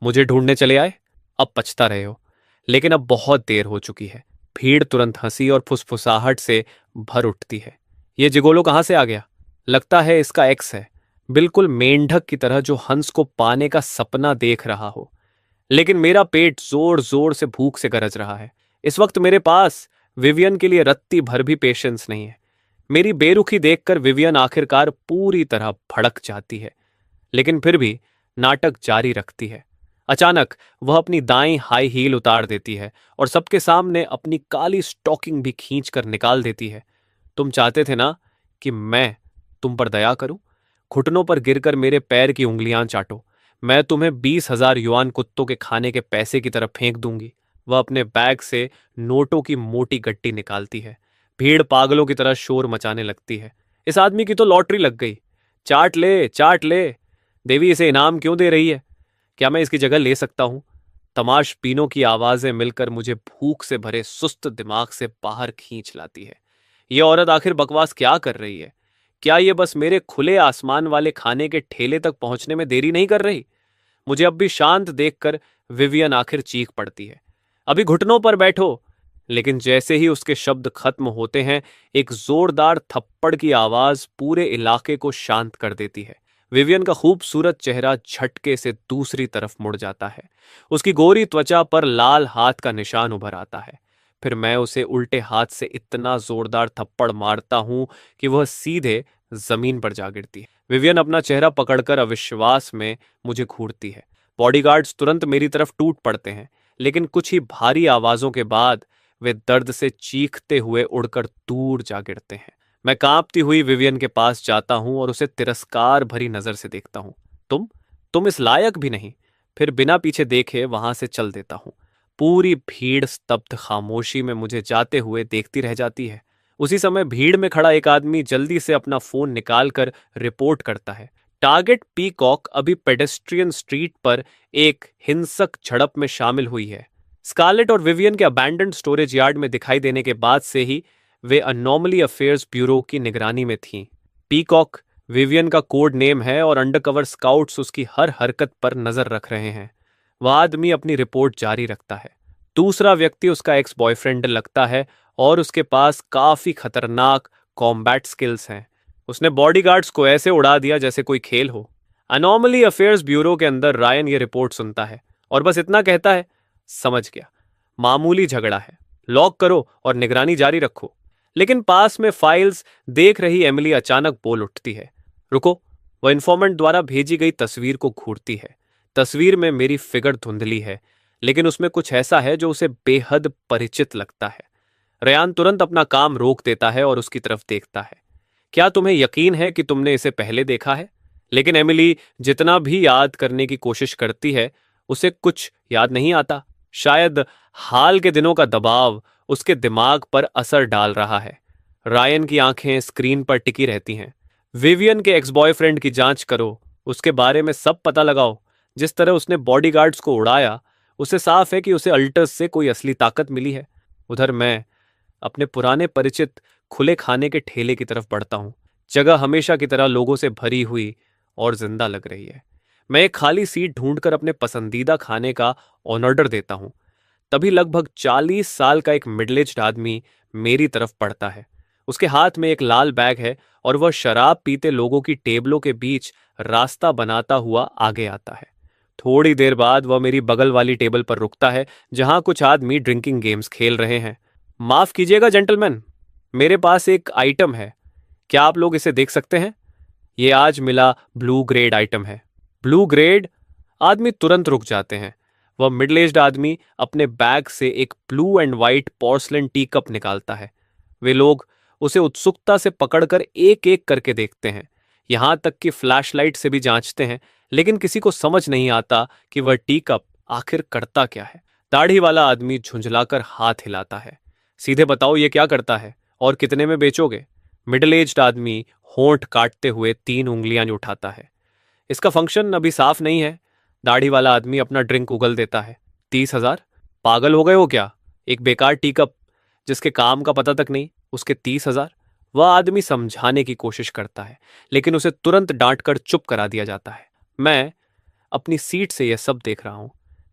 Speaker 1: मुझे ढूंढने चले आए, अब पछता रहे हो। लेकिन अब बहुत देर हो चुकी है। भीड़ तुरंत हंसी और फुसफुसाहट से भर उठती है। ये जिगोलो कहां से आ गया? लगता है इसका एक्स है, बिल्कुल मेंढक की तरह जो हंस को पाने का सपना देख रहा हो। लेकिन मेरा पेट जोर जोर से भूख से गरज रहा है। इस वक्त मेरे पास विवियन के लिए रत्ती भर भी पेशेंस नहीं है। मेरी बेरुखी देखकर विवियन आखिरकार पूरी तरह भड़क जाती है, लेकिन फिर भी नाटक जारी रखती है। अचानक वह अपनी दाईं हाई हील उतार देती है और सबके सामने अपनी काली स्टॉकिंग भी खींच कर निकाल देती है। तुम चाहते थे ना कि मैं तुम पर दया करूं? घुटनों पर गिरकर मेरे पैर की उंगलियां चाटो। मैं तुम्हें 20,000 युआन कुत्तों के खाने के पैसे की तरफ फेंक दूंगी। वह अपने बैग से नोटों की मोटी गट्टी निकालती है। भीड़ पागलों की तरह शोर मचाने लगती है। इस आदमी की तो लॉटरी लग गई। चाट ले, चाट ले। देवी इसे इनाम क्यों दे रही है? क्या मैं इसकी जगह ले सकता हूं? तमाशबीनों की आवाजें मिलकर मुझे भूख से भरे सुस्त दिमाग से बाहर खींच लाती है। यह औरत आखिर बकवास क्या कर रही है? क्या यह बस मेरे खुले आसमान वाले खाने के ठेले तक पहुंचने में देरी नहीं कर रही? मुझे अब भी शांत देखकर विवियन आखिर चीख पड़ती है, अभी घुटनों पर बैठो। लेकिन जैसे ही उसके शब्द खत्म होते हैं, एक जोरदार थप्पड़ की आवाज पूरे इलाके को शांत कर देती है। विवियन का खूबसूरत चेहरा झटके से दूसरी तरफ मुड़ जाता है। उसकी गोरी त्वचा पर लाल हाथ का निशान उभर आता है। फिर मैं उसे उल्टे हाथ से इतना जोरदार थप्पड़ मारता हूं कि वह सीधे जमीन पर जा गिरती है। विवियन अपना चेहरा पकड़कर अविश्वास में मुझे घूरती है। बॉडीगार्ड्स तुरंत मेरी तरफ टूट पड़ते हैं, लेकिन कुछ ही भारी आवाजों के बाद वे दर्द से चीखते हुए उड़कर दूर जा गिरते हैं। मैं कांपती हुई विवियन के पास जाता हूं और उसे तिरस्कार भरी नजर से देखता हूं। तुम इस लायक भी नहीं। फिर बिना पीछे देखे वहां से चल देता हूं। पूरी भीड़ स्तब्ध खामोशी में मुझे जाते हुए देखती रह जाती है। उसी समय भीड़ में खड़ा एक आदमी जल्दी से अपना फोन निकालकर रिपोर्ट करता है। टारगेट पीकॉक अभी पेडेस्ट्रियन स्ट्रीट पर एक हिंसक झड़प में शामिल हुई है। स्कारलेट और विवियन के अबैंडन्ड स्टोरेज यार्ड में दिखाई देने के बाद से ही वे अनॉमली अफेयर्स ब्यूरो की निगरानी में थीं। पीकॉक विवियन का कोड नेम है और अंडरकवर स्काउट्स उसकी हर हरकत पर नजर रख रहे हैं। वह आदमी अपनी रिपोर्ट जारी रखता है। दूसरा व्यक्ति उसका एक्स बॉयफ्रेंड लगता है और उसके पास काफी खतरनाक कॉम्बैट स्किल्स हैं। उसने बॉडीगार्ड्स को ऐसे उड़ा दिया जैसे कोई खेल हो। अनॉमली अफेयर्स ब्यूरो के अंदर रायन ये रिपोर्ट सुनता है और बस इतना कहता है, समझ गया, मामूली झगड़ा है, लॉक करो और निगरानी जारी रखो। लेकिन पास में फाइल्स देख रही एमिली अचानक बोल उठती है, रुको। वह इन्फॉर्मेंट द्वारा भेजी गई तस्वीर को घूरती है। तस्वीर में मेरी फिगर धुंधली है, लेकिन उसमें कुछ ऐसा है जो उसे बेहद परिचित लगता है। रयान तुरंत अपना काम रोक देता है और उसकी तरफ देखता है। क्या तुम्हें यकीन है कि तुमने इसे पहले देखा है? लेकिन एमिली जितना भी याद करने की कोशिश करती है, उसे कुछ याद नहीं आता। शायद हाल के दिनों का दबाव उसके दिमाग पर असर डाल रहा है। रायन की आंखें स्क्रीन पर टिकी रहती हैं। विवियन के एक्स बॉयफ्रेंड की जांच करो, उसके बारे में सब पता लगाओ। जिस तरह उसने बॉडीगार्ड्स को उड़ाया, उसे साफ है कि उसे अल्टर्स से कोई असली ताकत मिली है। उधर मैं अपने पुराने परिचित खुले खाने के ठेले की तरफ बढ़ता हूं। जगह हमेशा की तरह लोगों से भरी हुई और जिंदा लग रही है। मैं एक खाली सीट ढूंढकर अपने पसंदीदा खाने का ऑर्डर देता हूं। तभी लगभग 40 साल का एक मिडिल एज्ड आदमी मेरी तरफ बढ़ता है। उसके हाथ में एक लाल बैग है और वह शराब पीते लोगों की टेबलों के बीच रास्ता बनाता हुआ आगे आता है। थोड़ी देर बाद वह मेरी बगल वाली टेबल पर रुकता है, जहां कुछ आदमी ड्रिंकिंग गेम्स खेल रहे हैं। माफ कीजिएगा जेंटलमैन, मेरे पास एक आइटम है, क्या आप लोग इसे देख सकते हैं? ये आज मिला ब्लू ग्रेड आइटम है। Blue grade? आदमी तुरंत रुक जाते हैं। वह मिडिल एज्ड आदमी अपने बैग से एक blue and white porcelain tea cup निकालता है। वे लोग उसे उत्सुकता से पकड़कर एक एक करके देखते हैं, यहां तक कि फ्लैशलाइट से भी जांचते हैं, लेकिन किसी को समझ नहीं आता कि वह टी कप आखिर करता क्या है। दाढ़ी वाला आदमी झुंझलाकर हाथ हिलाता है। सीधे बताओ ये क्या करता है और कितने में बेचोगे? मिडिल एज्ड आदमी होंठ काटते हुए 3 उंगलियां उठाता है। इसका फंक्शन अभी साफ नहीं है। दाढ़ी वाला आदमी अपना ड्रिंक उगल देता है। 30,000? पागल हो गए हो क्या? एक बेकार टी कप जिसके काम का पता तक नहीं, उसके 30,000? वह आदमी समझाने की कोशिश करता है, लेकिन उसे तुरंत डांट कर चुप करा दिया जाता है। मैं अपनी सीट से यह सब देख रहा हूं।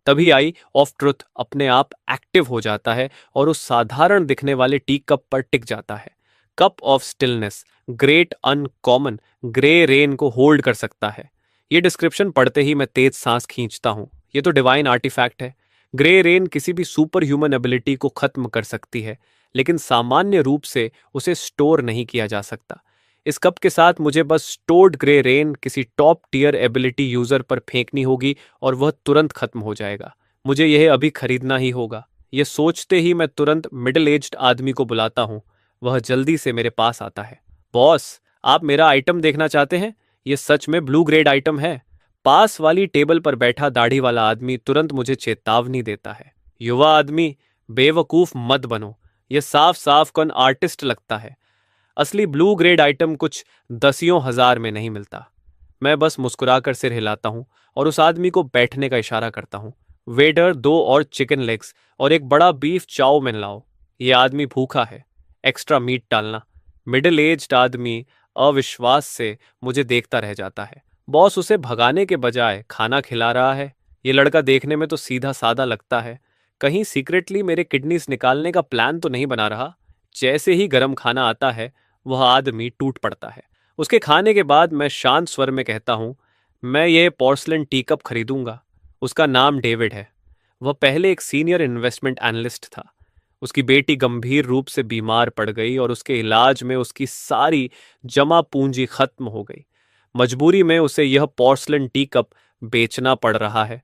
Speaker 1: तभी आई ऑफ ट्रुथ अपने आप एक्टिव हो जाता है और उस साधारण दिखने वाले टी कप पर टिक जाता है। Cup of stillness, great uncommon, grey rain को होल्ड कर सकता है। ये डिस्क्रिप्शन पढ़ते ही मैं तेज सांस खींचता हूं। ये तो डिवाइन आर्टिफैक्ट है। ग्रे रेन किसी भी सुपर ह्यूमन एबिलिटी को खत्म कर सकती है, लेकिन सामान्य रूप से उसे स्टोर नहीं किया जा सकता। इस कप के साथ मुझे बस स्टोर्ड ग्रे रेन किसी टॉप टियर एबिलिटी यूजर पर फेंकनी होगी और वह तुरंत खत्म हो जाएगा। मुझे यह अभी खरीदना ही होगा। यह सोचते ही मैं तुरंत मिडिल एज्ड आदमी को बुलाता हूं। वह जल्दी से मेरे पास आता है। बॉस, आप मेरा आइटम देखना चाहते हैं? यह सच में ब्लू ग्रेड आइटम है। पास वाली टेबल पर बैठा दाढ़ी वाला आदमी तुरंत मुझे चेतावनी देता है। युवा आदमी, बेवकूफ मत बनो। यह साफ साफ कौन आर्टिस्ट लगता है। असली ब्लू ग्रेड आइटम कुछ दसियों हजार में नहीं मिलता। मैं बस मुस्कुराकर सिर हिलाता हूं और उस आदमी को बैठने का इशारा करता हूं। वेटर, 2 और चिकन लेग्स और एक बड़ा बीफ चाउमीन लाओ। यह आदमी भूखा है, एक्स्ट्रा मीट डालना। मिडिल एज्ड आदमी अविश्वास से मुझे देखता रह जाता है। बॉस उसे भगाने के बजाय खाना खिला रहा है। ये लड़का देखने में तो सीधा सादा लगता है। कहीं सीक्रेटली मेरे किडनीज निकालने का प्लान तो नहीं बना रहा। जैसे ही गरम खाना आता है, वह आदमी टूट पड़ता है। उसके खाने के बाद मैं शांत स्वर में कहता हूँ, मैं ये पोर्सलिन टी कप खरीदूंगा। उसका नाम डेविड है। वह पहले एक सीनियर इन्वेस्टमेंट एनालिस्ट था। उसकी बेटी गंभीर रूप से बीमार पड़ गई और उसके इलाज में उसकी सारी जमा पूंजी खत्म हो गई। मजबूरी में उसे यह पोर्सलिन टी कप बेचना पड़ रहा है।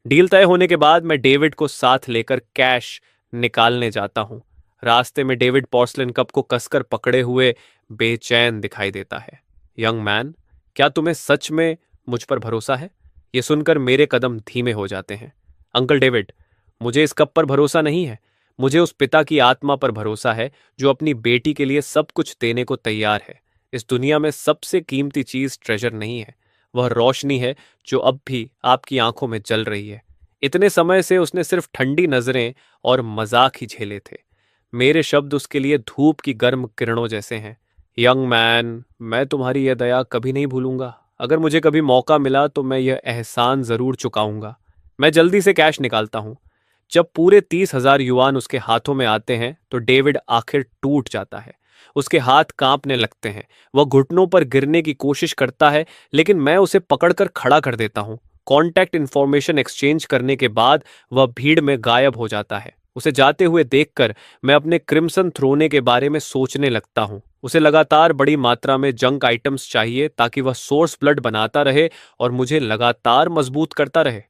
Speaker 1: डील तय होने के बाद मैं डेविड को साथ लेकर कैश निकालने जाता हूँ। रास्ते में डेविड पोर्सलिन कप को कसकर पकड़े हुए बेचैन दिखाई देता है। यंग मैन, क्या तुम्हें सच में मुझ पर भरोसा है? ये सुनकर मेरे कदम धीमे हो जाते हैं। अंकल डेविड, मुझे इस कप पर भरोसा नहीं है। मुझे उस पिता की आत्मा पर भरोसा है जो अपनी बेटी के लिए सब कुछ देने को तैयार है। इस दुनिया में सबसे कीमती चीज ट्रेजर नहीं है, वह रोशनी है जो अब भी आपकी आंखों में जल रही है। इतने समय से उसने सिर्फ ठंडी नजरें और मजाक ही झेले थे। मेरे शब्द उसके लिए धूप की गर्म किरणों जैसे हैं। यंग मैन, मैं तुम्हारी यह दया कभी नहीं भूलूंगा। अगर मुझे कभी मौका मिला तो मैं यह एहसान जरूर चुकाऊंगा। मैं जल्दी से कैश निकालता हूं। जब पूरे 30,000 युआन उसके हाथों में आते हैं तो डेविड आखिर टूट जाता है। उसके हाथ कांपने लगते हैं। वह घुटनों पर गिरने की कोशिश करता है, लेकिन मैं उसे पकड़कर खड़ा कर देता हूं। कॉन्टैक्ट इंफॉर्मेशन एक्सचेंज करने के बाद वह भीड़ में गायब हो जाता है। उसे जाते हुए देखकर मैं अपने क्रिम्सन थ्रोने के बारे में सोचने लगता हूं। उसे लगातार बड़ी मात्रा में जंक आइटम्स चाहिए ताकि वह सोर्स ब्लड बनाता रहे और मुझे लगातार मजबूत करता रहे।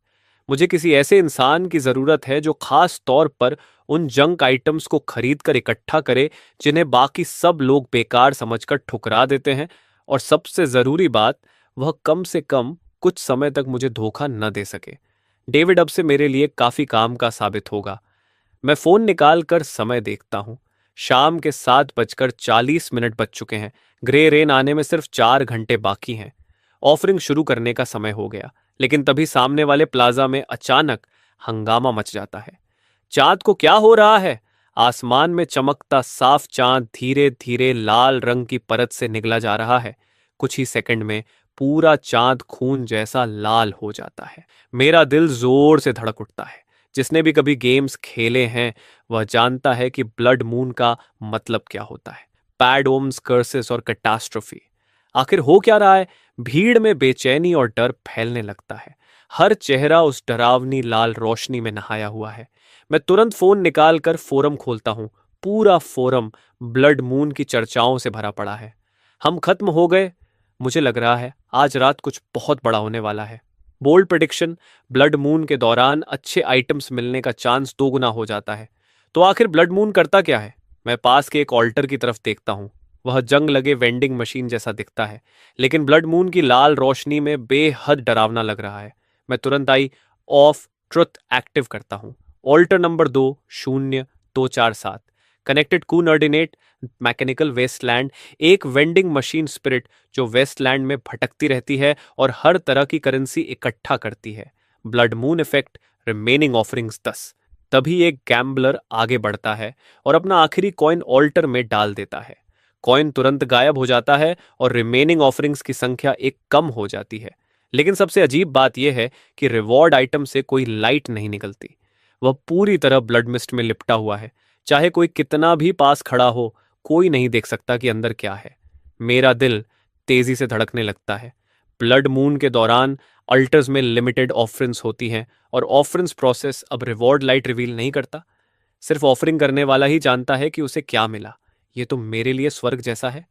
Speaker 1: मुझे किसी ऐसे इंसान की जरूरत है जो खास तौर पर उन जंक आइटम्स को खरीद कर इकट्ठा करे जिन्हें बाकी सब लोग बेकार समझकर ठुकरा देते हैं, और सबसे जरूरी बात, वह कम से कम कुछ समय तक मुझे धोखा न दे सके। डेविड अब से मेरे लिए काफी काम का साबित होगा। मैं फोन निकाल कर समय देखता हूं। शाम के 7:40 बज चुके हैं। ग्रे रेन आने में सिर्फ 4 घंटे बाकी हैं। ऑफरिंग शुरू करने का समय हो गया, लेकिन तभी सामने वाले प्लाजा में अचानक हंगामा मच जाता है। चांद को क्या हो रहा है? आसमान में चमकता साफ चांद धीरे धीरे लाल रंग की परत से निकला जा रहा है। कुछ ही सेकंड में पूरा चांद खून जैसा लाल हो जाता है। मेरा दिल जोर से धड़क उठता है। जिसने भी कभी गेम्स खेले हैं वह जानता है कि ब्लड मून का मतलब क्या होता है। पैड ओम्स, कर्सेस और कैटास्ट्रोफी। आखिर हो क्या रहा है? भीड़ में बेचैनी और डर फैलने लगता है। हर चेहरा उस डरावनी लाल रोशनी में नहाया हुआ है। मैं तुरंत फोन निकालकर फोरम खोलता हूं। पूरा फोरम ब्लड मून की चर्चाओं से भरा पड़ा है। हम खत्म हो गए। मुझे लग रहा है आज रात कुछ बहुत बड़ा होने वाला है। बोल्ड प्रेडिक्शन, ब्लड मून के दौरान अच्छे आइटम्स मिलने का चांस 2 गुना हो जाता है। तो आखिर ब्लड मून करता क्या है? मैं पास के एक ऑल्टर की तरफ देखता हूं। वह जंग लगे वेंडिंग मशीन जैसा दिखता है, लेकिन ब्लड मून की लाल रोशनी में बेहद डरावना लग रहा है। मैं तुरंत आई ऑफ ट्रुथ एक्टिव करता हूं। Alter number 20247, connected coordinate mechanical wasteland, एक वेंडिंग मशीन स्पिरिट जो वेस्टलैंड में भटकती रहती है और हर तरह की करेंसी इकट्ठा करती है। Blood moon effect, remaining offerings 10। तभी एक गैम्बलर आगे बढ़ता है और अपना आखिरी कॉइन ऑल्टर में डाल देता है। कॉइन तुरंत गायब हो जाता है और रिमेनिंग ऑफरिंग्स की संख्या एक कम हो जाती है। लेकिन सबसे अजीब बात यह है कि रिवॉर्ड आइटम से कोई लाइट नहीं निकलती। वह पूरी तरह ब्लड मिस्ट में लिपटा हुआ है। चाहे कोई कितना भी पास खड़ा हो, कोई नहीं देख सकता कि अंदर क्या है। मेरा दिल तेजी से धड़कने लगता है। ब्लड मून के दौरान अल्टर्स में लिमिटेड ऑफरिंग्स होती हैं और ऑफरिंग्स प्रोसेस अब रिवॉर्ड लाइट रिवील नहीं करता। सिर्फ ऑफरिंग करने वाला ही जानता है कि उसे क्या मिला। ये तो मेरे लिए स्वर्ग जैसा है।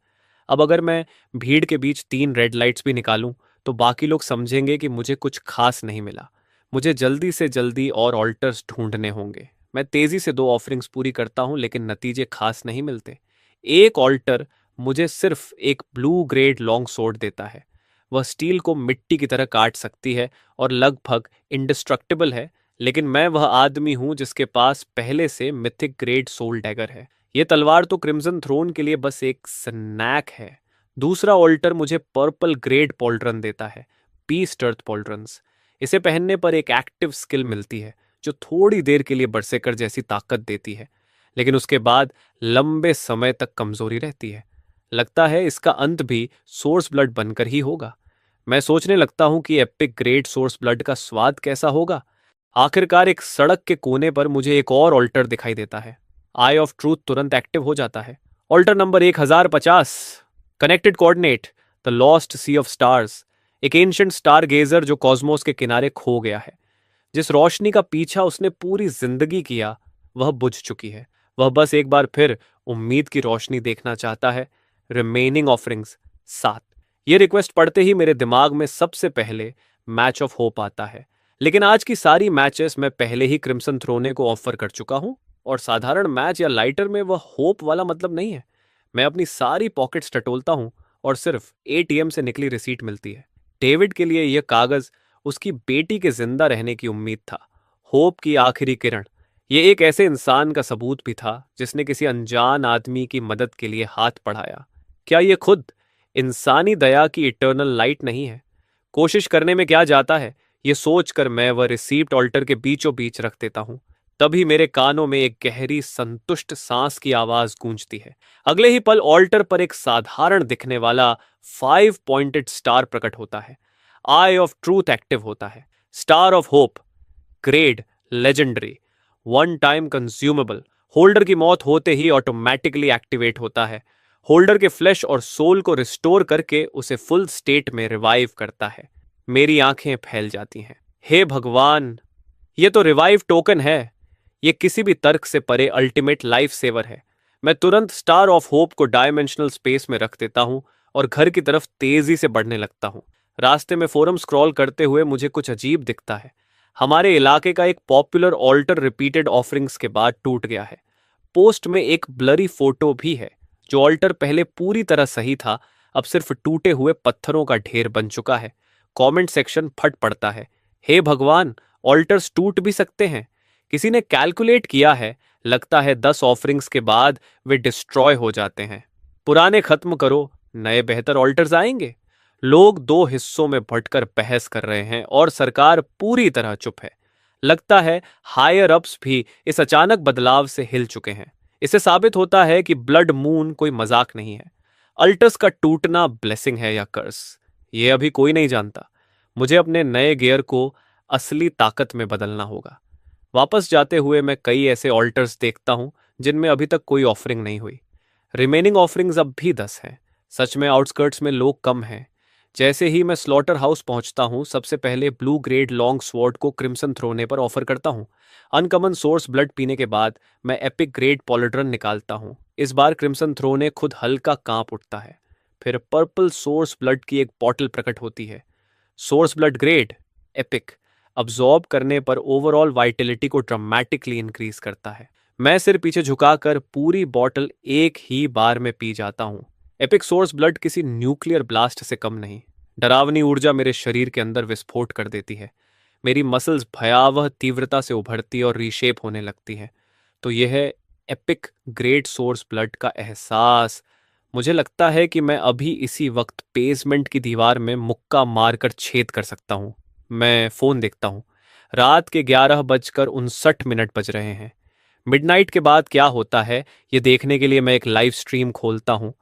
Speaker 1: अब अगर मैं भीड़ के बीच 3 रेड लाइट्स भी निकालूं तो बाकी लोग समझेंगे कि मुझे कुछ खास नहीं मिला। मुझे जल्दी से जल्दी और ऑल्टर्स ढूंढने होंगे। मैं तेजी से 2 ऑफरिंग्स पूरी करता हूं, लेकिन नतीजे खास नहीं मिलते। एक ऑल्टर मुझे सिर्फ एक ब्लू ग्रेड लॉन्ग सोर्ड देता है। वह स्टील को मिट्टी की तरह काट सकती है और लगभग इंडिस्ट्रक्टिबल है, लेकिन मैं वह आदमी हूं जिसके पास पहले से मिथिक ग्रेड सोल डैगर है। यह तलवार तो क्रिम्सन थ्रोन के लिए बस एक स्नैक है। दूसरा ऑल्टर मुझे पर्पल ग्रेड पॉल्ड्रन देता है, पीस टर्थ पॉल्ड्रंस। इसे पहनने पर एक एक्टिव स्किल मिलती है जो थोड़ी देर के लिए बरसेकर जैसी ताकत देती है, लेकिन उसके बाद लंबे समय तक कमजोरी रहती है। लगता है इसका अंत भी सोर्स ब्लड बनकर ही होगा। मैं सोचने लगता हूं कि एपिक ग्रेड सोर्स ब्लड का स्वाद कैसा होगा। आखिरकार एक सड़क के कोने पर मुझे एक और ऑल्टर दिखाई देता है। आई ऑफ ट्रूथ तुरंत एक्टिव हो जाता है। Altar number 1050, connected coordinate, the lost sea of stars, एक एंशिएंट स्टार गेजर जो कॉस्मोस के किनारे खो गया है। जिस रोशनी का पीछा उसने पूरी जिंदगी किया वह बुझ चुकी है। वह बस एक बार फिर उम्मीद की रोशनी देखना चाहता है। Remaining offerings 7। ये रिक्वेस्ट पढ़ते ही मेरे दिमाग में सबसे पहले मैच ऑफ होप आता है। लेकिन आज की सारी मैचेस मैं पहले ही क्रिम्सन थ्रोने को ऑफर कर चुका हूं, और साधारण मैच या लाइटर में वह होप वाला मतलब नहीं है। मैं अपनी सारी पॉकेट्स टटोलता हूं और सिर्फ एटीएम से निकली रिसीट मिलती है। डेविड के लिए यह कागज उसकी बेटी के जिंदा रहने की उम्मीद था, होप की आखिरी किरण। ये एक ऐसे इंसान का सबूत भी था जिसने किसी अनजान आदमी की मदद के लिए हाथ बढ़ाया। क्या ये खुद इंसानी दया की इटर्नल लाइट नहीं है? कोशिश करने में क्या जाता है, ये सोचकर मैं वह रिसीप्ट ऑल्टर के बीचों बीच रख देता हूं। तभी मेरे कानों में एक गहरी संतुष्ट सांस की आवाज गूंजती है। अगले ही पल ऑल्टर पर एक साधारण दिखने वाला 5 पॉइंटेड स्टार प्रकट होता है। आई ऑफ ट्रूथ एक्टिव होता है। Star of hope, grade, legendary, one time consumable. Holder की मौत होते ही ऑटोमेटिकली एक्टिवेट होता है। होल्डर के फ्लैश और सोल को रिस्टोर करके उसे फुल स्टेट में रिवाइव करता है। मेरी आंखें फैल जाती हैं। हे भगवान, ये तो रिवाइव टोकन है। ये किसी भी तर्क से परे अल्टीमेट लाइफ सेवर है। मैं तुरंत स्टार ऑफ होप को डायमेंशनल स्पेस में रख देता हूं और घर की तरफ तेजी से बढ़ने लगता हूं। रास्ते में फोरम स्क्रॉल करते हुए मुझे कुछ अजीब दिखता है। हमारे इलाके का एक पॉपुलर ऑल्टर रिपीटेड ऑफरिंग्स के बाद टूट गया है। पोस्ट में एक ब्लरी फोटो भी है। जो ऑल्टर पहले पूरी तरह सही था, अब सिर्फ टूटे हुए पत्थरों का ढेर बन चुका है। कमेंट सेक्शन फट पड़ता है। हे भगवान, ऑल्टर्स टूट भी सकते हैं। किसी ने कैलकुलेट किया है, लगता है 10 ऑफरिंग्स के बाद वे डिस्ट्रॉय हो जाते हैं। पुराने खत्म करो, नए बेहतर ऑल्टर्स आएंगे। लोग दो हिस्सों में बंटकर बहस कर रहे हैं और सरकार पूरी तरह चुप है। लगता है हायर अप्स भी इस अचानक बदलाव से हिल चुके हैं। इससे साबित होता है कि ब्लड मून कोई मजाक नहीं है। अल्टस का टूटना ब्लेसिंग है या कर्स, ये अभी कोई नहीं जानता। मुझे अपने नए गियर को असली ताकत में बदलना होगा। वापस जाते हुए मैं कई ऐसे ऑल्टर्स देखता हूं जिनमें अभी तक कोई ऑफरिंग नहीं हुई। रिमेनिंग ऑफरिंग्स अब भी 10 हैं। सच में आउटस्कर्ट्स में लोग कम हैं। जैसे ही मैं स्लॉटर हाउस पहुंचता हूं, सबसे पहले ब्लू ग्रेड लॉन्ग स्वॉर्ड को क्रिम्सन थ्रोने पर ऑफर करता हूं। अनकॉमन सोर्स ब्लड पीने के बाद मैं एपिक ग्रेड पॉलिड्रन निकालता हूं। इस बार क्रिम्सन थ्रोने खुद हल्का कांप उठता है। फिर पर्पल सोर्स ब्लड की एक बॉटल प्रकट होती है। Source blood grade, epic, absorb करने पर ओवरऑल वाइटलिटी को ड्रामेटिकली इंक्रीज करता है। मैं सिर पीछे झुकाकर पूरी बॉटल एक ही बार में पी जाता हूं। एपिक सोर्स ब्लड किसी न्यूक्लियर ब्लास्ट से कम नहीं। डरावनी ऊर्जा मेरे शरीर के अंदर विस्फोट कर देती है। मेरी मसल्स भयावह तीव्रता से उभरती और रीशेप होने लगती हैं। तो यह है एपिक ग्रेट सोर्स ब्लड का एहसास। मुझे लगता है कि मैं अभी इसी वक्त बेसमेंट की दीवार में मुक्का मारकर छेद कर सकता हूं। मैं फोन देखता हूं। रात के 11:59 बज रहे हैं। मिडनाइट के बाद क्या होता है ये देखने के लिए मैं एक लाइव स्ट्रीम खोलता हूं।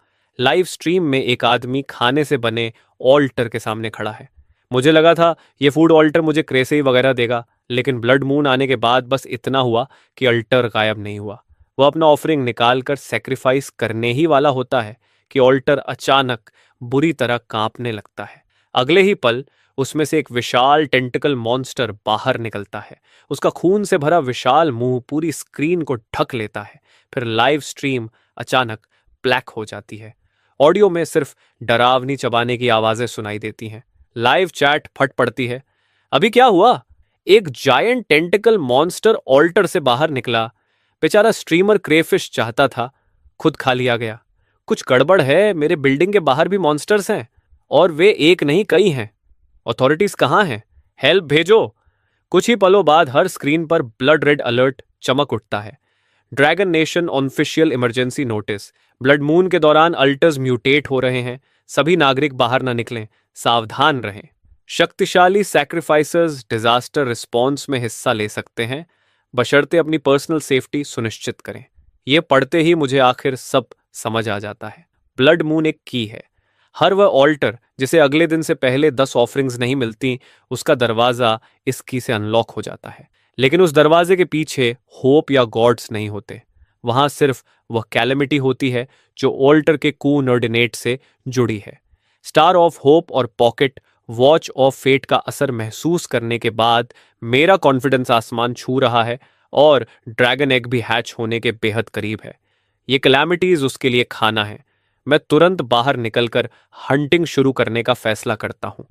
Speaker 1: लाइव स्ट्रीम में एक आदमी खाने से बने ऑल्टर के सामने खड़ा है। मुझे लगा था ये फूड ऑल्टर मुझे क्रेसे वगैरह देगा, लेकिन ब्लड मून आने के बाद बस इतना हुआ कि अल्टर गायब नहीं हुआ। वह अपना ऑफरिंग निकालकर सेक्रीफाइस करने ही वाला होता है कि ऑल्टर अचानक बुरी तरह कांपने लगता है। अगले ही पल उसमें से एक विशाल टेंटिकल मॉन्स्टर बाहर निकलता है। उसका खून से भरा विशाल मुंह पूरी स्क्रीन को ढक लेता है। फिर लाइव स्ट्रीम अचानक ब्लैक हो जाती है। ऑडियो में सिर्फ डरावनी चबाने की आवाजें सुनाई देती हैं। लाइव चैट फट पड़ती है। अभी क्या हुआ? एक जायंट टेंटिकल मॉन्स्टर ऑल्टर से बाहर निकला। बेचारा स्ट्रीमर क्रेफिश चाहता था, खुद खा लिया गया। कुछ गड़बड़ है, मेरे बिल्डिंग के बाहर भी मॉन्स्टर्स हैं और वे एक नहीं कई हैं। अथॉरिटीज कहां हैं? हेल्प भेजो। कुछ ही पलों बाद हर स्क्रीन पर ब्लड रेड अलर्ट चमक उठता है। Dragon nation official emergency notice. Blood moon के दौरान अल्टर्स म्यूटेट हो रहे हैं। सभी नागरिक बाहर न निकलें, सावधान रहें। शक्तिशाली सैक्रिफाइसर्स डिजास्टर रिस्पॉन्स में हिस्सा ले सकते हैं, बशर्ते अपनी पर्सनल सेफ्टी सुनिश्चित करें। यह पढ़ते ही मुझे आखिर सब समझ आ जाता है। ब्लड मून एक की है। हर वह ऑल्टर जिसे अगले दिन से पहले 10 ऑफरिंग्स नहीं मिलती, उसका दरवाजा इस की से अनलॉक हो जाता है। लेकिन उस दरवाजे के पीछे होप या गॉड्स नहीं होते। वहां सिर्फ वह कैलेमिटी होती है जो ऑल्टर के कूनऑर्डिनेट से जुड़ी है। स्टार ऑफ होप और पॉकेट वॉच ऑफ फेट का असर महसूस करने के बाद मेरा कॉन्फिडेंस आसमान छू रहा है और ड्रैगन एग भी हैच होने के बेहद करीब है। ये कैलामिटीज उसके लिए खाना है। मैं तुरंत बाहर निकलकर हंटिंग शुरू करने का फैसला करता हूं।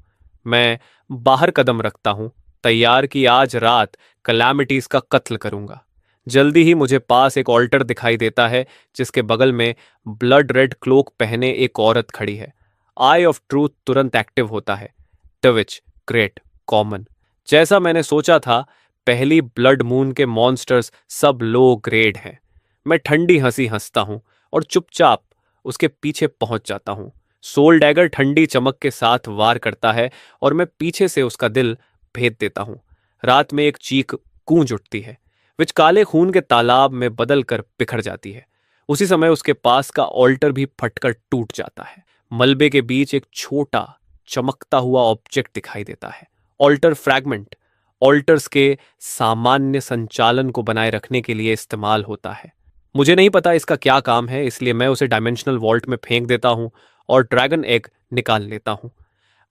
Speaker 1: मैं बाहर कदम रखता हूं, तैयार कि आज रात कैलामिटीज का कत्ल करूंगा। जल्दी ही मुझे पास एक ऑल्टर दिखाई देता है जिसके बगल में ब्लड रेड क्लोक पहने एक औरत खड़ी है। आई ऑफ ट्रूथ तुरंत एक्टिव होता है। Twitch, great, common. जैसा मैंने सोचा था, पहली ब्लड मून के मॉन्स्टर्स सब लो ग्रेड हैं। मैं ठंडी हंसी हंसता हूं और चुपचाप उसके पीछे पहुंच जाता हूं। सोल डैगर ठंडी चमक के साथ वार करता है और मैं पीछे से उसका दिल भेद देता हूं। रात में एक चीख गूंज उठती है, विच काले खून के तालाब में बदल कर बिखर जाती है। उसी समय उसके पास का ऑल्टर भी फटकर टूट जाता है। मलबे के बीच एक छोटा चमकता हुआ ऑब्जेक्ट दिखाई देता है। ऑल्टर फ्रैगमेंट ऑल्टर्स के सामान्य संचालन को बनाए रखने के लिए इस्तेमाल होता है। मुझे नहीं पता इसका क्या काम है, इसलिए मैं उसे डायमेंशनल वॉल्ट में फेंक देता हूं और ड्रैगन एग निकाल लेता हूं।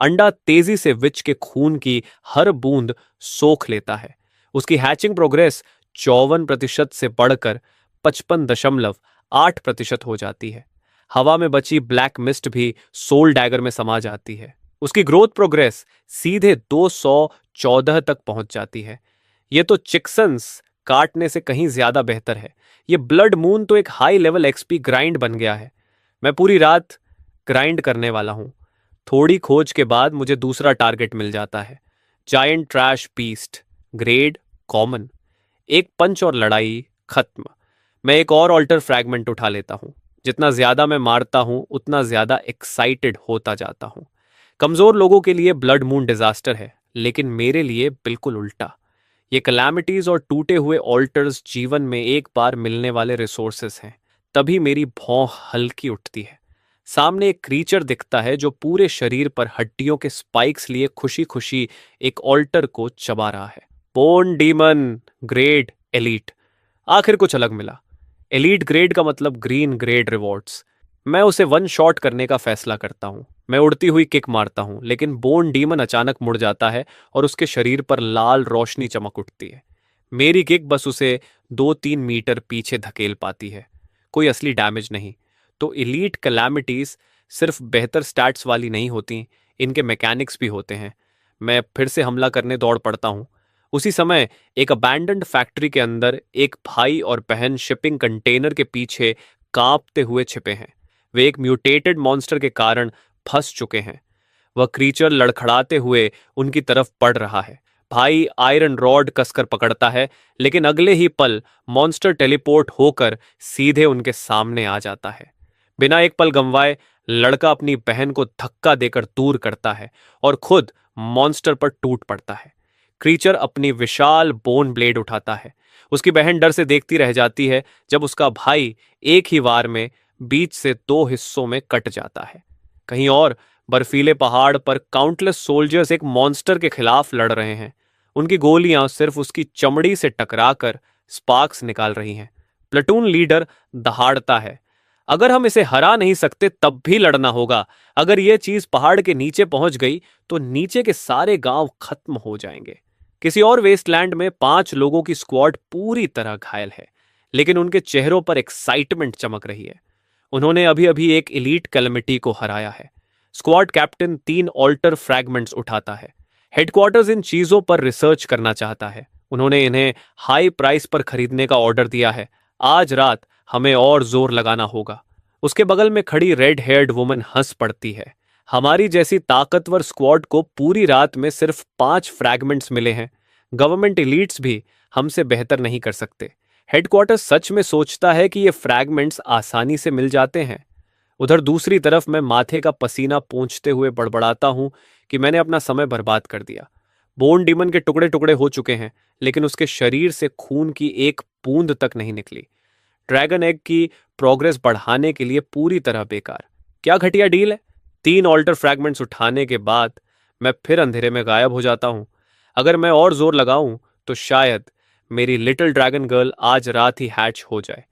Speaker 1: अंडा तेजी से विच के खून की हर बूंद सोख लेता है। उसकी हैचिंग प्रोग्रेस 54% से बढ़कर 55.8% हो जाती है। हवा में बची ब्लैक मिस्ट भी सोल डैगर में समा जाती है। उसकी ग्रोथ प्रोग्रेस सीधे 214 तक पहुंच जाती है। ये तो चिक्सन्स काटने से कहीं ज्यादा बेहतर है। ये ब्लड मून तो एक हाई लेवल एक्सपी ग्राइंड बन गया है। मैं पूरी रात ग्राइंड करने वाला हूं। थोड़ी खोज के बाद मुझे दूसरा टारगेट मिल जाता है। Giant trash beast, grade, common. एक पंच और लड़ाई खत्म। मैं एक और ऑल्टर फ्रैगमेंट उठा लेता हूं। जितना ज्यादा मैं मारता हूं उतना ज्यादा एक्साइटेड होता जाता हूं। कमजोर लोगों के लिए ब्लड मून डिजास्टर है, लेकिन मेरे लिए बिल्कुल उल्टा। ये कैलामिटीज और टूटे हुए ऑल्टर्स जीवन में एक बार मिलने वाले रिसोर्सेस हैं। तभी मेरी भौं हल्की उठती है। सामने एक क्रीचर दिखता है जो पूरे शरीर पर हड्डियों के स्पाइक्स लिए खुशी खुशी एक ऑल्टर को चबा रहा है। Bone demon, grade, elite. आखिर कुछ अलग मिला। एलीट ग्रेड का मतलब ग्रीन ग्रेड रिवॉर्ड्स। मैं उसे वन शॉट करने का फैसला करता हूं। मैं उड़ती हुई किक मारता हूं, लेकिन बोन डीमन अचानक मुड़ जाता है और उसके शरीर पर लाल रोशनी चमक उठती है। मेरी किक बस उसे 2-3 मीटर पीछे धकेल पाती है। कोई असली डैमेज नहीं। तो एलीट कैलामिटीज सिर्फ बेहतर स्टैट्स वाली नहीं होती, इनके मैकेनिक्स भी होते हैं। मैं फिर से हमला करने दौड़ पड़ता हूं। उसी समय एक अबैंडन्ड फैक्ट्री के अंदर एक भाई और बहन शिपिंग कंटेनर के पीछे कांपते हुए छिपे हैं। वे एक म्यूटेटेड मॉन्स्टर के कारण फंस चुके हैं। वह क्रीचर लड़खड़ाते हुए उनकी तरफ बढ़ रहा है। भाई आयरन रॉड कसकर पकड़ता है, लेकिन अगले ही पल मॉन्स्टर टेलीपोर्ट होकर सीधे उनके सामने आ जाता है। बिना एक पल गंवाए लड़का अपनी बहन को धक्का देकर दूर करता है और खुद मॉन्स्टर पर टूट पड़ता है। क्रीचर अपनी विशाल बोन ब्लेड उठाता है। उसकी बहन डर से देखती रह जाती है जब उसका भाई एक ही वार में बीच से 2 हिस्सों में कट जाता है। कहीं और बर्फीले पहाड़ पर काउंटलेस सोल्जर्स एक मॉन्स्टर के खिलाफ लड़ रहे हैं। उनकी गोलियां सिर्फ उसकी चमड़ी से टकराकर स्पार्क्स निकाल रही हैं। प्लेटून लीडर दहाड़ता है, अगर हम इसे हरा नहीं सकते तब भी लड़ना होगा। अगर यह चीज पहाड़ के नीचे पहुंच गई तो नीचे के सारे गांव खत्म हो जाएंगे। किसी और वेस्टलैंड में 5 लोगों की स्क्वाड पूरी तरह घायल है, लेकिन उनके चेहरों पर एक्साइटमेंट चमक रही है। उन्होंने अभी अभी एक एलीट कैलेमिटी को हराया है। स्क्वाड कैप्टन 3 ऑल्टर फ्रैगमेंट्स उठाता है। हेडक्वार्टर्स इन चीजों पर रिसर्च करना चाहता है। उन्होंने इन्हें हाई प्राइस पर खरीदने का ऑर्डर दिया है। आज रात हमें और जोर लगाना होगा। उसके बगल में खड़ी रेड हेयर्ड वुमन हंस पड़ती है। हमारी जैसी ताकतवर स्क्वाड को पूरी रात में सिर्फ 5 फ्रैगमेंट्स मिले हैं। गवर्नमेंट एलीट्स भी हमसे बेहतर नहीं कर सकते। हेडक्वार्टर सच में सोचता है कि ये फ्रैगमेंट्स आसानी से मिल जाते हैं। उधर दूसरी तरफ मैं माथे का पसीना पोंछते हुए बड़बड़ाता हूं कि मैंने अपना समय बर्बाद कर दिया। बोन डीमन के टुकड़े टुकड़े हो चुके हैं, लेकिन उसके शरीर से खून की एक बूंद तक नहीं निकली। ड्रैगन एग की प्रोग्रेस बढ़ाने के लिए पूरी तरह बेकार। क्या घटिया डील है। 3 ऑल्टर फ्रैगमेंट्स उठाने के बाद मैं फिर अंधेरे में गायब हो जाता हूं। अगर मैं और जोर लगाऊं तो शायद मेरी लिटिल ड्रैगन गर्ल आज रात ही हैच हो जाए।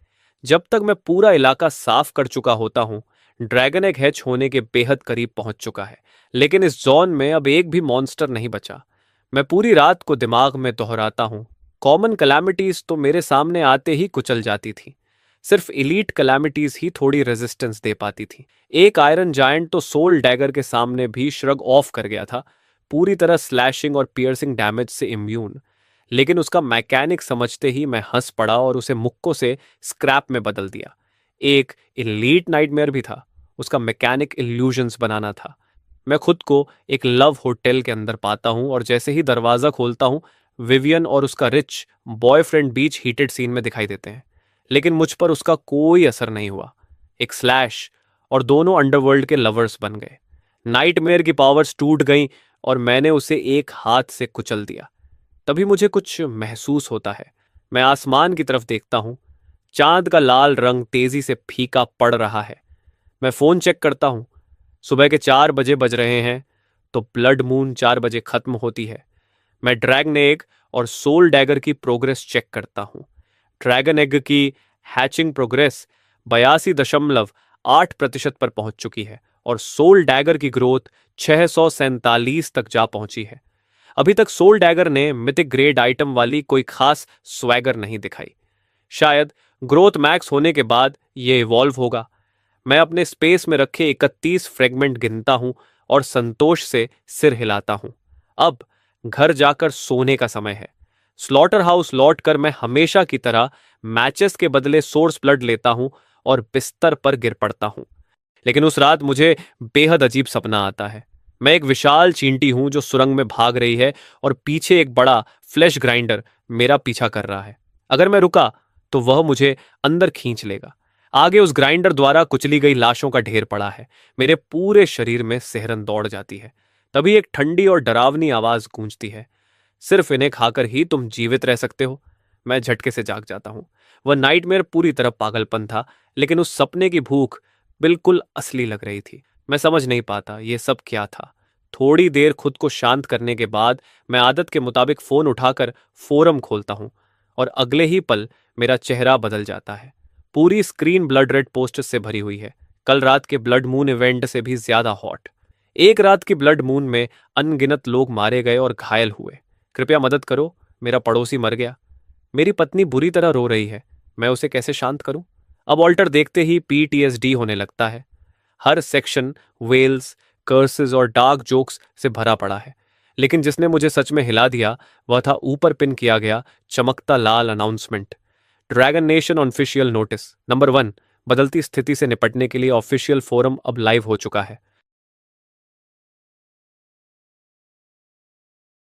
Speaker 1: जब तक मैं पूरा इलाका साफ कर चुका होता हूं, ड्रैगन एग हैच होने के बेहद करीब पहुंच चुका है, लेकिन इस जोन में अब एक भी मॉन्स्टर नहीं बचा। मैं पूरी रात को दिमाग में दोहराता हूँ। कॉमन कैलामिटीज तो मेरे सामने आते ही कुचल जाती थी, सिर्फ इलीट कैलामिटीज ही थोड़ी रेजिस्टेंस दे पाती थी। एक आयरन जायंट तो सोल डैगर के सामने भी श्रग ऑफ कर गया था, पूरी तरह स्लैशिंग और पियर्सिंग डैमेज से इम्यून। लेकिन उसका मैकेनिक समझते ही मैं हंस पड़ा और उसे मुक्कों से स्क्रैप में बदल दिया। एक इलीट नाइटमेयर भी था, उसका मैकेनिक इल्यूजन्स बनाना था। मैं खुद को एक लव होटल के अंदर पाता हूं और जैसे ही दरवाजा खोलता हूं, विवियन और उसका रिच बॉयफ्रेंड बीच हीटेड सीन में दिखाई देते हैं। लेकिन मुझ पर उसका कोई असर नहीं हुआ। एक स्लैश और दोनों अंडरवर्ल्ड के लवर्स बन गए। नाइटमेयर की पावर्स टूट गईं और मैंने उसे एक हाथ से कुचल दिया। तभी मुझे कुछ महसूस होता है। मैं आसमान की तरफ देखता हूं। चांद का लाल रंग तेजी से फीका पड़ रहा है। मैं फोन चेक करता हूं। सुबह के 4 बजे बज रहे हैं, तो ब्लड मून 4 बजे खत्म होती है। मैं ड्रैगन एग और सोल डैगर की प्रोग्रेस चेक करता हूं। ड्रैगन एग की हैचिंग प्रोग्रेस 82.8% पर पहुंच चुकी है और सोल डैगर की ग्रोथ 647 तक जा पहुंची है। अभी तक सोल डैगर ने मिथिक ग्रेड आइटम वाली कोई खास स्वैगर नहीं दिखाई। शायद ग्रोथ मैक्स होने के बाद ये इवॉल्व होगा। मैं अपने स्पेस में रखे 31 फ्रेगमेंट गिनता हूं और संतोष से सिर हिलाता हूं। अब घर जाकर सोने का समय है। स्लॉटर हाउस लौटकर मैं हमेशा की तरह मैचेस के बदले सोर्स ब्लड लेता हूं और बिस्तर पर गिर पड़ता हूं। लेकिन उस रात मुझे बेहद अजीब सपना आता है। मैं एक विशाल चींटी हूं जो सुरंग में भाग रही है और पीछे एक बड़ा फ्लैश ग्राइंडर मेरा पीछा कर रहा है। अगर मैं रुका तो वह मुझे अंदर खींच लेगा। आगे उस ग्राइंडर द्वारा कुचली गई लाशों का ढेर पड़ा है। मेरे पूरे शरीर में सिहरन दौड़ जाती है। तभी एक ठंडी और डरावनी आवाज गूंजती है, सिर्फ इन्हें खाकर ही तुम जीवित रह सकते हो। मैं झटके से जाग जाता हूं। वह नाइटमेयर पूरी तरह पागलपन था, लेकिन उस सपने की भूख बिल्कुल असली लग रही थी। मैं समझ नहीं पाता ये सब क्या था। थोड़ी देर खुद को शांत करने के बाद मैं आदत के मुताबिक फोन उठाकर फोरम खोलता हूं और अगले ही पल मेरा चेहरा बदल जाता है। पूरी स्क्रीन ब्लड रेड पोस्ट से भरी हुई है, कल रात के ब्लड मून इवेंट से भी ज्यादा हॉट। एक रात की ब्लड मून में अनगिनत लोग मारे गए और घायल हुए। कृपया मदद करो, मेरा पड़ोसी मर गया। मेरी पत्नी बुरी तरह रो रही है, मैं उसे कैसे शांत करूं? अब ऑल्टर देखते ही पीटीएसडी होने लगता है। हर सेक्शन वेल्स, कर्सेस और डार्क जोक्स से भरा पड़ा है। लेकिन जिसने मुझे सच में हिला दिया वह था ऊपर पिन किया गया चमकता लाल announcement. Dragon nation official notice number 1, बदलती स्थिति से निपटने के लिए ऑफिशियल फोरम अब लाइव हो चुका है।